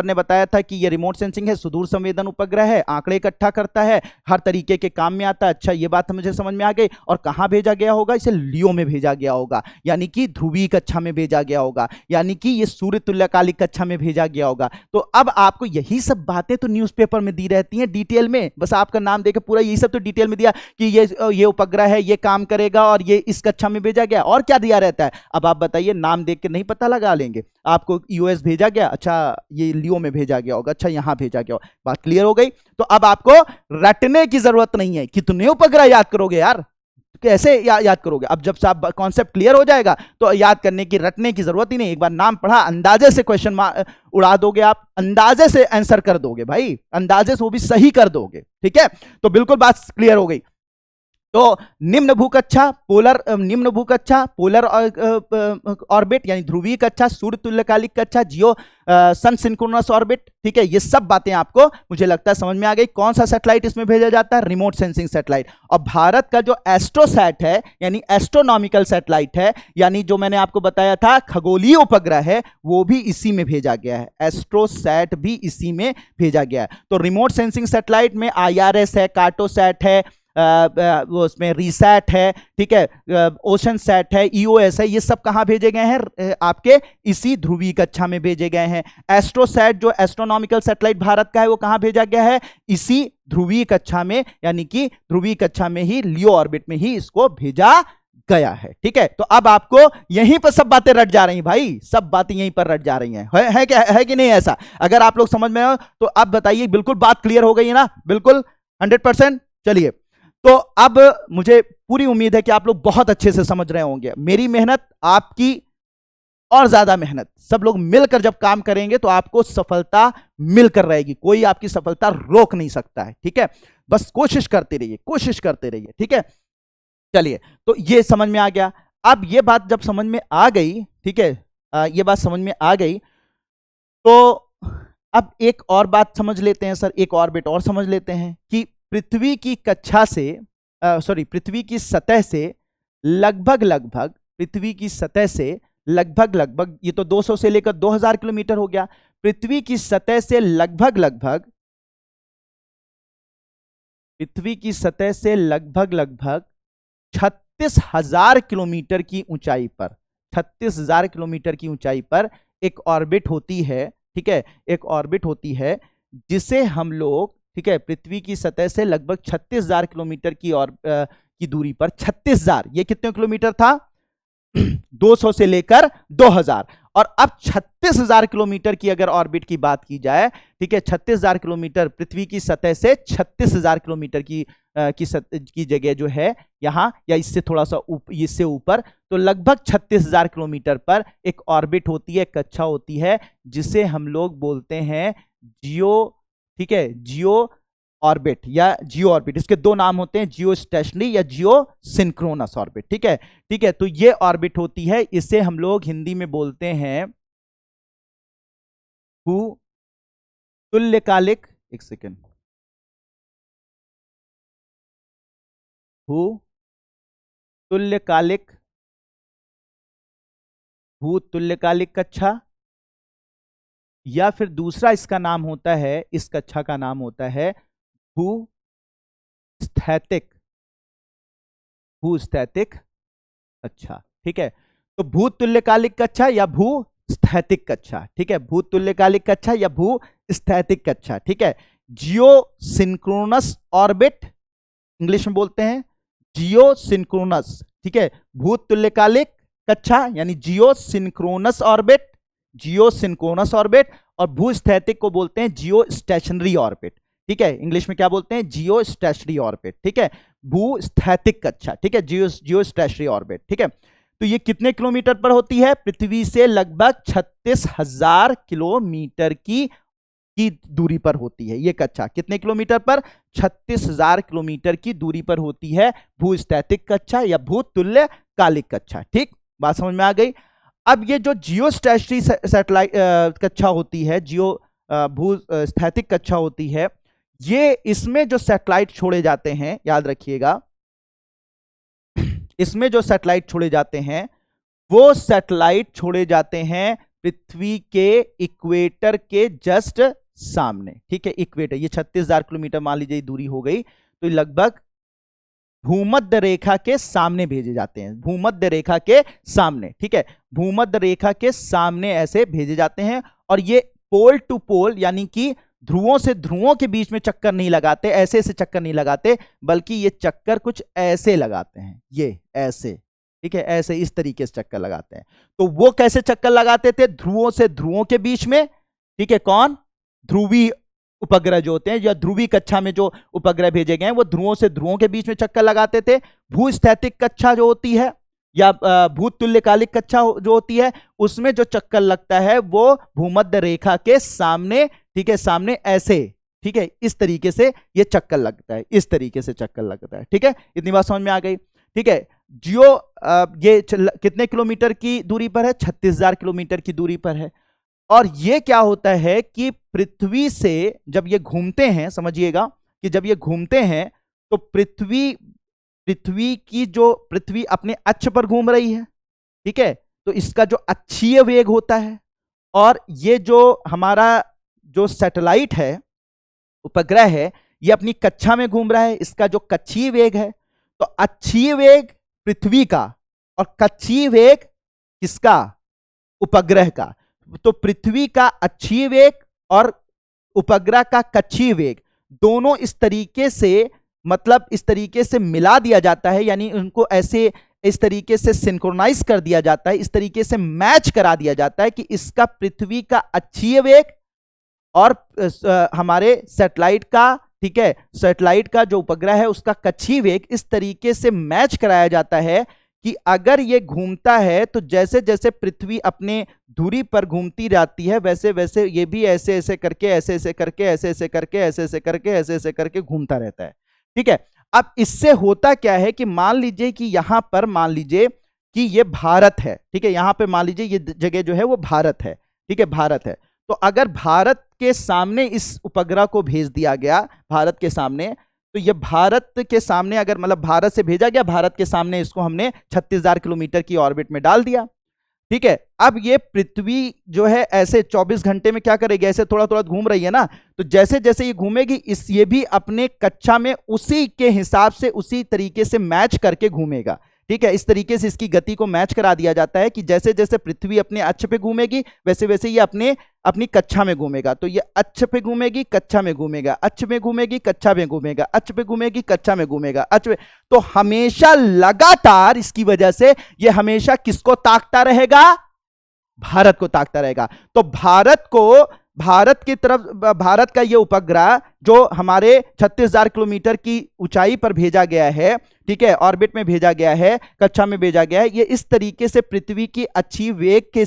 ने बताया था कि ये रिमोट सेंसिंग है, सुदूर संवेदन उपग्रह है, आंकड़े इकट्ठा करता है, हर तरीके के काम में आता है। अच्छा, ये बात मुझे समझ में आ गई। और कहाँ भेजा गया होगा, इसे लियो में भेजा गया होगा, यानी कि ध्रुवीय कक्षा में भेजा गया होगा, यानी कि ये सूर्य तुल्यकालिक कक्षा में भेजा गया होगा। तो अब आपको यही सब बातें तो न्यूज़पेपर में दी रहती हैं डिटेल में, बस आपका नाम देकर पूरा यही सब तो डिटेल में दिया कि ये उपग्रह है, ये काम करेगा और ये इस कक्षा में भेजा गया, और क्या दिया रहता है। अब आप बताइए, नाम देख के नहीं पता लगा लेंगे। आपको यूएस भेजा गया, अच्छा ये लियो में भेजा गया होगा, अच्छा यहां भेजा गया होगा, बात क्लियर हो गई। तो अब आपको रटने की जरूरत नहीं है। कितने उपग्रह याद करोगे यार, कैसे याद करोगे। अब जब सब कॉन्सेप्ट क्लियर हो जाएगा तो याद करने की, रटने की जरूरत ही नहीं। एक बार नाम पढ़ा, अंदाजे से क्वेश्चन उड़ा दोगे आप, अंदाजे से आंसर कर दोगे भाई, अंदाजे से वो भी सही कर दोगे। ठीक है, तो बिल्कुल बात क्लियर हो गई। तो निम्न भूकक्षा पोलर ऑर्बिट यानी ध्रुवीय कक्षा, सूर्य तुल्यकालिक कक्षा, जियो सन सिंक्रोनस ऑर्बिट। ठीक है, ये सब बातें आपको मुझे लगता है समझ में आ गई। कौन सा सैटेलाइट इसमें भेजा जाता है, रिमोट सेंसिंग सैटेलाइट। और भारत का जो एस्ट्रोसैट है यानी एस्ट्रोनॉमिकल सैटेलाइट है, यानी जो मैंने आपको बताया था खगोलीय उपग्रह है, वो भी इसी में भेजा गया है। एस्ट्रोसैट भी इसी में भेजा गया है। तो रिमोट सेंसिंग सैटेलाइट में IRS है, कार्टोसैट है, वो उसमें रीसैट है, ठीक है, ओशन सैट है, EOS है, ये सब कहां भेजे गए हैं, आपके इसी ध्रुवीय कक्षा में भेजे गए हैं। एस्ट्रोसैट जो एस्ट्रोनॉमिकल सैटेलाइट भारत का है, वो कहां भेजा गया है, इसी ध्रुवीय कक्षा में, यानी कि ध्रुवीय कक्षा में ही, लियो ऑर्बिट में ही इसको भेजा गया है। ठीक है, तो अब आपको यहीं पर सब बातें रट जा रही हैं भाई, सब बातें यहीं पर रट जा रही हैं। है क्या, है कि नहीं ऐसा? अगर आप लोग समझ में हो तो अब बताइए, बिल्कुल बात क्लियर हो गई है ना, बिल्कुल 100%। चलिए, तो अब मुझे पूरी उम्मीद है कि आप लोग बहुत अच्छे से समझ रहे होंगे। मेरी मेहनत, आपकी और ज्यादा मेहनत, सब लोग मिलकर जब काम करेंगे तो आपको सफलता मिलकर रहेगी। कोई आपकी सफलता रोक नहीं सकता है। ठीक है, बस कोशिश करते रहिए, कोशिश करते रहिए। ठीक है, चलिए, तो ये समझ में आ गया। अब ये बात जब समझ में आ गई, ठीक है, ये बात समझ में आ गई, तो अब एक और बात समझ लेते हैं सर, एक ऑर्बिट और समझ लेते हैं कि पृथ्वी की कक्षा से, पृथ्वी की सतह से लगभग पृथ्वी की सतह से लगभग, ये तो 200 से लेकर 2000 किलोमीटर हो गया। पृथ्वी की सतह से लगभग पृथ्वी की सतह से लगभग 36,000 किलोमीटर की ऊंचाई पर, 36,000 किलोमीटर की ऊंचाई पर एक ऑर्बिट होती है। ठीक है, एक ऑर्बिट होती है जिसे हम लोग, ठीक है, पृथ्वी की सतह से लगभग 36,000 किलोमीटर की दूरी पर, 36,000, ये कितने किलोमीटर था 200 से लेकर 2000, और अब 36,000 किलोमीटर की अगर ऑर्बिट की बात की जाए, ठीक है, 36,000 किलोमीटर पृथ्वी की सतह से 36,000 किलोमीटर की जगह जो है यहां, या इससे थोड़ा सा इससे ऊपर, तो लगभग 36,000 किलोमीटर पर एक ऑर्बिट होती है, कक्षा होती है, जिसे हम लोग बोलते हैं जियो, ठीक है, जियो ऑर्बिट या जियो ऑर्बिट। इसके दो नाम होते हैं, जियो स्टेशनरी या जियो सिंक्रोनस ऑर्बिट। ठीक है, ठीक है, तो ये ऑर्बिट होती है, इसे हम लोग हिंदी में बोलते हैं भू तुल्यकालिक, एक सेकेंड, भू तुल्यकालिक, भू तुल्यकालिक कक्षा, या फिर दूसरा इसका नाम होता है, इस कक्षा का नाम होता है भूस्थैतिक, भूस्थैतिक कक्षा। ठीक है, तो भूतुल्यकालिक कक्षा या भूस्थैतिक कक्षा। ठीक है, भूतुल्यकालिक कक्षा या भूस्थैतिक कक्षा। ठीक है, जियो सिंक्रोनस ऑर्बिट, इंग्लिश में बोलते हैं जियो सिंक्रोनस। ठीक है, भूतुल्यकालिक कक्षा यानी जियो सिंक्रोनस ऑर्बिट, जियो सिंक्रोनस ऑर्बिट, और भूस्थैतिक को बोलते हैं जियो स्टेशनरी ऑर्बिट। ठीक है, इंग्लिश में क्या बोलते हैं, जियो स्टेशनरी ऑर्बिट। ठीक है, भूस्थैतिक कक्षा। ठीक है, जियो स्टेशनरी ऑर्बिट। ठीक है, तो ये कितने किलोमीटर पर होती है, पृथ्वी से लगभग 36,000 किलोमीटर की दूरी पर होती है ये कक्षा। कितने किलोमीटर पर, 36,000 किलोमीटर की दूरी पर होती है भूस्थैतिक कक्षा या भूतुल्यकालिक कक्षा। ठीक, बात समझ में आ गई। अब ये जो जियो स्टेशनरी सैटेलाइट कक्षा होती है, जियो भूस्थैतिक कक्षा होती है, ये इसमें जो सैटेलाइट छोड़े जाते हैं, याद रखिएगा, इसमें जो सैटेलाइट छोड़े जाते हैं, वो सैटेलाइट छोड़े जाते हैं पृथ्वी के इक्वेटर के जस्ट सामने। ठीक है, इक्वेटर, ये 36,000 किलोमीटर मान लीजिए दूरी हो गई, तो लगभग भूमध्य रेखा के सामने भेजे जाते हैं, भूमध्य रेखा के सामने। ठीक है, भूमध्य रेखा के सामने ऐसे भेजे जाते हैं, और ये पोल टू पोल यानी कि ध्रुवों से ध्रुवों के बीच में चक्कर नहीं लगाते, ऐसे ऐसे चक्कर नहीं लगाते, बल्कि ये चक्कर कुछ ऐसे लगाते हैं, ये ऐसे, ठीक है, ऐसे इस तरीके से चक्कर लगाते हैं। तो वो कैसे चक्कर लगाते थे? ध्रुवों से ध्रुवों के बीच में, ठीक है, कौन? ध्रुवीय उपग्रह जो होते हैं या ध्रुवीय कक्षा में जो उपग्रह भेजे गए हैं वो ध्रुवों से ध्रुवों के बीच में चक्कर लगाते थे। भूस्थैतिक कक्षा जो होती है या भूतुल्यकालिक कक्षा जो होती है, उसमें जो चक्कर लगता है वो भूमध्य रेखा के सामने, ठीक है, सामने ऐसे, ठीक है, इस तरीके से ये चक्कर लगता है, इस तरीके से चक्कर लगता है, ठीक है। इतनी बात समझ में आ गई, ठीक है। जियो ये कितने किलोमीटर की दूरी पर है? 36,000 किलोमीटर की दूरी पर है। और ये क्या होता है कि पृथ्वी से जब ये घूमते हैं, समझिएगा कि जब ये घूमते हैं तो पृथ्वी की जो पृथ्वी अपने अक्ष पर घूम रही है, ठीक है, तो इसका जो अक्षीय वेग होता है, और ये जो हमारा जो सैटेलाइट है, उपग्रह है, ये अपनी कक्षा में घूम रहा है, इसका जो कक्षीय वेग है, तो अक्षीय वेग पृथ्वी का और कक्षीय वेग किसका? उपग्रह का। तो पृथ्वी का अक्षीय वेग और उपग्रह का कक्षीय वेग दोनों इस तरीके से, मतलब इस तरीके से मिला दिया जाता है, यानी उनको ऐसे इस तरीके से सिंक्रोनाइज कर दिया जाता है, इस तरीके से मैच करा दिया जाता है कि इसका पृथ्वी का अक्षीय वेग और हमारे सैटेलाइट का, ठीक है, सैटेलाइट का जो उपग्रह है उसका कक्षीय वेग इस तरीके से मैच कराया जाता है कि अगर ये घूमता है तो जैसे जैसे पृथ्वी अपने धुरी पर घूमती रहती है वैसे वैसे ये भी ऐसे ऐसे करके, ऐसे ऐसे करके, ऐसे ऐसे करके, ऐसे ऐसे करके, ऐसे ऐसे करके घूमता रहता है, ठीक है। अब इससे होता क्या है कि मान लीजिए कि यहां पर मान लीजिए कि ये भारत है, ठीक है, यहां पे मान लीजिए ये जगह जो है वो भारत है, ठीक है, भारत है। तो अगर भारत के सामने इस उपग्रह को भेज दिया गया, भारत के सामने, तो ये भारत के सामने अगर, मतलब भारत से भेजा गया, भारत के सामने इसको हमने 36,000 किलोमीटर की ऑर्बिट में डाल दिया, ठीक है। अब ये पृथ्वी जो है ऐसे 24 घंटे में क्या करेगी? ऐसे थोड़ा थोड़ा घूम रही है ना, तो जैसे जैसे ये घूमेगी ये भी अपने कक्षा में उसी के हिसाब से, उसी तरीके से मैच करके घूमेगा, ठीक है। इस तरीके से इसकी गति को मैच करा दिया जाता है कि जैसे जैसे पृथ्वी अपने अक्ष पे घूमेगी वैसे वैसे ये अपनी कक्षा में घूमेगा। तो ये अक्ष पे घूमेगी, कक्षा में घूमेगा, अक्ष में घूमेगी, कक्षा में घूमेगा, अक्ष पे घूमेगी, कक्षा में घूमेगा, अक्ष पे, तो हमेशा लगातार इसकी वजह से ये हमेशा किसको ताकता रहेगा? भारत को ताकता रहेगा। तो भारत की तरफ, भारत का ये उपग्रह जो हमारे 36,000 किलोमीटर की ऊंचाई पर भेजा गया है, ठीक है, ऑर्बिट में भेजा गया है, कक्षा में भेजा गया है, ये इस तरीके से पृथ्वी की अच्छी वेग के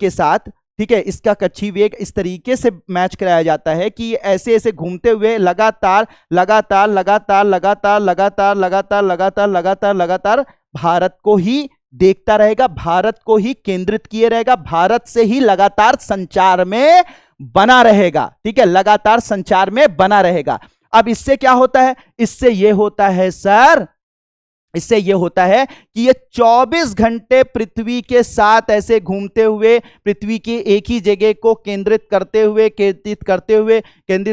साथ, ठीक है, इसका कक्षीय वेग इस तरीके से मैच कराया जाता है कि ऐसे ऐसे घूमते हुए लगातार लगातार लगातार लगातार लगातार लगातार लगातार लगातार लगातार भारत को ही देखता रहेगा, भारत को ही केंद्रित किए रहेगा, भारत से ही लगातार संचार में बना रहेगा, ठीक है, लगातार संचार में बना रहेगा। अब इससे क्या होता है? इससे यह होता है सर, इससे यह होता है कि ये 24 घंटे पृथ्वी के साथ ऐसे घूमते हुए, पृथ्वी की एक ही जगह को केंद्रित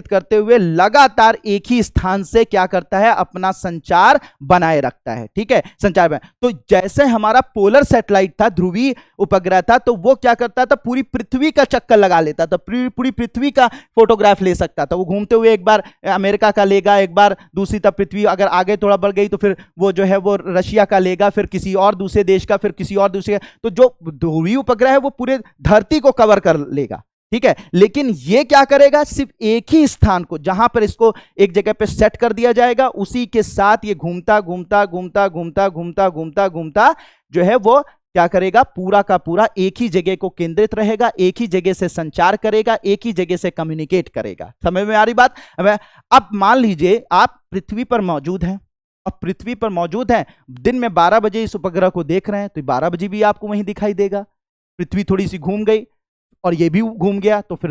करते हुए लगातार एक ही स्थान से क्या करता है? अपना संचार बनाए रखता है, ठीक है, संचार बनाए। तो जैसे हमारा पोलर सैटेलाइट था, ध्रुवीय उपग्रह था, तो वो क्या करता था? पूरी पृथ्वी का चक्कर लगा लेता था, पूरी पृथ्वी का फोटोग्राफ ले सकता था। वो घूमते हुए एक बार अमेरिका का लेगा, एक बार दूसरी तरफ पृथ्वी अगर आगे थोड़ा बढ़ गई तो फिर वो जो है वो रशिया का लेगा, फिर किसी और दूसरे देश का, फिर किसी और दूसरे का। तो जो ध्रुवीय उपग्रह है वो पूरे धरती को कवर कर लेगा, ठीक है। लेकिन ये क्या करेगा? सिर्फ एक ही स्थान को, जहां पर इसको एक जगह पे सेट कर दिया जाएगा, उसी के साथ ये घूमता घूमता घूमता घूमता घूमता घूमता घूमता जो है वो क्या करेगा? पूरा का पूरा एक ही जगह को केंद्रित रहेगा, एक ही जगह से संचार करेगा, एक ही जगह से कम्युनिकेट करेगा। समझ में आ रही बात? अब मान लीजिए आप पृथ्वी पर मौजूद हैं, अब पृथ्वी पर मौजूद हैं, दिन में 12 बजे इस उपग्रह को देख रहे हैं, तो 12 बजे भी आपको वहीं दिखाई देगा। पृथ्वी थोड़ी सी घूम गई और ये भी घूम गया, तो फिर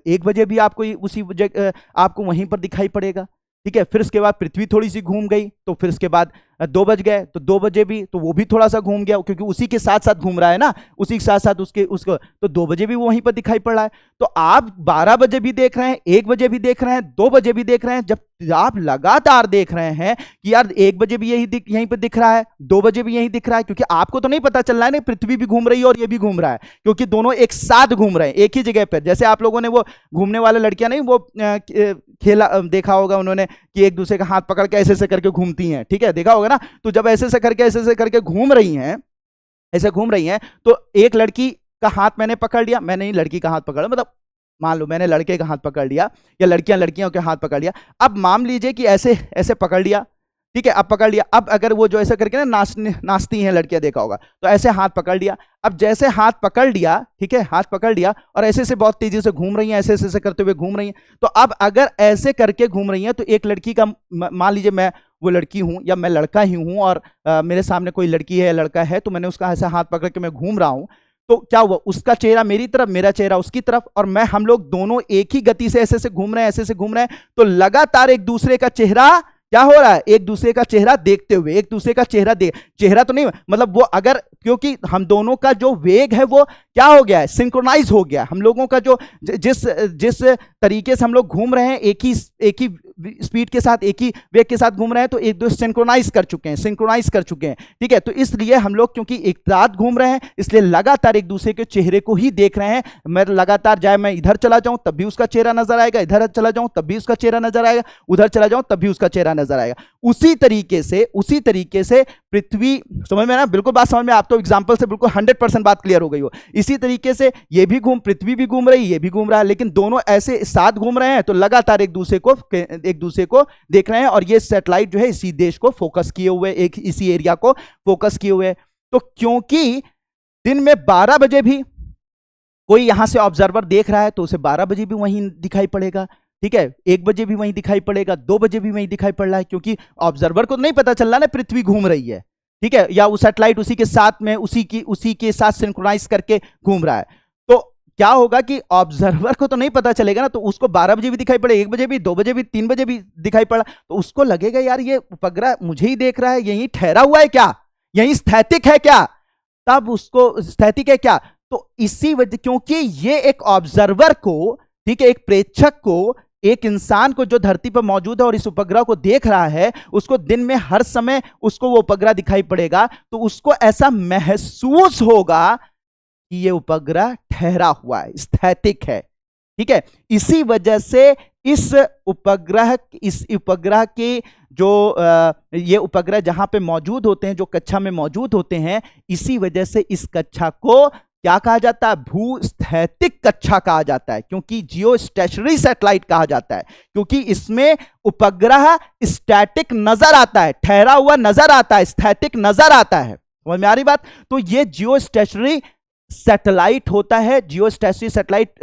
1 बजे भी आपको उसी जगह आपको वहीं पर दिखाई पड़ेगा। ठीक है, फिर उसके बाद पृथ्वी थोड़ी सी घूम गई, तो फिर उसके बाद 2 बज गए, तो 2 बजे भी, तो वो भी थोड़ा सा घूम गया, क्योंकि उसी के साथ साथ घूम रहा है ना, उसी के साथ साथ उसको, तो 2 बजे भी वो वहीं पर दिखाई पड़ रहा है। तो आप 12 बजे भी देख रहे हैं, 1 बजे भी देख रहे हैं, 2 बजे भी देख रहे हैं। जब आप लगातार देख रहे हैं कि यार 1 बजे भी यहीं पर दिख रहा है, 2 बजे भी यहीं दिख रहा है, क्योंकि आपको तो नहीं पता चल रहा है ना, पृथ्वी भी घूम रही है और ये भी घूम रहा है, क्योंकि दोनों एक साथ घूम रहे हैं एक ही जगह पर। जैसे आप लोगों ने वो घूमने वाले लड़कियां नहीं, वो खेला देखा होगा उन्होंने, कि एक दूसरे का हाथ पकड़ के ऐसे ऐसे करके घूमती हैं, ठीक है, देखा होगा ना। तो जब ऐसे ऐसे करके घूम रही हैं, ऐसे घूम रही हैं, तो एक लड़की का हाथ मैंने पकड़ लिया, मैंने नहीं लड़की का हाथ पकड़ा, मतलब मान लो मैंने लड़के का हाथ पकड़ लिया, या लड़कियों के हाथ पकड़ लिया। अब मान लीजिए कि ऐसे ऐसे पकड़ लिया, ठीक है, अब पकड़ लिया। अब अगर वो जो ऐसे करके ना नाचती हैं लड़कियां, देखा होगा, तो ऐसे हाथ पकड़ लिया। अब जैसे हाथ पकड़ लिया, ठीक है, हाथ पकड़ लिया, और ऐसे से बहुत तेजी से घूम रही हैं, ऐसे ऐसे करते हुए घूम रही हैं। तो अब अगर ऐसे करके घूम रही हैं, तो एक लड़की का, मान लीजिए मैं वो लड़की हूं या मैं लड़का ही हूं, और मेरे सामने कोई लड़की है या लड़का है, तो मैंने उसका ऐसा हाथ पकड़ के मैं घूम रहा हूं, तो क्या हुआ, उसका चेहरा मेरी तरफ, मेरा चेहरा उसकी तरफ, और हम लोग दोनों एक ही गति से ऐसे ऐसे घूम रहे हैं, ऐसे ऐसे घूम रहे हैं। तो लगातार एक दूसरे का चेहरा क्या हो रहा है, एक दूसरे का चेहरा देखते हुए, एक दूसरे का चेहरा तो नहीं, मतलब वो अगर, क्योंकि हम दोनों का जो वेग है वो क्या हो गया है, सिंक्रोनाइज हो गया। हम लोगों का जो जिस तरीके से हम लोग घूम रहे हैं, एक ही स्पीड के साथ, एक ही वेग के साथ घूम रहे हैं, तो एक दूसरे सिंक्रोनाइज कर चुके हैं, ठीक है। तो इसलिए हम लोग क्योंकि एक साथ घूम रहे हैं, इसलिए लगातार एक दूसरे के चेहरे को ही देख रहे हैं। मैं लगातार, चाहे मैं इधर चला जाऊं तब भी उसका चेहरा नजर आएगा, इधर चला जाऊं तब भी उसका चेहरा नजर आएगा, उधर चला जाऊं तब भी उसका चेहरा नजर आएगा। उसी तरीके से पृथ्वी, समझ में ना, बिल्कुल बात समझ में, आप तो एग्जांपल से बिल्कुल 100% बात क्लियर हो गई हो। इसी तरीके से ये भी पृथ्वी भी घूम रही, ये भी घूम रहा है, लेकिन दोनों ऐसे साथ घूम रहे हैं, तो लगातार एक दूसरे को देख रहे हैं। और ये सैटेलाइट जो है इसी देश को फोकस किए हुए, इसी एरिया को फोकस किए हुए। तो क्योंकि दिन में 12 बजे भी कोई यहां से ऑब्जर्वर देख रहा है, तो उसे 12 बजे भी वहीं दिखाई पड़ेगा, ठीक है, 1 बजे भी वहीं दिखाई पड़ेगा, 2 बजे भी वहीं दिखाई पड़ रहा है, क्योंकि ऑब्जर्वर को नहीं पता चल रहा ना पृथ्वी घूम रही है, ठीक है, या वो सैटेलाइट उसी के साथ में, उसी के साथ सिंक्रोनाइज करके घूम रहा है। तो क्या होगा कि ऑब्जर्वर को तो नहीं पता चलेगा ना, तो उसको 12 बजे भी दिखाई पड़े, 1 बजे भी, 2 बजे भी, 3 बजे भी दिखाई पड़ा, तो उसको लगेगा यार ये उपग्रह मुझे ही देख रहा है, यहीं ठहरा हुआ है क्या, यहीं स्थैतिक है क्या, तब उसको स्थैतिक है क्या। तो इसी वजह, क्योंकि ये एक ऑब्जर्वर को, ठीक है, एक प्रेक्षक को, एक इंसान को जो धरती पर मौजूद है और इस उपग्रह को देख रहा है, उसको दिन में हर समय उसको वो उपग्रह दिखाई पड़ेगा, तो उसको ऐसा महसूस होगा कि ये उपग्रह ठहरा हुआ है, स्थैतिक है, ठीक है। इसी वजह से इस उपग्रह के जो ये उपग्रह जहां पे मौजूद होते हैं, जो कक्षा में मौजूद होते हैं, इसी वजह से इस कक्षा को क्या कहा जाता है, भूस्थैतिक कक्षा कहा जाता है, क्योंकि जियो स्टेशनरी सैटेलाइट कहा जाता है, क्योंकि इसमें उपग्रह स्टैटिक नजर आता है, ठहरा हुआ नजर आता है, स्थैतिक नजर आता है। समझ में आ रही बात। तो ये जियो स्टेशनरी सैटेलाइट होता है, जियो स्टेशनरी सैटेलाइट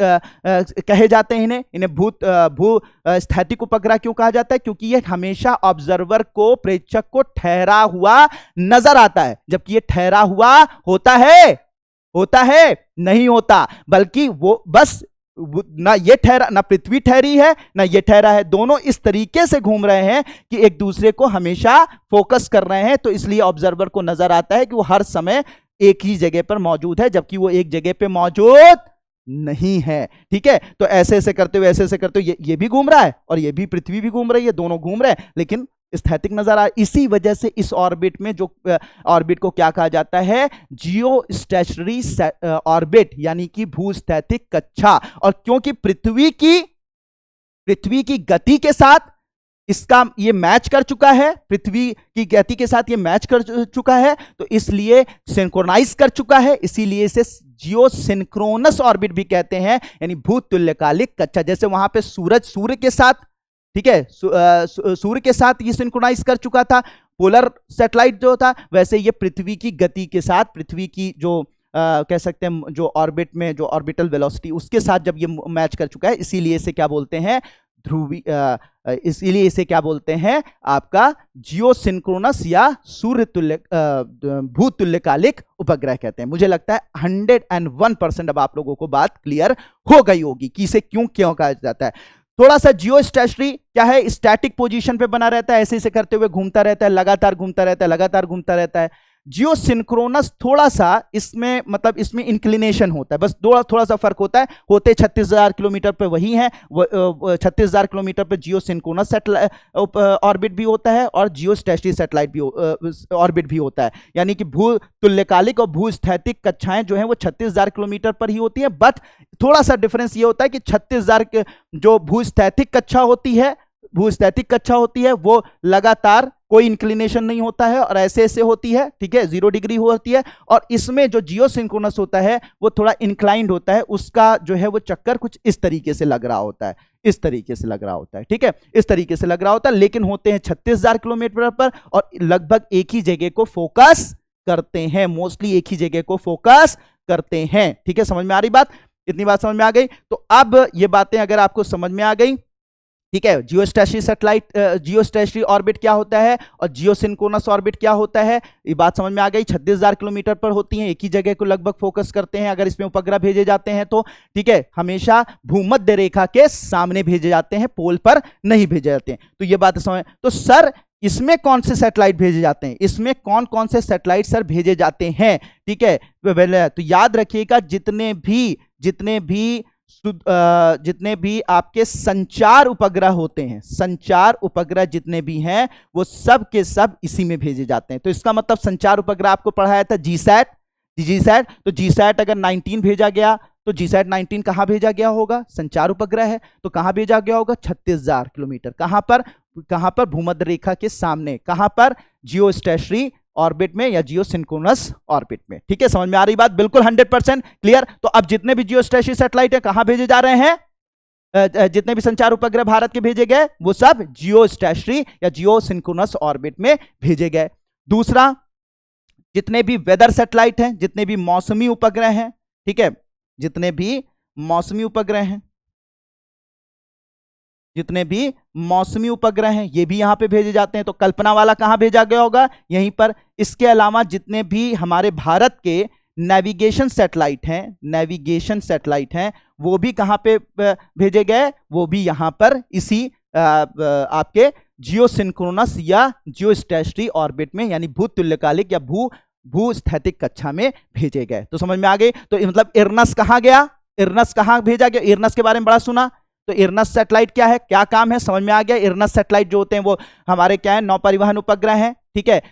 कहे जाते हैं इन्हें भू स्थैतिक उपग्रह क्यों कहा जाता है, क्योंकि ये हमेशा ऑब्जर्वर को, प्रेक्षक को ठहरा हुआ नजर आता है, जबकि ये ठहरा हुआ होता है नहीं होता, बल्कि वो बस ना ये ठहरा, ना पृथ्वी ठहरी है ना ये ठहरा है, दोनों इस तरीके से घूम रहे हैं कि एक दूसरे को हमेशा फोकस कर रहे हैं। तो इसलिए ऑब्जर्वर को नजर आता है कि वो हर समय एक ही जगह पर मौजूद है, जबकि वो एक जगह पे मौजूद नहीं है, ठीक है। तो ऐसे ऐसे करते हुए ये भी घूम रहा है और ये भी, पृथ्वी भी घूम रही है, दोनों घूम रहे हैं, लेकिन स्थैतिक नजर आ। इसी वजह से इस ऑर्बिट में, जो ऑर्बिट को क्या कहा जाता है, जियो स्टेशनरी ऑर्बिट, यानी कि भूस्थैतिक कक्षा। और क्योंकि पृथ्वी की गति के साथ इसका ये मैच कर चुका है, पृथ्वी की गति के साथ ये मैच कर चुका है, तो इसलिए सिंक्रोनाइज कर चुका है, इसीलिए इसे जियो सिंक्रोनस ऑर्बिट भी कहते हैं, यानी भूतुल्यकालिक कक्षा। जैसे वहां पे सूर्य के साथ, ठीक है, सूर्य के साथ ये सिंक्रोनाइज कर चुका था पोलर सैटेलाइट जो था, वैसे ये पृथ्वी की गति के साथ, पृथ्वी की जो कह सकते हैं जो ऑर्बिट में जो ऑर्बिटल वेलोसिटी, उसके साथ जब ये मैच कर चुका है, इसीलिए इसे क्या बोलते हैं, इसीलिए इसे क्या बोलते हैं, आपका जियो सिंक्रोनस या सूर्य तुल्य भूतुल्यकालिक उपग्रह कहते हैं। मुझे लगता है 101% अब आप लोगों को बात क्लियर हो गई होगी कि इसे क्यों कहा जाता है। थोड़ा सा जियो स्टेशनरी क्या है, स्टैटिक पोजीशन पे बना रहता है, ऐसे ऐसे करते हुए घूमता रहता है, लगातार घूमता रहता है, लगातार घूमता रहता है। जियो सिंक्रोनस थोड़ा सा इसमें मतलब इसमें इंक्लिनेशन होता है, बस थोड़ा सा फर्क होता है। होते 36,000 किलोमीटर पे वही है, 36,000 किलोमीटर पे जियो सिंक्रोनस ऑर्बिट भी होता है और जियो स्टेशनरी सैटेलाइट भी ऑर्बिट भी होता है। यानी कि भू तुल्यकालिक और भूस्थैतिक कक्षाएं जो हैं वो 36,000 किलोमीटर पर ही होती है। बट थोड़ा सा डिफरेंस ये होता है कि 36,000 जो भूस्थैतिक कक्षा होती है वो लगातार कोई इंक्लिनेशन नहीं होता है और ऐसे ऐसे होती है, ठीक है, 0 डिग्री होती है। और इसमें जो जियो सिंक्रोनस होता है वो थोड़ा इंक्लाइंड होता है, उसका जो है वो चक्कर कुछ इस तरीके से लग रहा होता है, इस तरीके से लग रहा होता है, ठीक है, इस तरीके से लग रहा होता है। लेकिन होते हैं 36,000 किलोमीटर पर और लगभग एक ही जगह को फोकस करते हैं, मोस्टली एक ही जगह को फोकस करते हैं, ठीक है। समझ में आ रही बात? इतनी बात समझ में आ गई? तो अब ये बातें अगर आपको समझ में आ गई, ठीक है, जियो स्टेशनरी सैटेलाइट, जियो स्टेशनरी ऑर्बिट क्या होता है और जियो सिंक्रोनस ऑर्बिट क्या होता है, ये बात समझ में आ गई। 36,000 किलोमीटर पर होती हैं, एक ही जगह को लगभग फोकस करते हैं अगर इसमें उपग्रह भेजे जाते हैं तो, ठीक है, हमेशा भूमध्य रेखा के सामने भेजे जाते हैं, पोल पर नहीं भेजे जाते हैं। तो ये बात समझ। तो सर इसमें कौन से सैटेलाइट भेजे जाते हैं, इसमें कौन कौन से सैटेलाइट सर भेजे जाते हैं, ठीक है। तो याद रखिएगा जितने भी आपके संचार उपग्रह होते हैं, संचार उपग्रह जितने भी हैं वो सब के सब इसी में भेजे जाते हैं। तो इसका मतलब संचार उपग्रह आपको पढ़ाया था जीसैट, तो जीसैट अगर 19 भेजा गया तो जीसैट 19 कहां भेजा गया होगा, संचार उपग्रह है तो कहां भेजा गया होगा, 36,000 किलोमीटर। कहां पर भूमध्य रेखा के सामने, कहां पर, जियो स्टेशनरी ऑर्बिट में या जियो सिंक्रोनस ऑर्बिट में, ठीक है। समझ में आ रही बात? बिल्कुल 100% क्लियर। तो अब जितने भी जियो स्टेशनरी सैटेलाइट है कहां भेजे जा रहे हैं, जितने भी संचार उपग्रह भारत के भेजे गए वो सब जियो स्टेशनरी या जियो सिंक्रोनस ऑर्बिट में भेजे गए। दूसरा, जितने भी वेदर सैटेलाइट हैं, जितने भी मौसमी उपग्रह हैं, ठीक है, जितने भी मौसमी उपग्रह हैं ये भी यहां पे भेजे जाते हैं। तो कल्पना वाला कहां भेजा गया होगा, यहीं पर। इसके अलावा जितने भी हमारे भारत के नेविगेशन सैटेलाइट हैं वो भी कहां पे भेजे गए, वो भी यहां पर इसी आपके जियो सिंक्रोनस या जियो स्टेशनरी ऑर्बिट में, यानी भूतुल्यकालिक या भूस्थैतिक कक्षा में भेजे गए। तो समझ में आ गई? तो मतलब इरनस कहां गया, इरनस कहां भेजा गया, इरनस के बारे में बड़ा सुना। तो इरनस सैटेलाइट क्या है, क्या काम है, समझ में आ गया। इरनस सैटेलाइट जो होते हैं वो हमारे क्या है, नौ परिवहन उपग्रह हैं, ठीक है,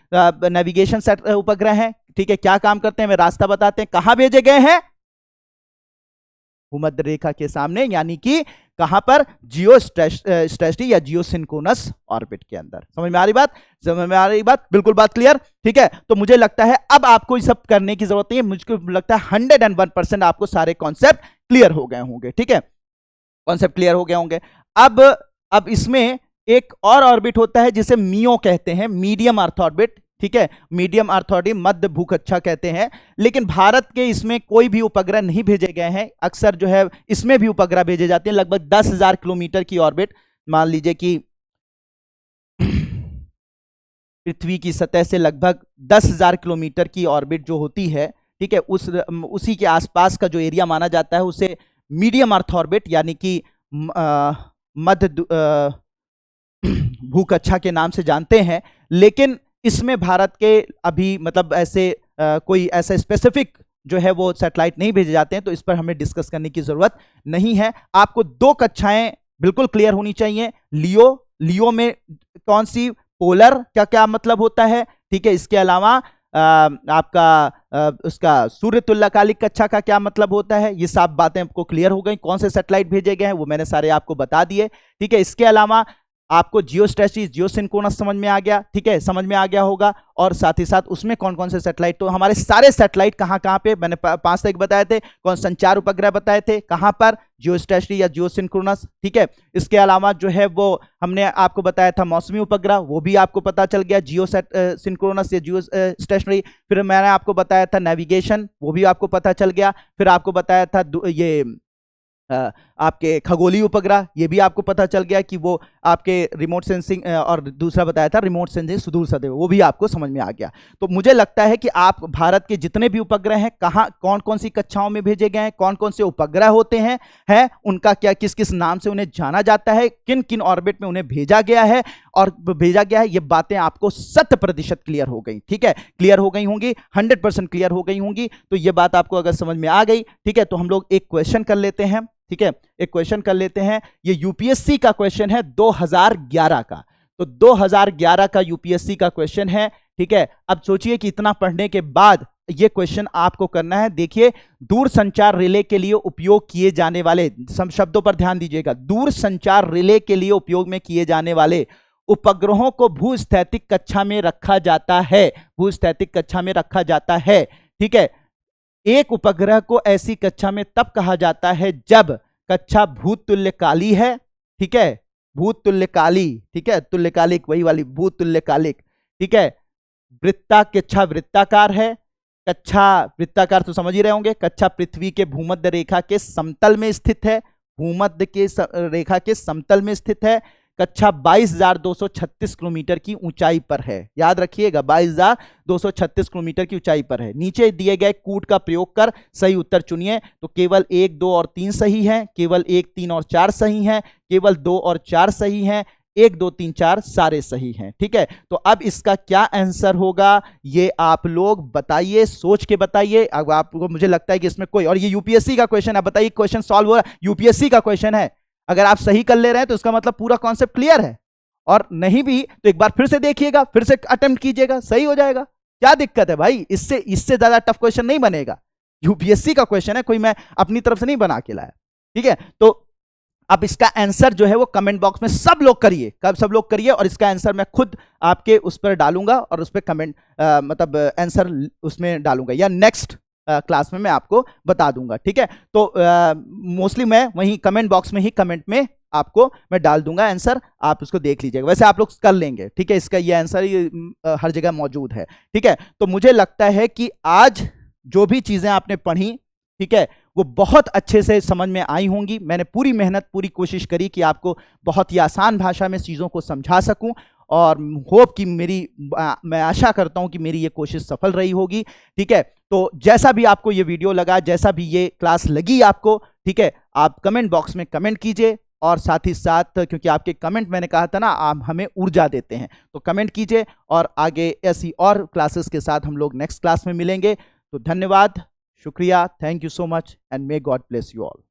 नेविगेशन उपग्रह हैं, ठीक है। क्या काम करते हैं, वे रास्ता बताते हैं। कहां भेजे गए हैं, भूमध्य रेखा के सामने, यानी कि कहां पर, जियो स्टेशनरी या जियो सिंक्रोनस ऑर्बिट के अंदर। समझ में आ रही बात? समझ में आ रही बात? बिल्कुल बात क्लियर, ठीक है। तो मुझे लगता है अब आपको ये सब करने की जरूरत नहीं है, मुझको लगता है 101% आपको सारे कॉन्सेप्ट क्लियर हो गए होंगे, ठीक है, कॉन्सेप्ट क्लियर हो गए होंगे। अब इसमें एक और ऑर्बिट होता है जिसे मियो कहते हैं, मीडियम अर्थ ऑर्बिट, ठीक है, मीडियम अर्थ ऑर्बिट, मध्य भूकक्षा कहते हैं। लेकिन भारत के इसमें कोई भी उपग्रह नहीं भेजे गए हैं। अक्सर जो है इसमें भी उपग्रह भेजे जाते हैं, लगभग 10,000 किलोमीटर की ऑर्बिट, मान लीजिए कि पृथ्वी की सतह से लगभग 10,000 किलोमीटर की ऑर्बिट जो होती है, ठीक है, उसी के आसपास का जो एरिया माना जाता है उसे मीडियम अर्थ ऑर्बिट यानी कि मध्य भूकक्षा के नाम से जानते हैं। लेकिन इसमें भारत के अभी मतलब ऐसे कोई ऐसा स्पेसिफिक जो है वो सैटेलाइट नहीं भेजे जाते हैं, तो इस पर हमें डिस्कस करने की जरूरत नहीं है। आपको दो कक्षाएं बिल्कुल क्लियर होनी चाहिए। लियो में कौन सी, पोलर क्या क्या मतलब होता है, ठीक है। इसके अलावा आपका उसका सूर्य तुल्यकालिक कक्षा का क्या मतलब होता है, ये सब बातें आपको क्लियर हो गई। कौन से सैटेलाइट भेजे गए हैं वो मैंने सारे आपको बता दिए, ठीक है। इसके अलावा आपको जियो स्टेशनरी, जियो सिंक्रोनस समझ में आ गया, ठीक है, समझ में आ गया होगा। और साथ ही साथ उसमें कौन कौन से सैटेलाइट, तो हमारे सारे सैटेलाइट कहां कहां पे, मैंने 5 तक बताए थे। कौन, संचार उपग्रह बताए थे, कहां पर, जियो स्टेशनरी या जियो सिंक्रोनस, ठीक है। इसके अलावा जो है वो हमने आपको बताया था मौसमी उपग्रह, वो भी आपको पता चल गया, जियो सिंक्रोनस या जियो स्टेशनरी। फिर मैंने आपको बताया था नेविगेशन, वो भी आपको पता चल गया। फिर आपको बताया था ये आपके खगोलीय उपग्रह, ये भी आपको पता चल गया कि वो आपके रिमोट सेंसिंग, और दूसरा बताया था रिमोट सेंसिंग सुदूर सदैव, वो भी आपको समझ में आ गया। तो मुझे लगता है कि आप भारत के जितने भी उपग्रह हैं, कहाँ कौन कौन सी कक्षाओं में भेजे गए हैं, कौन कौन से उपग्रह होते हैं उनका क्या, किस किस नाम से उन्हें जाना जाता है, किन किन ऑर्बिट में उन्हें भेजा गया है और भेजा गया है, ये बातें आपको 100% क्लियर हो गई। ठीक है, क्लियर हो गई होंगी, 100% क्लियर हो गई होंगी। तो ये बात आपको अगर समझ में आ गई, ठीक है, तो हम लोग एक क्वेश्चन कर लेते हैं। ठीक है, एक क्वेश्चन कर लेते हैं। ये यूपीएससी का क्वेश्चन है 2011 का। तो 2011 का यूपीएससी का क्वेश्चन है। ठीक है, अब सोचिए कि इतना पढ़ने के बाद ये क्वेश्चन आपको करना है। देखिए, दूरसंचार रिले के लिए उपयोग किए जाने वाले, शब्दों पर ध्यान दीजिएगा, दूरसंचार रिले के लिए उपयोग में किए जाने वाले उपग्रहों को भूस्थैतिक कक्षा में रखा जाता है। भूस्थैतिक कक्षा में रखा जाता है। ठीक है, एक उपग्रह को ऐसी कक्षा में तब कहा जाता है जब कक्षा भूतुल्यकाली है। ठीक है, भूतुल्यकाली, ठीक है, तुल्यकालिक, वही वाली भूतुल्यकालिक। ठीक है, कक्षा वृत्ताकार है। कक्षा वृत्ताकार तो समझ ही रहे होंगे, कक्षा पृथ्वी के भूमध्य रेखा के समतल में स्थित है। भूमध्य के रेखा के समतल में स्थित है। कक्षा 22,236 किलोमीटर की ऊंचाई पर है। याद रखिएगा, 22,236 किलोमीटर की ऊंचाई पर है। नीचे दिए गए कूट का प्रयोग कर सही उत्तर चुनिए। तो केवल 1, 2 और 3 सही हैं, केवल 1, 3 और 4 सही हैं, केवल 2 और 4 सही हैं, 1, 2, 3, 4 सारे सही हैं। ठीक है, तो अब इसका क्या आंसर होगा ये आप लोग बताइए, सोच के बताइए। अब आपको, मुझे लगता है कि इसमें कोई, और ये यूपीएससी का क्वेश्चन है, बताइए क्वेश्चन सॉल्व हो रहा है, यूपीएससी का क्वेश्चन है। अगर आप सही कर ले रहे हैं तो इसका मतलब पूरा कॉन्सेप्ट क्लियर है, और नहीं भी तो एक बार फिर से देखिएगा, फिर से अटेम्प्ट कीजिएगा, सही हो जाएगा। क्या दिक्कत है भाई, इससे ज्यादा टफ क्वेश्चन नहीं बनेगा। यूपीएससी का क्वेश्चन है, कोई मैं अपनी तरफ से नहीं बना के लाया। ठीक है, तो अब इसका आंसर जो है वो कमेंट बॉक्स में सब लोग करिए, सब लोग करिए, और इसका आंसर मैं खुद आपके उस पर डालूंगा, और उस पर कमेंट मतलब आंसर उसमें डालूंगा, या नेक्स्ट क्लास में मैं आपको बता दूंगा। ठीक है, तो मोस्टली मैं वहीं कमेंट बॉक्स में ही कमेंट में आपको मैं डाल दूंगा आंसर, आप उसको देख लीजिएगा। वैसे आप लोग कर लेंगे, ठीक है, इसका ये आंसर हर जगह मौजूद है। ठीक है, तो मुझे लगता है कि आज जो भी चीजें आपने पढ़ी, ठीक है, वो बहुत अच्छे से समझ में आई होंगी। मैंने पूरी मेहनत, पूरी कोशिश करी कि आपको बहुत ही आसान भाषा में चीज़ों को समझा सकूं, और होप कि मैं आशा करता हूं कि मेरी ये कोशिश सफल रही होगी। ठीक है, तो जैसा भी आपको ये वीडियो लगा, जैसा भी ये क्लास लगी आपको, ठीक है, आप कमेंट बॉक्स में कमेंट कीजिए, और साथ ही साथ, क्योंकि आपके कमेंट, मैंने कहा था ना, आप हमें ऊर्जा देते हैं, तो कमेंट कीजिए, और आगे ऐसी और क्लासेस के साथ हम लोग नेक्स्ट क्लास में मिलेंगे। तो धन्यवाद, शुक्रिया, thank you so much, and may God bless you all.